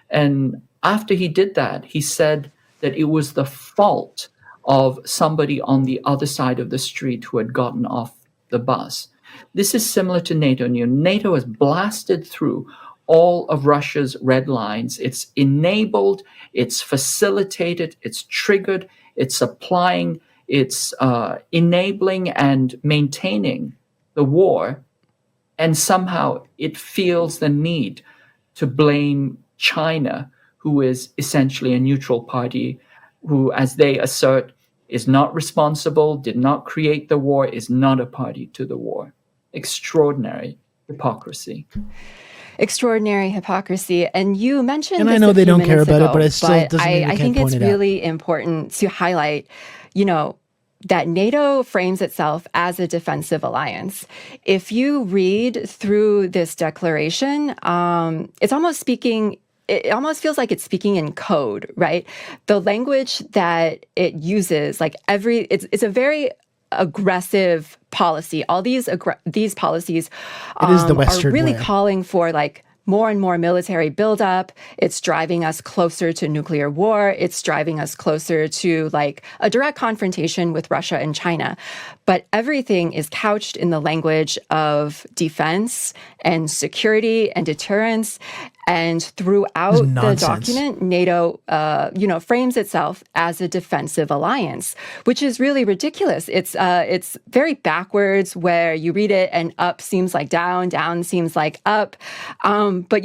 And after he did that, he said that it was the fault of somebody on the other side of the street who had gotten off the bus. This is similar to NATO. NATO has blasted through all of Russia's red lines. It's enabled, it's facilitated, it's triggered, it's supplying, it's enabling and maintaining the war. And somehow it feels the need to blame China, who is essentially a neutral party, who, as they assert, is not responsible, did not create the war, is not a party to the war. Extraordinary hypocrisy. Extraordinary hypocrisy. And you mentioned and this I know a they few don't care minutes about ago, it, but it still doesn't mean we I can't think point it's it out. really important to highlight, that NATO frames itself as a defensive alliance. If you read through this declaration, it almost feels like it's speaking in code, right? The language that it uses, it's a very aggressive policy. All these policies are really calling for more and more military buildup. It's driving us closer to nuclear war. It's driving us closer to a direct confrontation with Russia and China. But everything is couched in the language of defense and security and deterrence. And throughout the document, NATO, frames itself as a defensive alliance, which is really ridiculous. It's very backwards, where you read it and up seems like down, down seems like up. But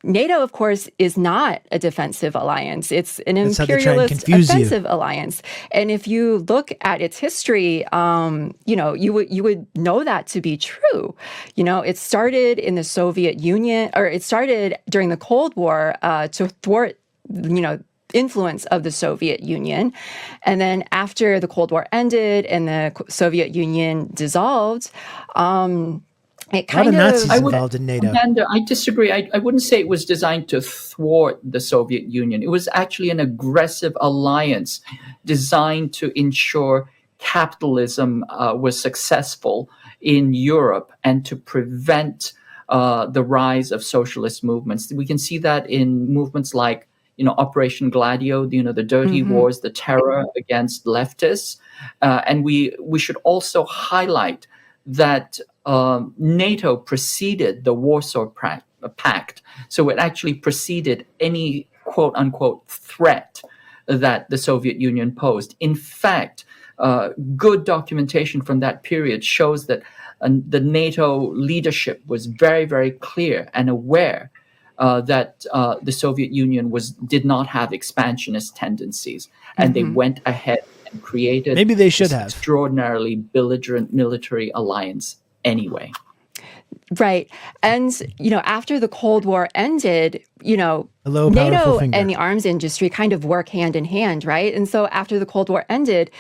NATO, of course, is not a defensive alliance. It's an imperialist offensive alliance. And if you look at its history, you would know that to be true. It started in the Soviet Union, or it started during the Cold War to thwart, influence of the Soviet Union. And then after the Cold War ended and the Soviet Union dissolved, it kind a lot of Nazis involved in NATO. Amanda, I disagree. I wouldn't say it was designed to thwart the Soviet Union. It was actually an aggressive alliance designed to ensure capitalism was successful in Europe and to prevent the rise of socialist movements. We can see that in movements like, Operation Gladio, the dirty wars, the terror against leftists. And we should also highlight that NATO preceded the Warsaw Pact. So it actually preceded any quote unquote threat that the Soviet Union posed. In fact, good documentation from that period shows that the NATO leadership was very, very clear and aware that the Soviet Union did not have expansionist tendencies, and they went ahead and created maybe they should have extraordinarily belligerent military alliance anyway. Right. And, after the Cold War ended, NATO and the arms industry kind of work hand in hand, right? And so after the Cold War ended,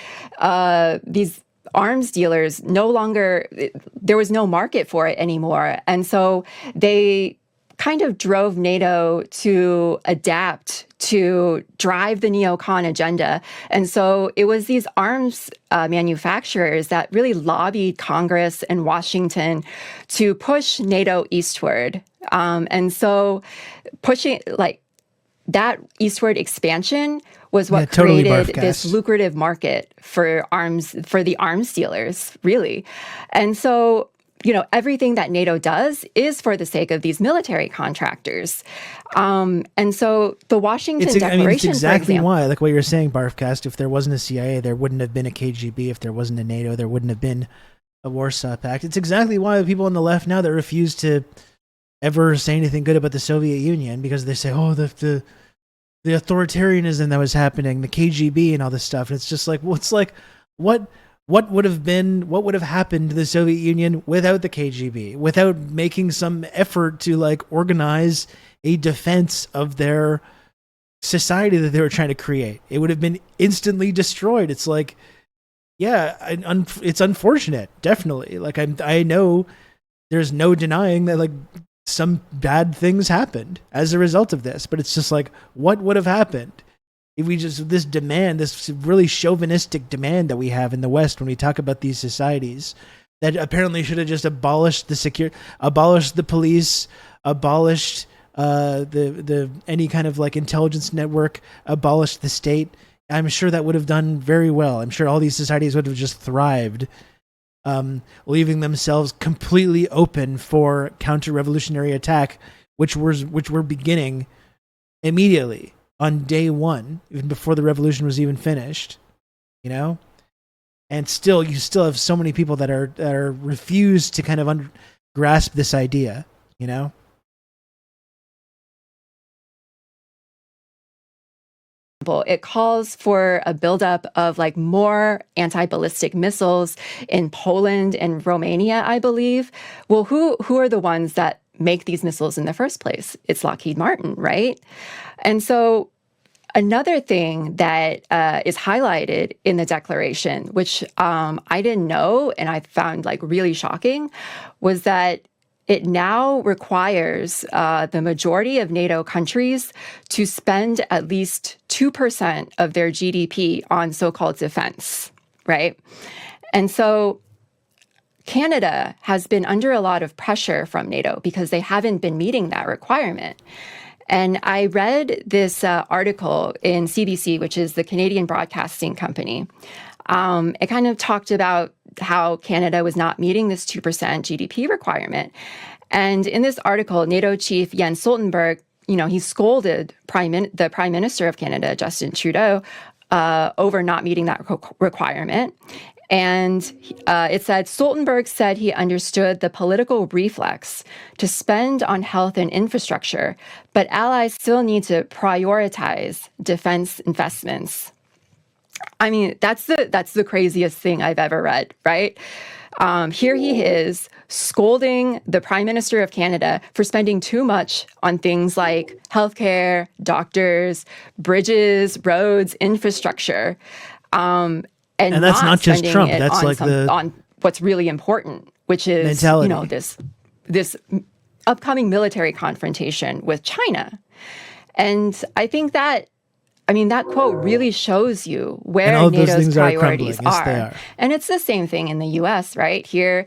these arms dealers there was no market for it anymore. And so they kind of drove NATO to adapt, to drive the neocon agenda. And so it was these arms manufacturers that really lobbied Congress and Washington to push NATO eastward. And so pushing that eastward expansion was what created this lucrative market for the arms dealers, really. And so everything that NATO does is for the sake of these military contractors. And so the Washington Declaration, it's exactly for example, why, like what you're saying, Barfcast, if there wasn't a CIA, there wouldn't have been a KGB. If there wasn't a NATO, there wouldn't have been a Warsaw Pact. It's exactly why the people on the left now that refuse to ever say anything good about the Soviet Union, because they say, the authoritarianism that was happening, the KGB and all this stuff. And it's just like, what would have happened to the Soviet Union without the KGB, without making some effort to organize a defense of their society that they were trying to create? It would have been instantly destroyed. It's like, it's unfortunate, definitely. I know there's no denying that some bad things happened as a result of this, but it's just what would have happened if we this really chauvinistic demand that we have in the West when we talk about these societies that apparently should have just abolished abolished the police, abolished the any kind of intelligence network, abolished the state. I'm sure that would have done very well. I'm sure all these societies would have just thrived, leaving themselves completely open for counter-revolutionary attack, which were beginning immediately on day one, even before the revolution was even finished, and you still have so many people that are refused to kind of grasp this idea, It calls for a buildup of more anti-ballistic missiles in Poland and Romania, I believe. Well, who are the ones that make these missiles in the first place? It's Lockheed Martin, right? And so another thing that is highlighted in the declaration, which I didn't know and I found really shocking, was that it now requires the majority of NATO countries to spend at least 2% of their GDP on so-called defense, right? And so Canada has been under a lot of pressure from NATO because they haven't been meeting that requirement. And I read this article in CBC, which is the Canadian Broadcasting Company. It kind of talked about how Canada was not meeting this 2% GDP requirement. And in this article, NATO chief Jens Stoltenberg he scolded the Prime Minister of Canada, Justin Trudeau, over not meeting that requirement. And it said, Stoltenberg said he understood the political reflex to spend on health and infrastructure, but allies still need to prioritize defense investments. I mean, that's the craziest thing I've ever read, right? Here he is scolding the Prime Minister of Canada for spending too much on things like healthcare, doctors, bridges, roads, infrastructure. And that's not just Trump. That's like on what's really important, which is mentality. This upcoming military confrontation with China. And I think that quote really shows you where NATO's priorities are. Yes, they are. And it's the same thing in the US, right? Here,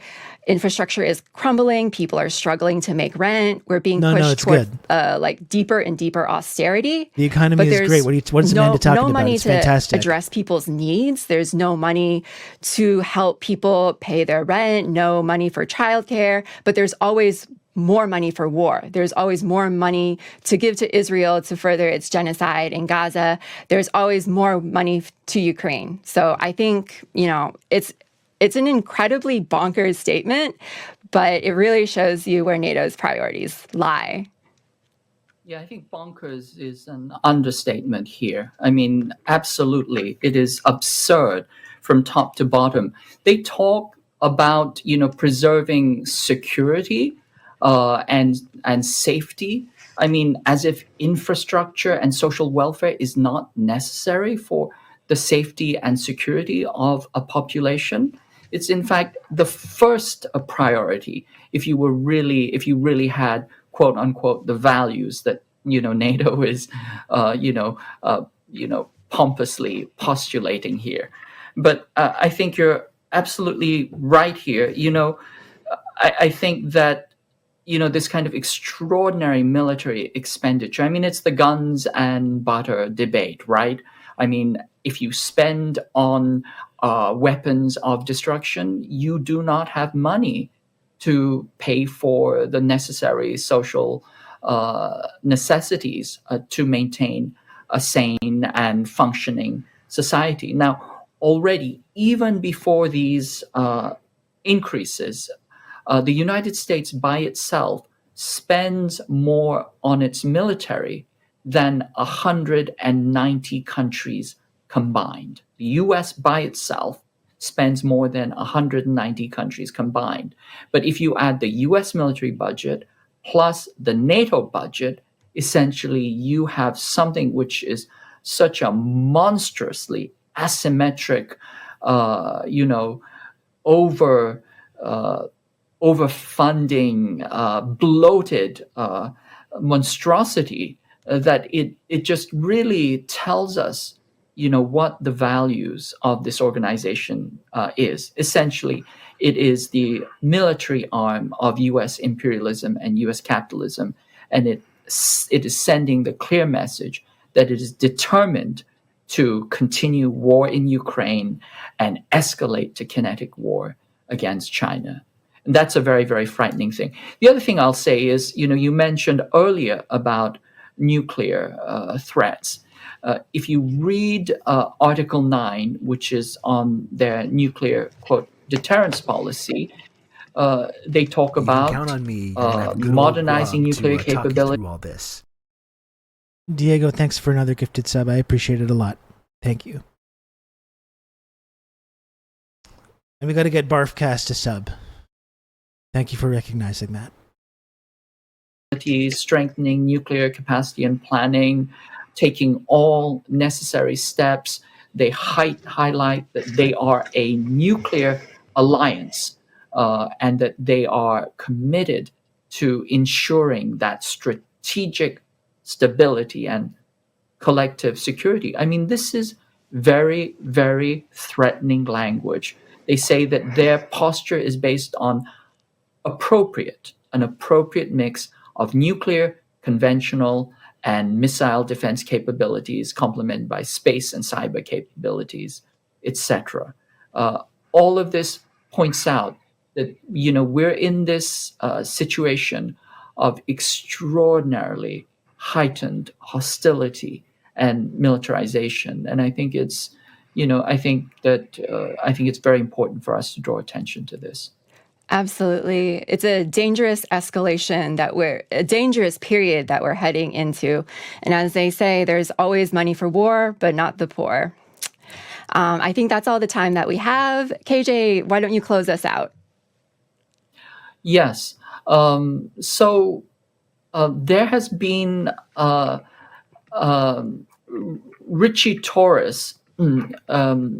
infrastructure is crumbling. People are struggling to make rent. We're being pushed toward deeper and deeper austerity. The economy is great. What is Amanda talking about? Money it's fantastic. To address people's needs. There's no money to help people pay their rent, no money for childcare, but there's always more money for war. There's always more money to give to Israel to further its genocide in Gaza. There's always more money to Ukraine. So I think, it's an incredibly bonkers statement, but it really shows you where NATO's priorities lie. Yeah, I think bonkers is an understatement here. I mean, absolutely. It is absurd from top to bottom. They talk about, preserving security and safety. I mean, as if infrastructure and social welfare is not necessary for the safety and security of a population. It's in fact the first priority if you really had, quote unquote, the values that NATO is pompously postulating here. But I think you're absolutely right here. I think that this kind of extraordinary military expenditure. I mean, it's the guns and butter debate, right? I mean, if you spend on weapons of destruction, you do not have money to pay for the necessary social necessities to maintain a sane and functioning society. Now, already, even before these increases, the United States by itself spends more on its military than 190 countries combined. The US by itself spends more than 190 countries combined. But if you add the US military budget plus the NATO budget, essentially you have something which is such a monstrously asymmetric, overfunding, bloated monstrosity that it just really tells us, what the values of this organization is. Essentially, it is the military arm of U.S. imperialism and U.S. capitalism, and it is sending the clear message that it is determined to continue war in Ukraine and escalate to kinetic war against China. And that's a very, very frightening thing. The other thing I'll say is, you mentioned earlier about nuclear threats. If you read Article 9, which is on their nuclear, quote, deterrence policy, they talk about count on me. modernizing nuclear capability. All this. Diego, thanks for another gifted sub. I appreciate it a lot. Thank you. And we got to get Barfcast to sub. Thank you for recognizing that. Strengthening nuclear capacity and planning, taking all necessary steps. They highlight that they are a nuclear alliance and that they are committed to ensuring that strategic stability and collective security. I mean, this is very, very threatening language. They say that their posture is based on an appropriate mix of nuclear, conventional, and missile defense capabilities, complemented by space and cyber capabilities, etc. All of this points out that we're in this situation of extraordinarily heightened hostility and militarization. And I think it's, I think it's very important for us to draw attention to this. Absolutely. It's a dangerous escalation a dangerous period that we're heading into. And as they say, there's always money for war, but not the poor. I think that's all the time that we have. KJ, why don't you close us out? Yes. So there has been Richie TRRS,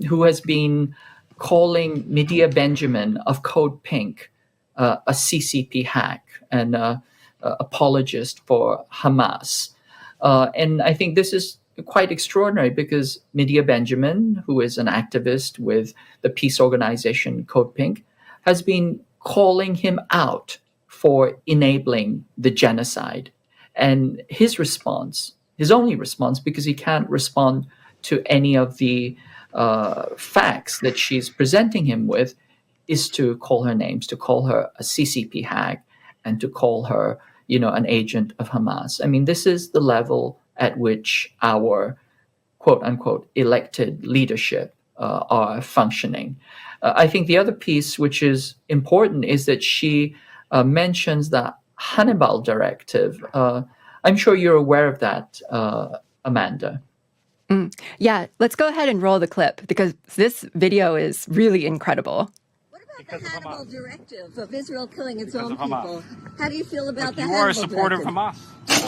who has been calling Medea Benjamin of Code Pink a CCP hack and apologist for Hamas. And I think this is quite extraordinary because Medea Benjamin, who is an activist with the peace organization Code Pink, has been calling him out for enabling the genocide. And his response, his only response, because he can't respond to any of the facts that she's presenting him with, is to call her names, to call her a CCP hack, and to call her, an agent of Hamas. I mean, this is the level at which our quote unquote elected leadership are functioning. I think the other piece which is important is that she mentions the Hannibal Directive. I'm sure you're aware of that, Amanda. Yeah, let's go ahead and roll the clip because this video is really incredible. The Hannibal Directive of Israel killing its own people. How do you feel about that? You are a supporter of Hamas.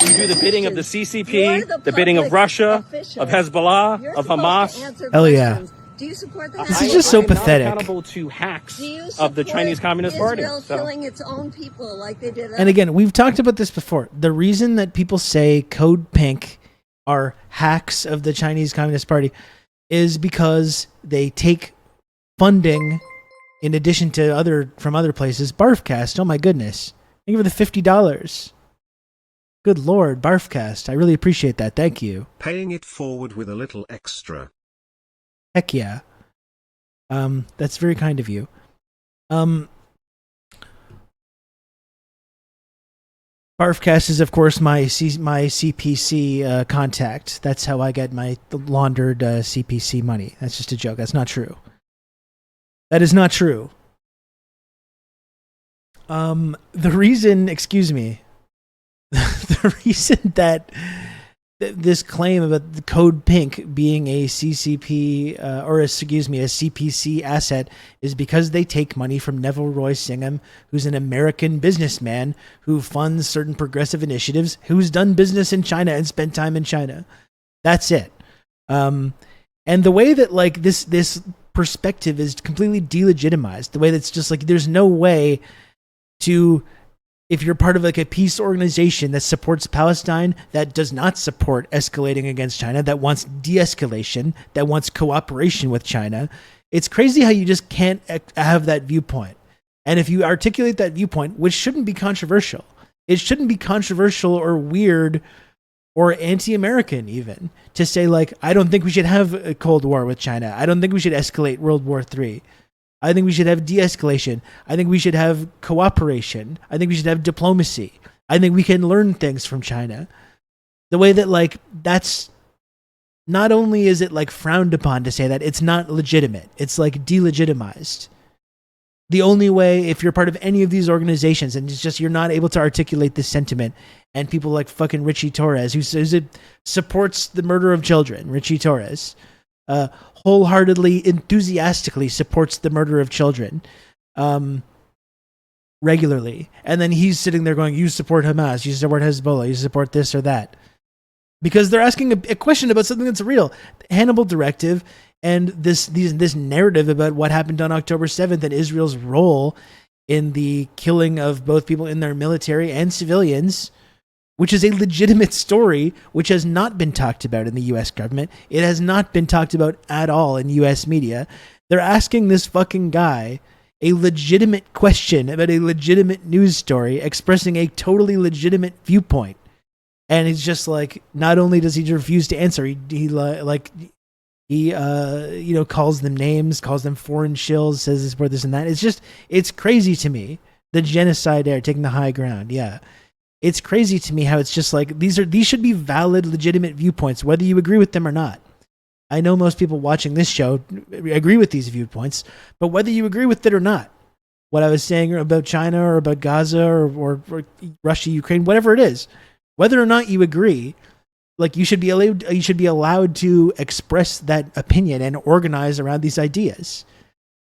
You do the bidding of the CCP, the bidding of Russia, of Hezbollah, of Hamas. Hell yeah. Do you support the This is just so pathetic. Accountable to hacks of the Chinese Communist Party. Israel killing its own people like they did. And again, we've talked about this before. The reason that people say Code Pink are hacks of the Chinese Communist Party is because they take funding in addition to from other places. Barfcast, oh my goodness. Thank you for the $50. Good Lord, Barfcast. I really appreciate that. Thank you. Paying it forward with a little extra. Heck yeah. That's very kind of you. Barfcast is, of course, my CPC contact. That's how I get my laundered CPC money. That's just a joke. That's not true. That is not true. The reason, excuse me, the reason that this claim about the Code Pink being a CCP, a CPC asset is because they take money from Neville Roy Singham, who's an American businessman who funds certain progressive initiatives, who's done business in China and spent time in China. That's it. And the way that this perspective is completely delegitimized, the way that's just there's no way to, if you're part of a peace organization that supports Palestine, that does not support escalating against China, that wants de-escalation, that wants cooperation with China, it's crazy how you just can't have that viewpoint. And if you articulate that viewpoint, which shouldn't be controversial, it shouldn't be controversial or weird or anti-American even, to say I don't think we should have a Cold War with China. I don't think we should escalate World War III. I think we should have de-escalation. I think we should have cooperation. I think we should have diplomacy. I think we can learn things from China. The way that that's not only is it frowned upon to say that, it's not legitimate. It's delegitimized. The only way, if you're part of any of these organizations and it's just you're not able to articulate this sentiment, and people like fucking Richie TRRS, who says it supports the murder of children, Richie TRRS, wholeheartedly, enthusiastically supports the murder of children regularly. And then he's sitting there going, you support Hamas, you support Hezbollah, you support this or that. Because they're asking a question about something that's real. The Hannibal Directive and this narrative about what happened on October 7th and Israel's role in the killing of both people in their military and civilians, which is a legitimate story, which has not been talked about in the U.S. government. It has not been talked about at all in U.S. media. They're asking this fucking guy a legitimate question about a legitimate news story, expressing a totally legitimate viewpoint. And it's just not only does he refuse to answer, he calls them names, calls them foreign shills, says this, this, and that. It's crazy to me. The genocide there, taking the high ground. Yeah. It's crazy to me how it's just like these should be valid, legitimate viewpoints, whether you agree with them or not. I know most people watching this show agree with these viewpoints, but whether you agree with it or not, what I was saying about China or about Gaza or Russia, Ukraine, whatever it is, whether or not you agree, like you should be allowed to express that opinion and organize around these ideas.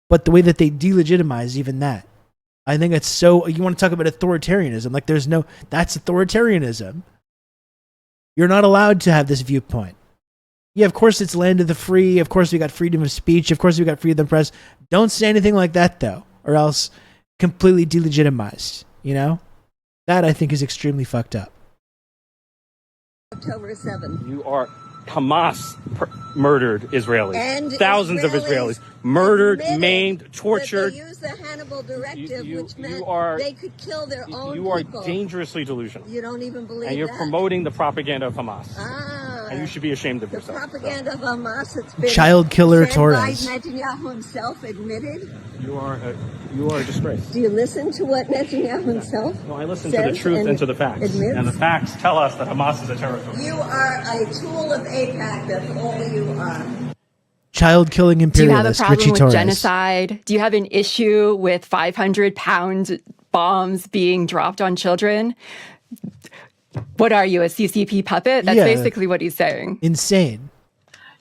But the way that they delegitimize even that, I think it's so. You want to talk about authoritarianism? Like that's authoritarianism. You're not allowed to have this viewpoint. Yeah, of course it's land of the free. Of course we got freedom of speech. Of course we got freedom of the press. Don't say anything like that though, or else completely delegitimized. You know, that I think is extremely fucked up. October 7th. You are Hamas murdered Israelis. And thousands of Israelis murdered, maimed, tortured. They used the Hannibal Directive, which meant they could kill their own You are people. dangerously delusional. You don't even believe And you're that? promoting the propaganda of Hamas. Ah, And you should be ashamed of yourself. propaganda of Hamas. It's been Child killer said Torres. by Netanyahu himself admitted. You are a disgrace. Do you listen to what Netanyahu himself No, I listen to the says truth and to the facts. admits? And the facts tell us that Hamas is a terrorist organization. You are a tool of AIPAC. That's all you are. Child killing Do you have a imperialist problem Richie with Torres. genocide? Do you have an issue with 500-pound bombs being dropped on children? What are you, a CCP puppet? That's Yeah. basically what he's saying. Insane.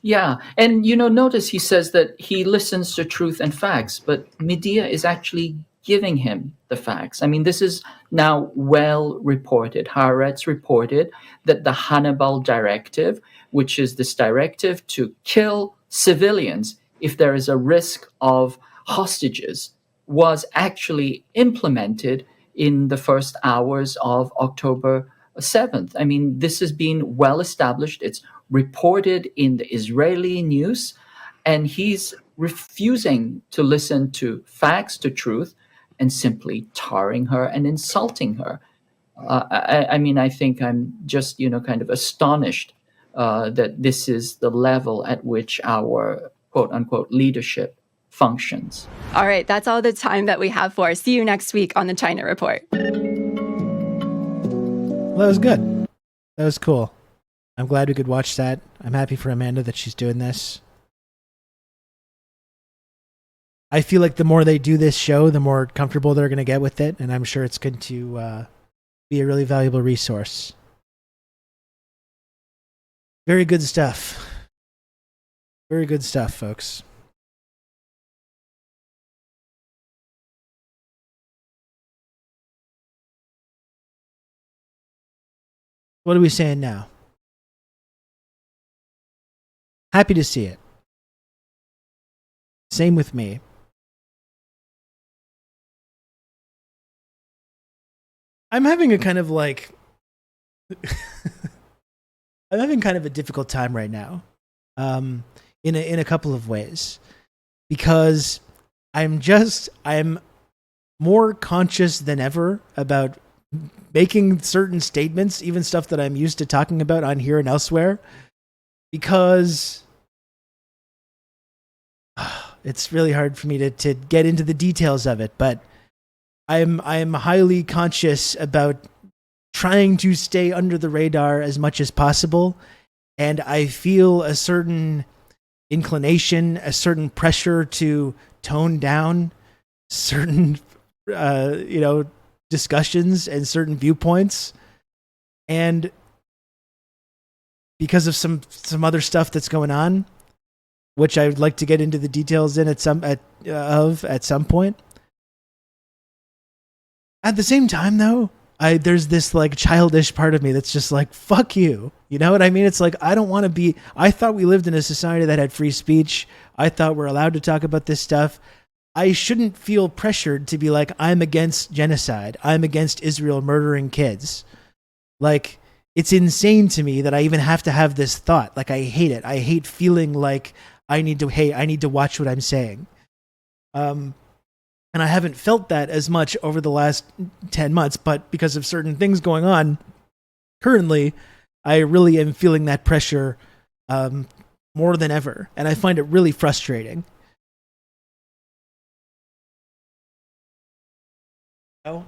Yeah, and notice he says that he listens to truth and facts, but media is actually giving him the facts. I mean, this is now well reported. Haaretz reported that the Hannibal Directive, which is this directive to kill civilians if there is a risk of hostages, was actually implemented in the first hours of October 7th. I mean, this has been well established. It's reported in the Israeli news, and he's refusing to listen to facts, to truth, and simply tarring her and insulting her. I mean, I think I'm just, kind of astonished that this is the level at which our quote unquote leadership functions. All right, that's all the time that we have for. See you next week on the China Report. Well, that was good. That was cool. I'm glad we could watch that. I'm happy for Amanda that she's doing this. I feel like the more they do this show, the more comfortable they're going to get with it, and I'm sure it's going to be a really valuable resource. Very good stuff. Very good stuff, folks. What are we saying now? Happy to see it. Same with me. I'm having a kind of like I'm having kind of a difficult time right now. In a couple of ways. Because I'm more conscious than ever about making certain statements, even stuff that I'm used to talking about on here and elsewhere, because it's really hard for me to get into the details of it, but I'm highly conscious about trying to stay under the radar as much as possible, and I feel a certain inclination, a certain pressure to tone down certain discussions and certain viewpoints, and because of some other stuff that's going on, which I would like to get into the details in at some point. At the same time, though, there's this like childish part of me that's just like, fuck you. You know what I mean? It's like, I don't want to be. I thought we lived in a society that had free speech. I thought we're allowed to talk about this stuff. I shouldn't feel pressured to be like, I'm against genocide. I'm against Israel murdering kids. Like, it's insane to me that I even have to have this thought. Like, I hate it. I hate feeling like I need to watch what I'm saying. And I haven't felt that as much over the last 10 months, but because of certain things going on currently, I really am feeling that pressure more than ever. And I find it really frustrating.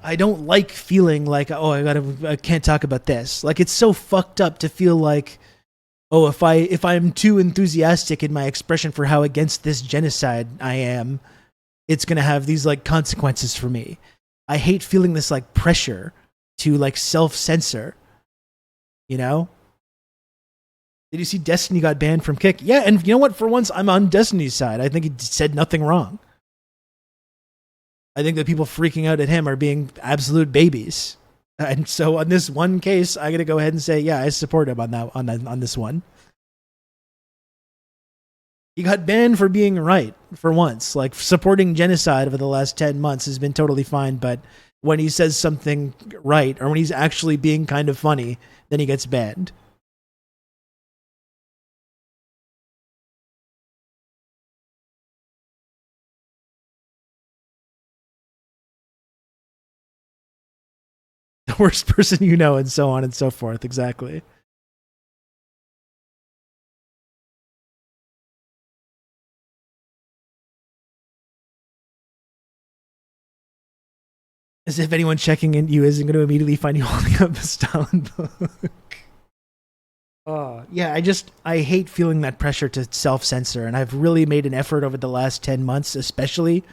I don't like feeling like, oh, I can't talk about this. Like, it's so fucked up to feel like, oh, if I'm too enthusiastic in my expression for how against this genocide I am, it's gonna have these like consequences for me. I hate feeling this like pressure to like self-censor. You know? Did you see Destiny got banned from Kick? Yeah, and you know what? For once, I'm on Destiny's side. I think he said nothing wrong. I think the people freaking out at him are being absolute babies. And so on this one case, I got to go ahead and say, yeah, I support him on this one. He got banned for being right for once. Like, supporting genocide over the last 10 months has been totally fine, but when he says something right or when he's actually being kind of funny, then he gets banned. The worst person you know, and so on and so forth. Exactly. As if anyone checking in you isn't going to immediately find you holding up the Stalin book. Oh, yeah, I hate feeling that pressure to self-censor, and I've really made an effort over the last 10 months, especially,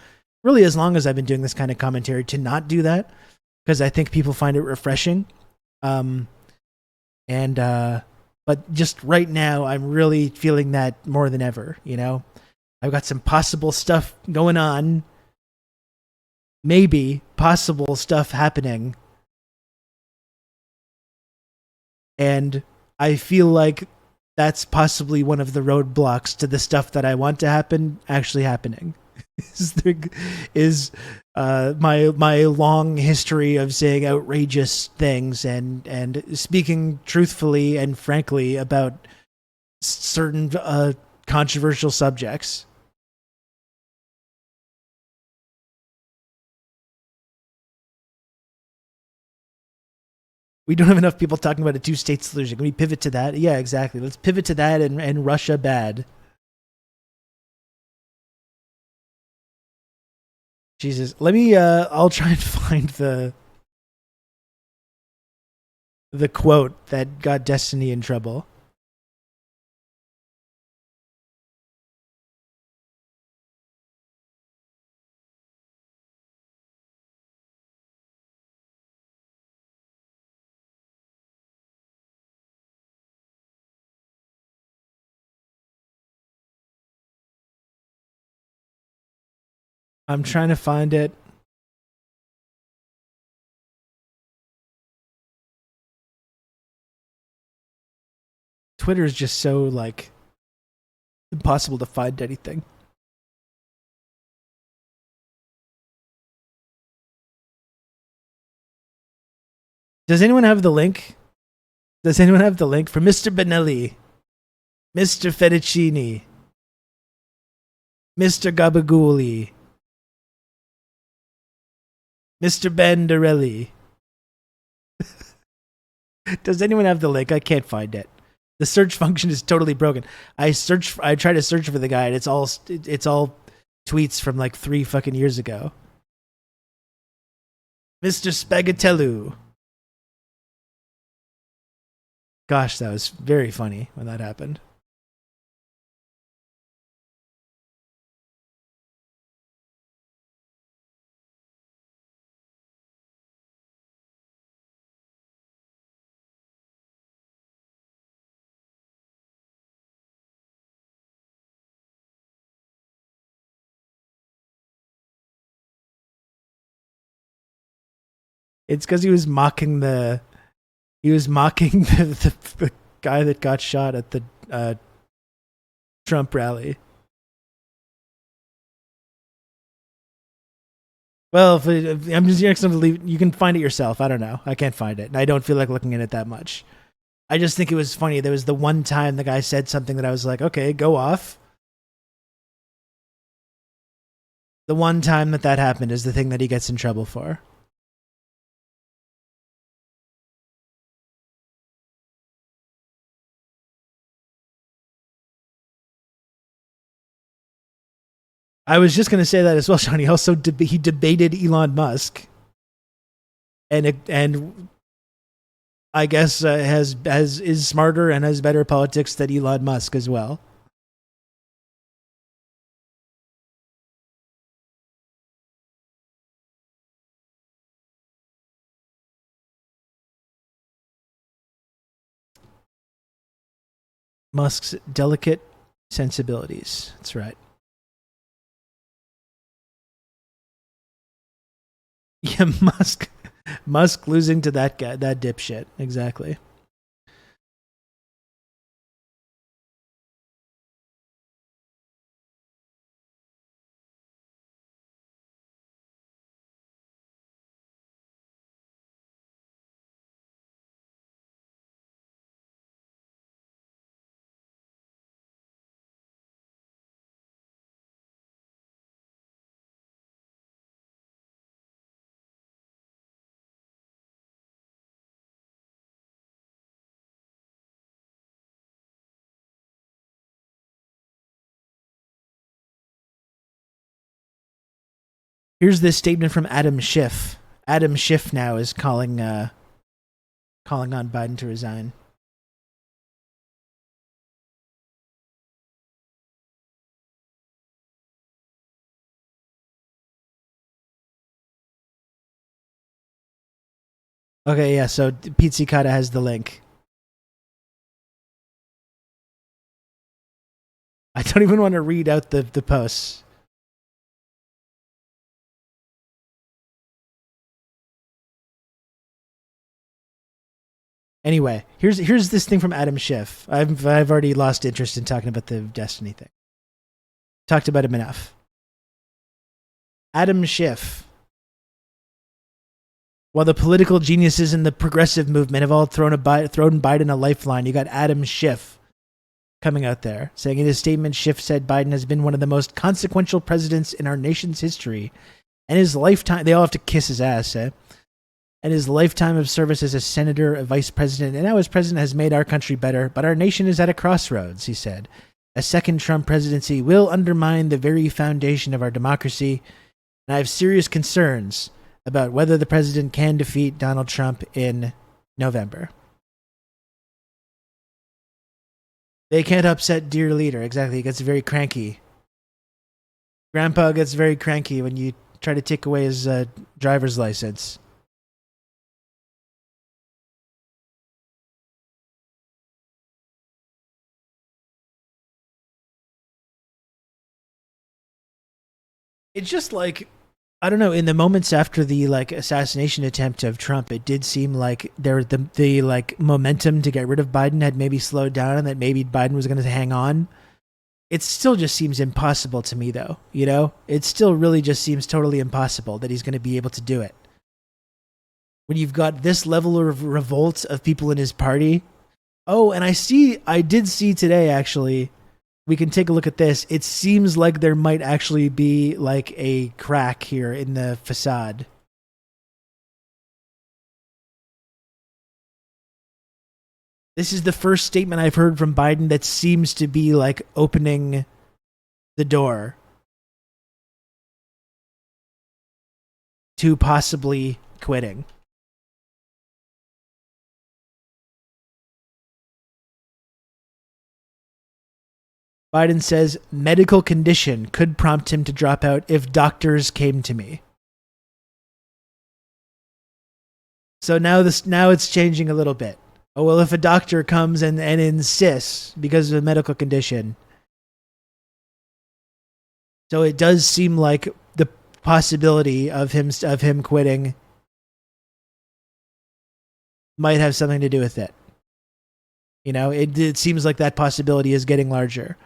really as long as I've been doing this kind of commentary, to not do that, because I think people find it refreshing. But just right now, I'm really feeling that more than ever, you know? I've got some possible stuff going on, maybe possible stuff happening, and I feel like that's possibly one of the roadblocks to the stuff that I want to happen actually happening. is my long history of saying outrageous things and speaking truthfully and frankly about certain controversial subjects. We don't have enough people talking about a two-state solution. Can we pivot to that? Yeah, exactly. Let's pivot to that and Russia bad. Jesus. Let me, I'll try and find the quote that got Destiny in trouble. I'm trying to find it. Twitter is just so, like, impossible to find anything. Does anyone have the link? Does anyone have the link for Mr. Benelli, Mr. Fettuccini, Mr. Gabagouli, Mr. Banderelli? Does anyone have the link? I can't find it. The search function is totally broken. I try to search for the guy, and it's all tweets from like 3 fucking years ago. Mr. Spagatellu. Gosh, that was very funny when that happened. It's because he was mocking the guy that got shot at the Trump rally. Well, I'm just next to leave. You can find it yourself. I don't know. I can't find it, and I don't feel like looking at it that much. I just think it was funny. There was the one time the guy said something that I was like, okay, go off. The one time that happened is the thing that he gets in trouble for. I was just going to say that as well, Sean. He also he debated Elon Musk. and I guess is smarter and has better politics than Elon Musk as well. Musk's delicate sensibilities. That's right. Yeah, Musk losing to that guy, that dipshit. Exactly. Here's this statement from Adam Schiff. Adam Schiff now is calling on Biden to resign. Okay, yeah, so Pete Cicada has the link. I don't even want to read out the posts. Anyway, here's this thing from Adam Schiff. I've already lost interest in talking about the Destiny thing. Talked about him enough. Adam Schiff. While the political geniuses in the progressive movement have all thrown Biden a lifeline, you got Adam Schiff coming out there saying in his statement, Schiff said Biden has been one of the most consequential presidents in our nation's history, and his lifetime. They all have to kiss his ass, eh? And his lifetime of service as a senator, a vice president, and now as president has made our country better, but our nation is at a crossroads, he said. A second Trump presidency will undermine the very foundation of our democracy, and I have serious concerns about whether the president can defeat Donald Trump in November. They can't upset dear leader. Exactly. He gets very cranky. Grandpa gets very cranky when you try to take away his driver's license. It's just like, I don't know, in the moments after the assassination attempt of Trump, it did seem like the momentum to get rid of Biden had maybe slowed down and that maybe Biden was going to hang on. It still just seems impossible to me, though. You know, it still really just seems totally impossible that he's going to be able to do it. When you've got this level of revolt of people in his party. Oh, and I did see today, actually, we can take a look at this. It seems like there might actually be like a crack here in the facade. This is the first statement I've heard from Biden that seems to be like opening the door to possibly quitting. Biden says medical condition could prompt him to drop out if doctors came to me. So now it's changing a little bit. Oh, well, if a doctor comes and insists because of a medical condition. So it does seem like the possibility of him quitting might have something to do with it. You know, it seems like that possibility is getting larger.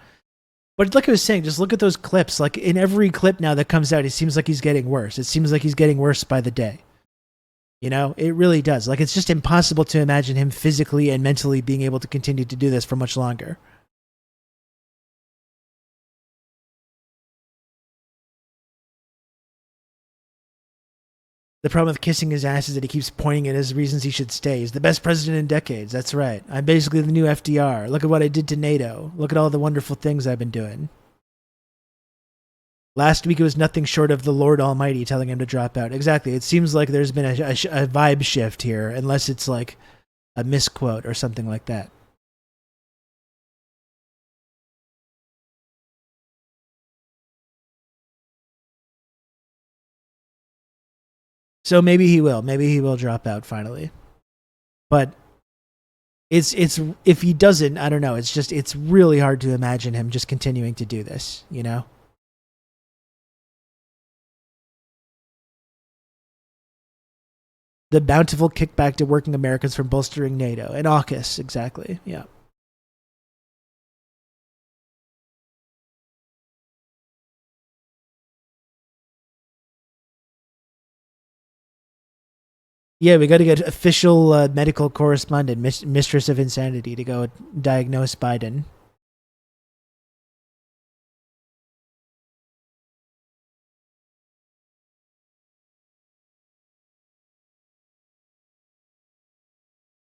But like I was saying, just look at those clips. Like in every clip now that comes out, it seems like he's getting worse. It seems like he's getting worse by the day. You know, it really does. Like it's just impossible to imagine him physically and mentally being able to continue to do this for much longer. The problem with kissing his ass is that he keeps pointing at his reasons he should stay. He's the best president in decades. That's right. I'm basically the new FDR. Look at what I did to NATO. Look at all the wonderful things I've been doing. Last week it was nothing short of the Lord Almighty telling him to drop out. Exactly. It seems like there's been a vibe shift here, unless it's like a misquote or something like that. So maybe he will. Maybe he will drop out finally. But it's if he doesn't, I don't know. It's really hard to imagine him just continuing to do this, you know? The bountiful kickback to working Americans from bolstering NATO. And AUKUS, exactly. Yeah. Yeah, we got to get official medical correspondent, Mistress of Insanity, to go diagnose Biden.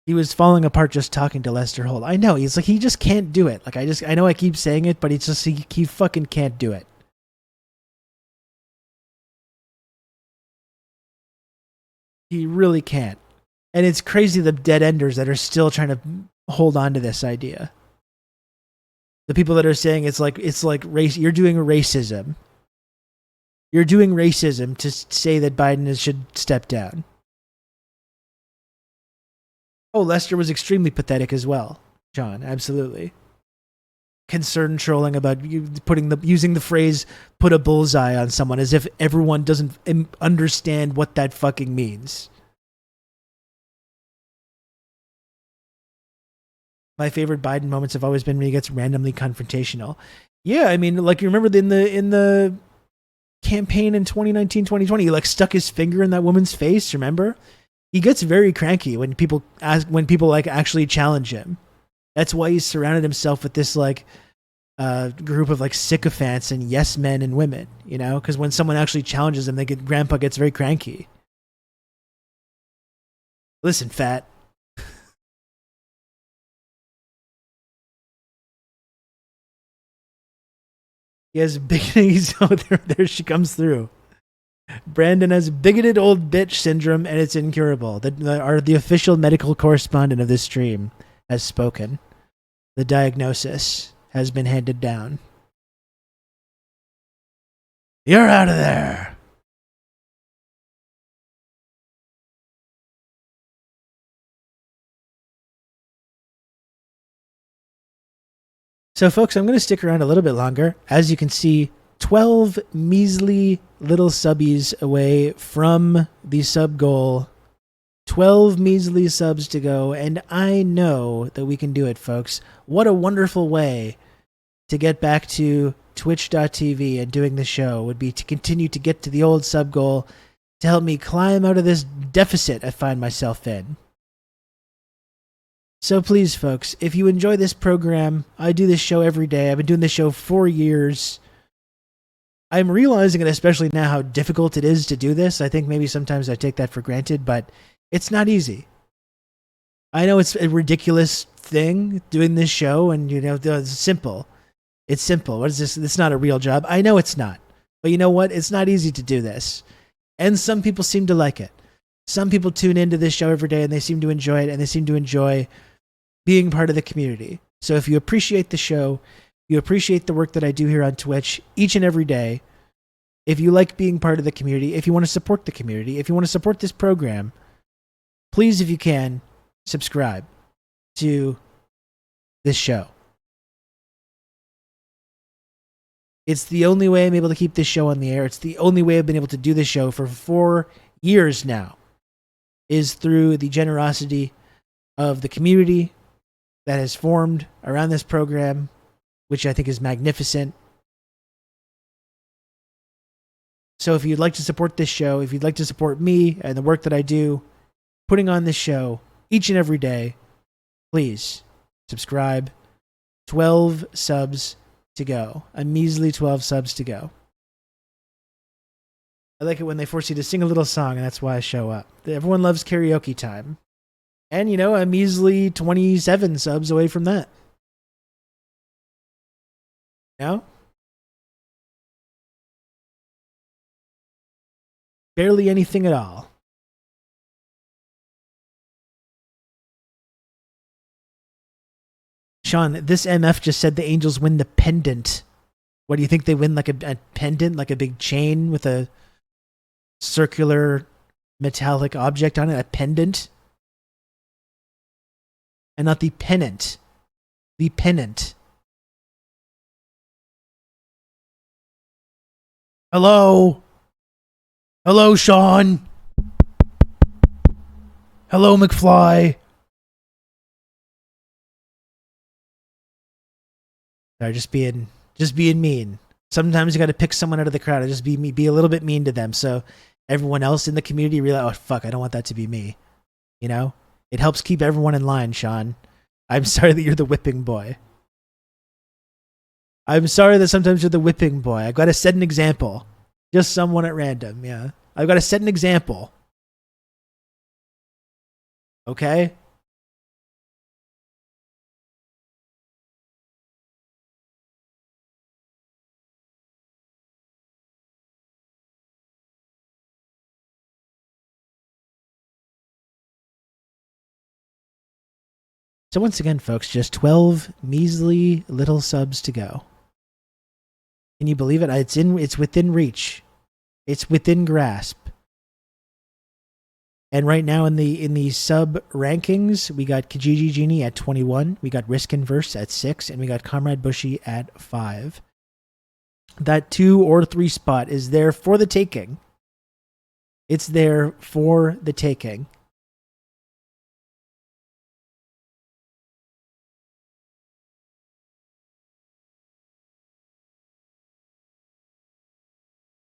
He was falling apart just talking to Lester Holt. I know, he just can't do it. Like, I know I keep saying it, but he fucking can't do it. He really can't. And it's crazy the dead enders that are still trying to hold on to this idea. The people that are saying it's like race, you're doing racism. You're doing racism to say that Biden should step down. Oh, Lester was extremely pathetic as well, John. Absolutely. Concern trolling about using the phrase "put a bullseye on someone" as if everyone doesn't understand what that fucking means. My favorite Biden moments have always been when he gets randomly confrontational. Yeah, I mean, like, you remember in the campaign in 2019, 2020, he like stuck his finger in that woman's face, remember? He gets very cranky when people like actually challenge him. That's why he's surrounded himself with this like group of like sycophants and yes men and women, you know, because when someone actually challenges him, Grandpa gets very cranky. Listen, fat. He has bigoted. Oh, there she comes through. Brandon has bigoted old bitch syndrome, and it's incurable. The official medical correspondent of this stream has spoken. The diagnosis has been handed down. You're out of there. So, folks, I'm going to stick around a little bit longer. As you can see, 12 measly little subbies away from the sub goal. 12 measly subs to go, and I know that we can do it, folks. What a wonderful way to get back to twitch.tv and doing the show would be to continue to get to the old sub goal to help me climb out of this deficit I find myself in. So please, folks, if you enjoy this program, I do this show every day. I've been doing this show 4 years. I'm realizing it, especially now, how difficult it is to do this. I think maybe sometimes I take that for granted, but it's not easy. I know it's a ridiculous thing, doing this show, and, you know, it's simple. It's simple. What is this? It's not a real job. I know it's not. But you know what? It's not easy to do this. And some people seem to like it. Some people tune into this show every day, and they seem to enjoy it, and they seem to enjoy being part of the community. So if you appreciate the show, you appreciate the work that I do here on Twitch each and every day, if you like being part of the community, if you want to support the community, if you want to support this program, please, if you can, subscribe to this show. It's the only way I'm able to keep this show on the air. It's the only way I've been able to do this show for 4 years now, is through the generosity of the community that has formed around this program, which I think is magnificent. So if you'd like to support this show, if you'd like to support me and the work that I do, putting on this show each and every day, please subscribe. 12 subs to go. A measly 12 subs to go. I like it when they force you to sing a little song, and that's why I show up. Everyone loves karaoke time. And, you know, a measly 27 subs away from that. You know? Barely anything at all. Sean, this MF just said the Angels win the pendant. What do you think they win? Like a pendant, like a big chain with a circular metallic object on it? A pendant? And not the pennant. The pennant. Hello? Hello, Sean? Hello, McFly? Sorry, just being mean. Sometimes you got to pick someone out of the crowd and just be a little bit mean to them, so everyone else in the community realize, oh fuck, I don't want that to be me. You know, it helps keep everyone in line. Sean, I'm sorry that you're the whipping boy. I'm sorry that sometimes you're the whipping boy. I've got to set an example. Just someone at random. Yeah, I've got to set an example. Okay. So once again, folks, just 12 measly little subs to go. Can you believe it? It's within reach. It's within grasp. And right now in the sub rankings, we got Kijiji Genie at 21, we got Risk and Verse at 6, and we got Comrade Bushy at 5. That 2 or 3 spot is there for the taking. It's there for the taking.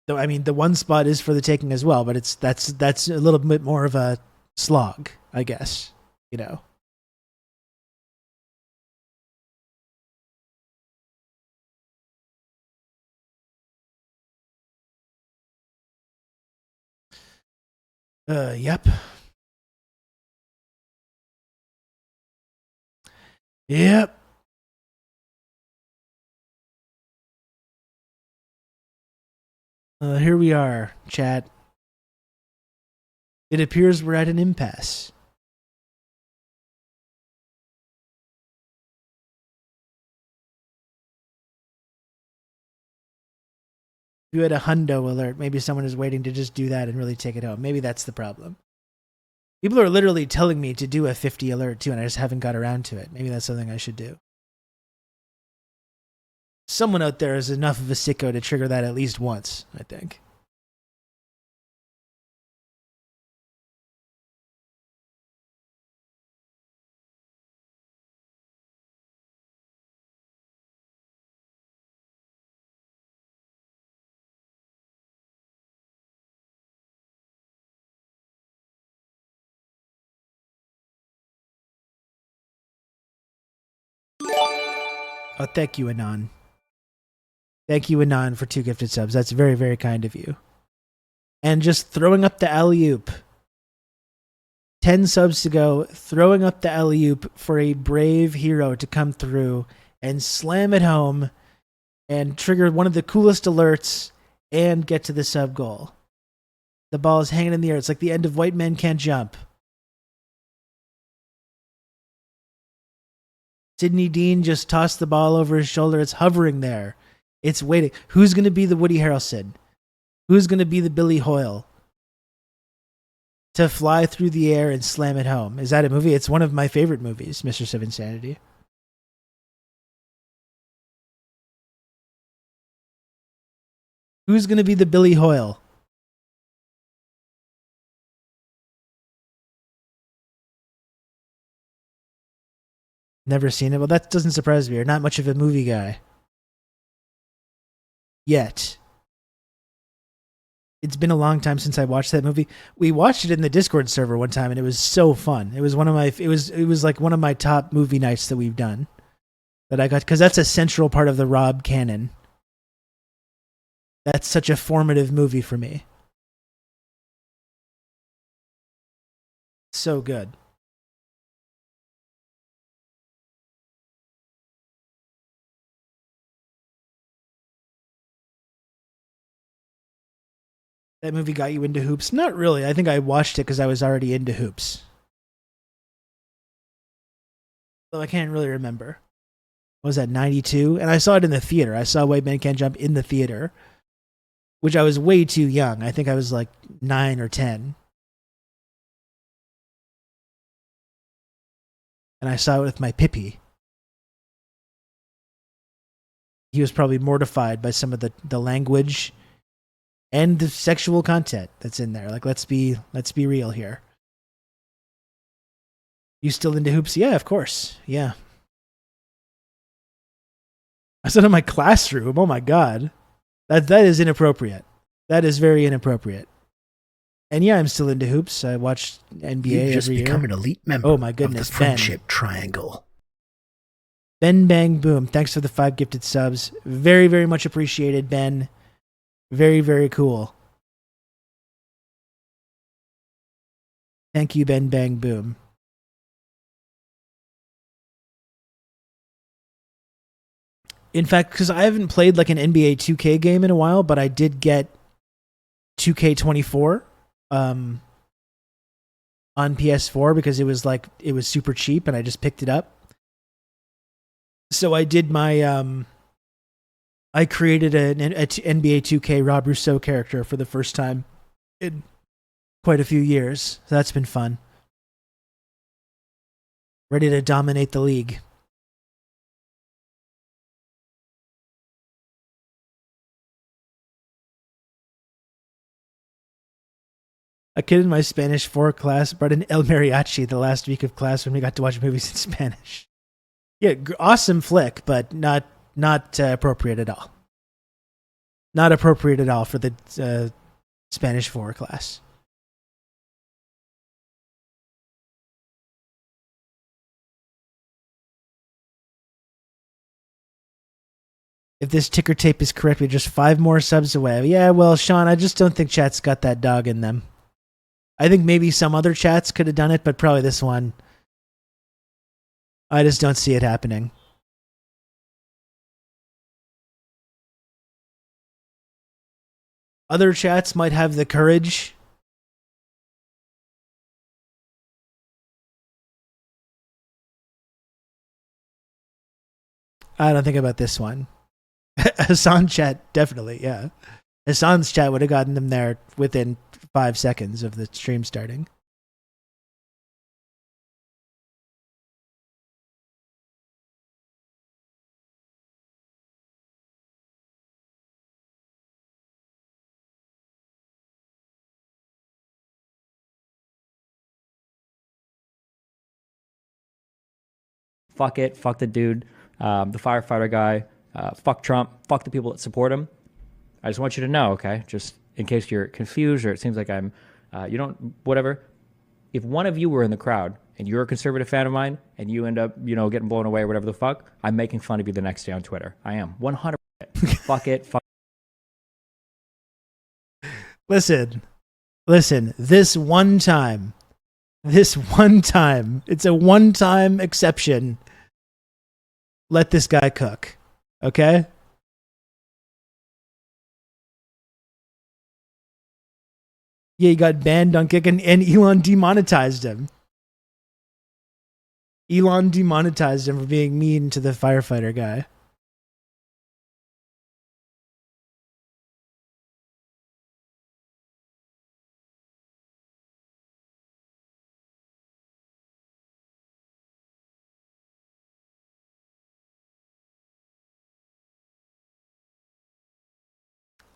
So, I mean, the 1 spot is for the taking as well, but that's a little bit more of a slog, I guess. You know. Yep. Yep. Here we are, chat. It appears we're at an impasse. If you had a hundo alert, maybe someone is waiting to just do that and really take it home. Maybe that's the problem. People are literally telling me to do a 50 alert too, and I just haven't got around to it. Maybe that's something I should do. Someone out there is enough of a sicko to trigger that at least once, I think. Oh, thank you, Anon. Thank you, Anon, for 2 gifted subs. That's very, very kind of you. And just throwing up the alley-oop. 10 subs to go, throwing up the alley-oop for a brave hero to come through and slam it home and trigger one of the coolest alerts and get to the sub goal. The ball is hanging in the air. It's like the end of White Men Can't Jump. Sidney Dean just tossed the ball over his shoulder. It's hovering there. It's waiting. Who's going to be the Woody Harrelson? Who's going to be the Billy Hoyle? To fly through the air and slam it home. Is that a movie? It's one of my favorite movies, Mistress of Insanity. Who's going to be the Billy Hoyle? Never seen it. Well, that doesn't surprise me. You're not much of a movie guy. Yet. It's been a long time since I watched that movie. We watched it in the Discord server one time, and it was so fun. It was one of my. It was like one of my top movie nights that we've done. That I got, because that's a central part of the Rob canon. That's such a formative movie for me. So good. That movie got you into hoops? Not really. I think I watched it because I was already into hoops. Though I can't really remember. What was that, 92? And I saw it in the theater. I saw White Man Can't Jump in the theater, which I was way too young. I think I was like 9 or 10. And I saw it with my pippy. He was probably mortified by some of the language and the sexual content that's in there. Like, let's be real here. You still into hoops? Yeah, of course. Yeah. I said in my classroom. Oh my god, that is inappropriate. That is very inappropriate. And yeah, I'm still into hoops. I watch NBA You've just every year. become an elite member oh my goodness, of the Friendship Triangle. Ben Bang Boom, thanks for the 5 gifted subs. Very, very much appreciated, Ben. Very, very cool. Thank you, Ben Bang Boom. In fact, because I haven't played like an NBA 2K game in a while, but I did get 2K24 on PS4 because it was super cheap and I just picked it up. So I did my I created an NBA 2K Rob Rousseau character for the first time in quite a few years. So that's been fun. Ready to dominate the league. A kid in my Spanish 4 class brought in El Mariachi the last week of class when we got to watch movies in Spanish. Yeah, awesome flick, but not appropriate at all. Not appropriate at all for the Spanish 4 class. If this ticker tape is correct, we're just 5 more subs away. Yeah, well, Sean, I just don't think chat's got that dog in them. I think maybe some other chats could have done it, but probably this one. I just don't see it happening. Other chats might have the courage. I don't think about this one. Hassan chat, definitely, yeah. Hassan's chat would have gotten them there within 5 seconds of the stream starting. Fuck it. Fuck the dude, the firefighter guy. Fuck Trump. Fuck the people that support him. I just want you to know, okay? Just in case you're confused or it seems like I'm, whatever. If one of you were in the crowd and you're a conservative fan of mine and you end up, getting blown away or whatever the fuck, I'm making fun of you the next day on Twitter. I am. 100%. Fuck it. Fuck. Listen, this one time, it's a one-time exception. Let this guy cook, okay? Yeah, he got banned on Kick and Elon demonetized him. Elon demonetized him for being mean to the firefighter guy.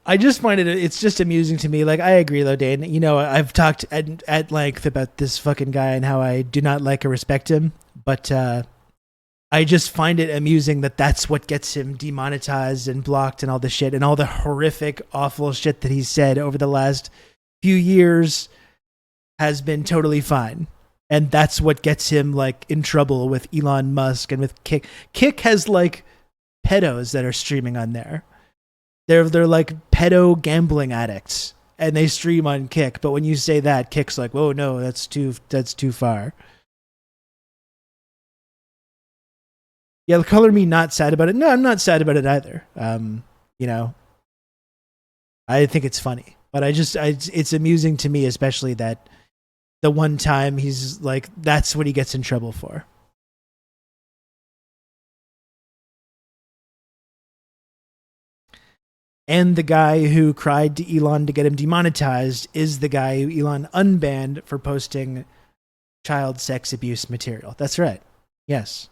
I just find it's just amusing to me. Like, I agree though, Dane. I've talked at length about this fucking guy and how I do not like or respect him, but I just find it amusing that that's what gets him demonetized and blocked and all the shit and all the horrific, awful shit that he's said over the last few years has been totally fine. And that's what gets him like in trouble with Elon Musk and with Kick. Kick has like pedos that are streaming on there. They're like pedo gambling addicts, and they stream on Kick. But when you say that, Kick's like, "Whoa, no, that's too far." Yeah, color me not sad about it. No, I'm not sad about it either. I think it's funny. But it's amusing to me, especially that the one time he's like, that's what he gets in trouble for. And the guy who cried to Elon to get him demonetized is the guy who Elon unbanned for posting child sex abuse material. That's right. Yes.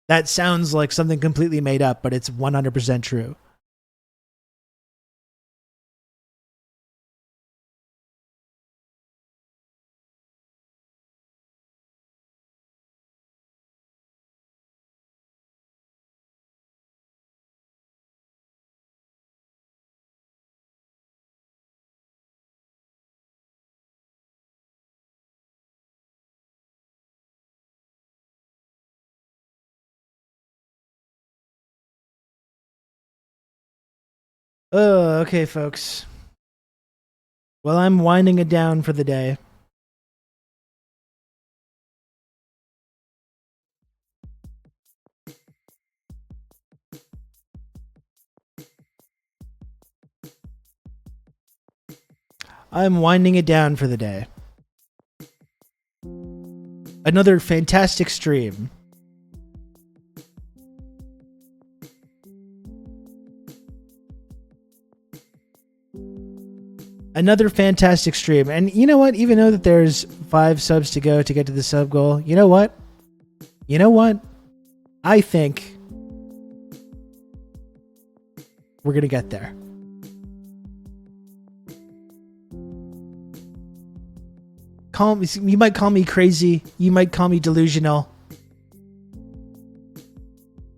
That sounds like something completely made up, but it's 100% true. Oh, okay, folks. Well, I'm winding it down for the day. I'm winding it down for the day. Another fantastic stream. Another fantastic stream. And you know what? Even though that there's 5 subs to go to get to the sub goal, you know what? You know what? I think we're going to get there. You might call me crazy. You might call me delusional.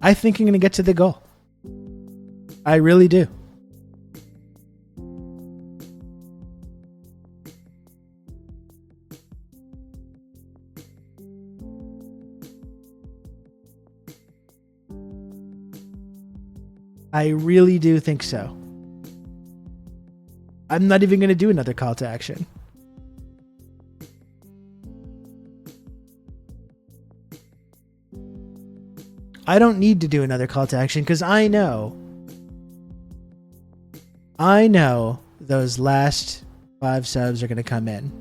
I think I'm going to get to the goal. I really do. I really do think so. I'm not even going to do another call to action. I don't need to do another call to action because I know those last 5 subs are going to come in.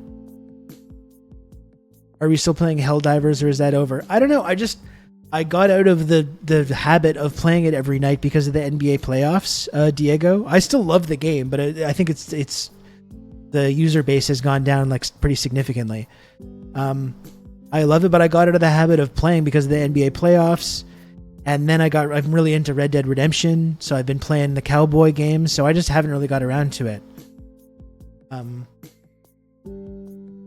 Are we still playing Helldivers or is that over? I don't know. I got out of the habit of playing it every night because of the NBA playoffs, Diego. I still love the game, but I think it's the user base has gone down like pretty significantly. I love it, but I got out of the habit of playing because of the NBA playoffs. And then I'm really into Red Dead Redemption, so I've been playing the cowboy games, so I just haven't really got around to it.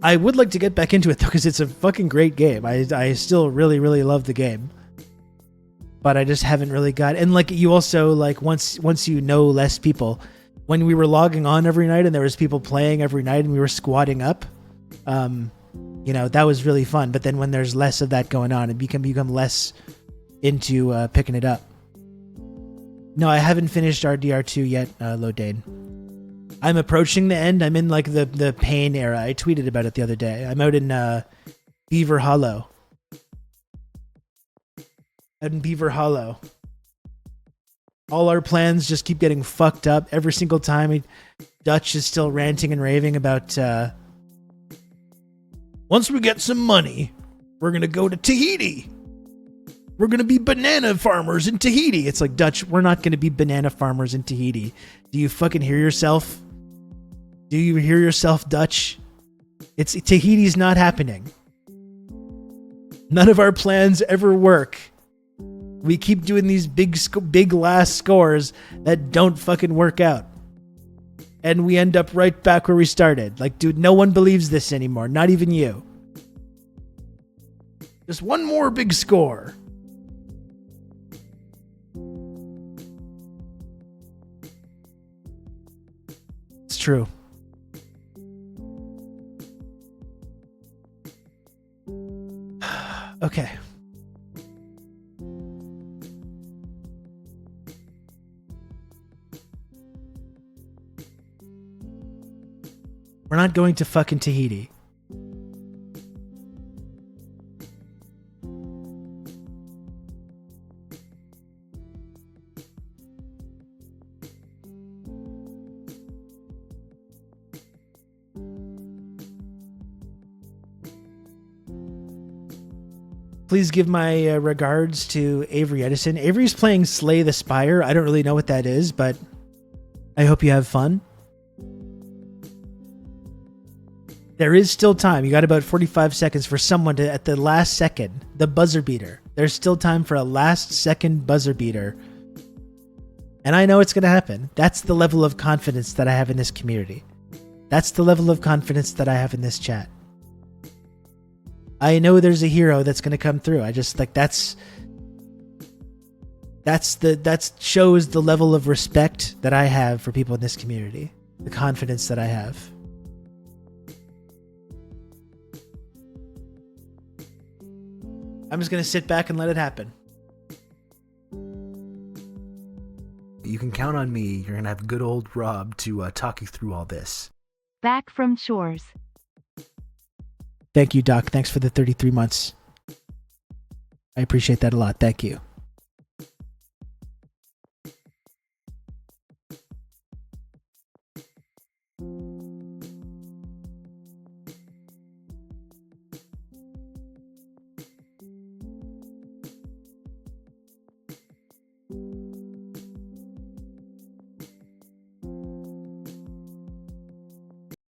I would like to get back into it though, because it's a fucking great game. I still really, really love the game. But I just haven't really got, and like you also like once you know less people, when we were logging on every night and there was people playing every night and we were squatting up, that was really fun. But then when there's less of that going on, it can become less into picking it up. No, I haven't finished RDR2 yet, Lodane. I'm approaching the end. I'm in like the pain era. I tweeted about it the other day. I'm out in Beaver Hollow. Out in Beaver Hollow. All our plans just keep getting fucked up every single time. Dutch is still ranting and raving about once we get some money, we're going to go to Tahiti. We're going to be banana farmers in Tahiti. It's like, Dutch, we're not going to be banana farmers in Tahiti. Do you fucking hear yourself? Do you hear yourself, Dutch? Tahiti's not happening. None of our plans ever work. We keep doing these big last scores that don't fucking work out. And we end up right back where we started. Like, dude, no one believes this anymore. Not even you. Just one more big score. It's true. Okay. We're not going to fucking Tahiti. Please give my regards to Avery Edison. Avery's playing Slay the Spire. I don't really know what that is, but I hope you have fun. There is still time. You got about 45 seconds for someone to, at the last second, the buzzer beater. There's still time for a last second buzzer beater. And I know it's going to happen. That's the level of confidence that I have in this community. That's the level of confidence that I have in this chat. I know there's a hero that's going to come through. I just like that shows the level of respect that I have for people in this community. The confidence that I have. I'm just going to sit back and let it happen. You can count on me. You're going to have good old Rob to talk you through all this. Back from shores. Thank you, Doc. Thanks for the 33 months. I appreciate that a lot. Thank you.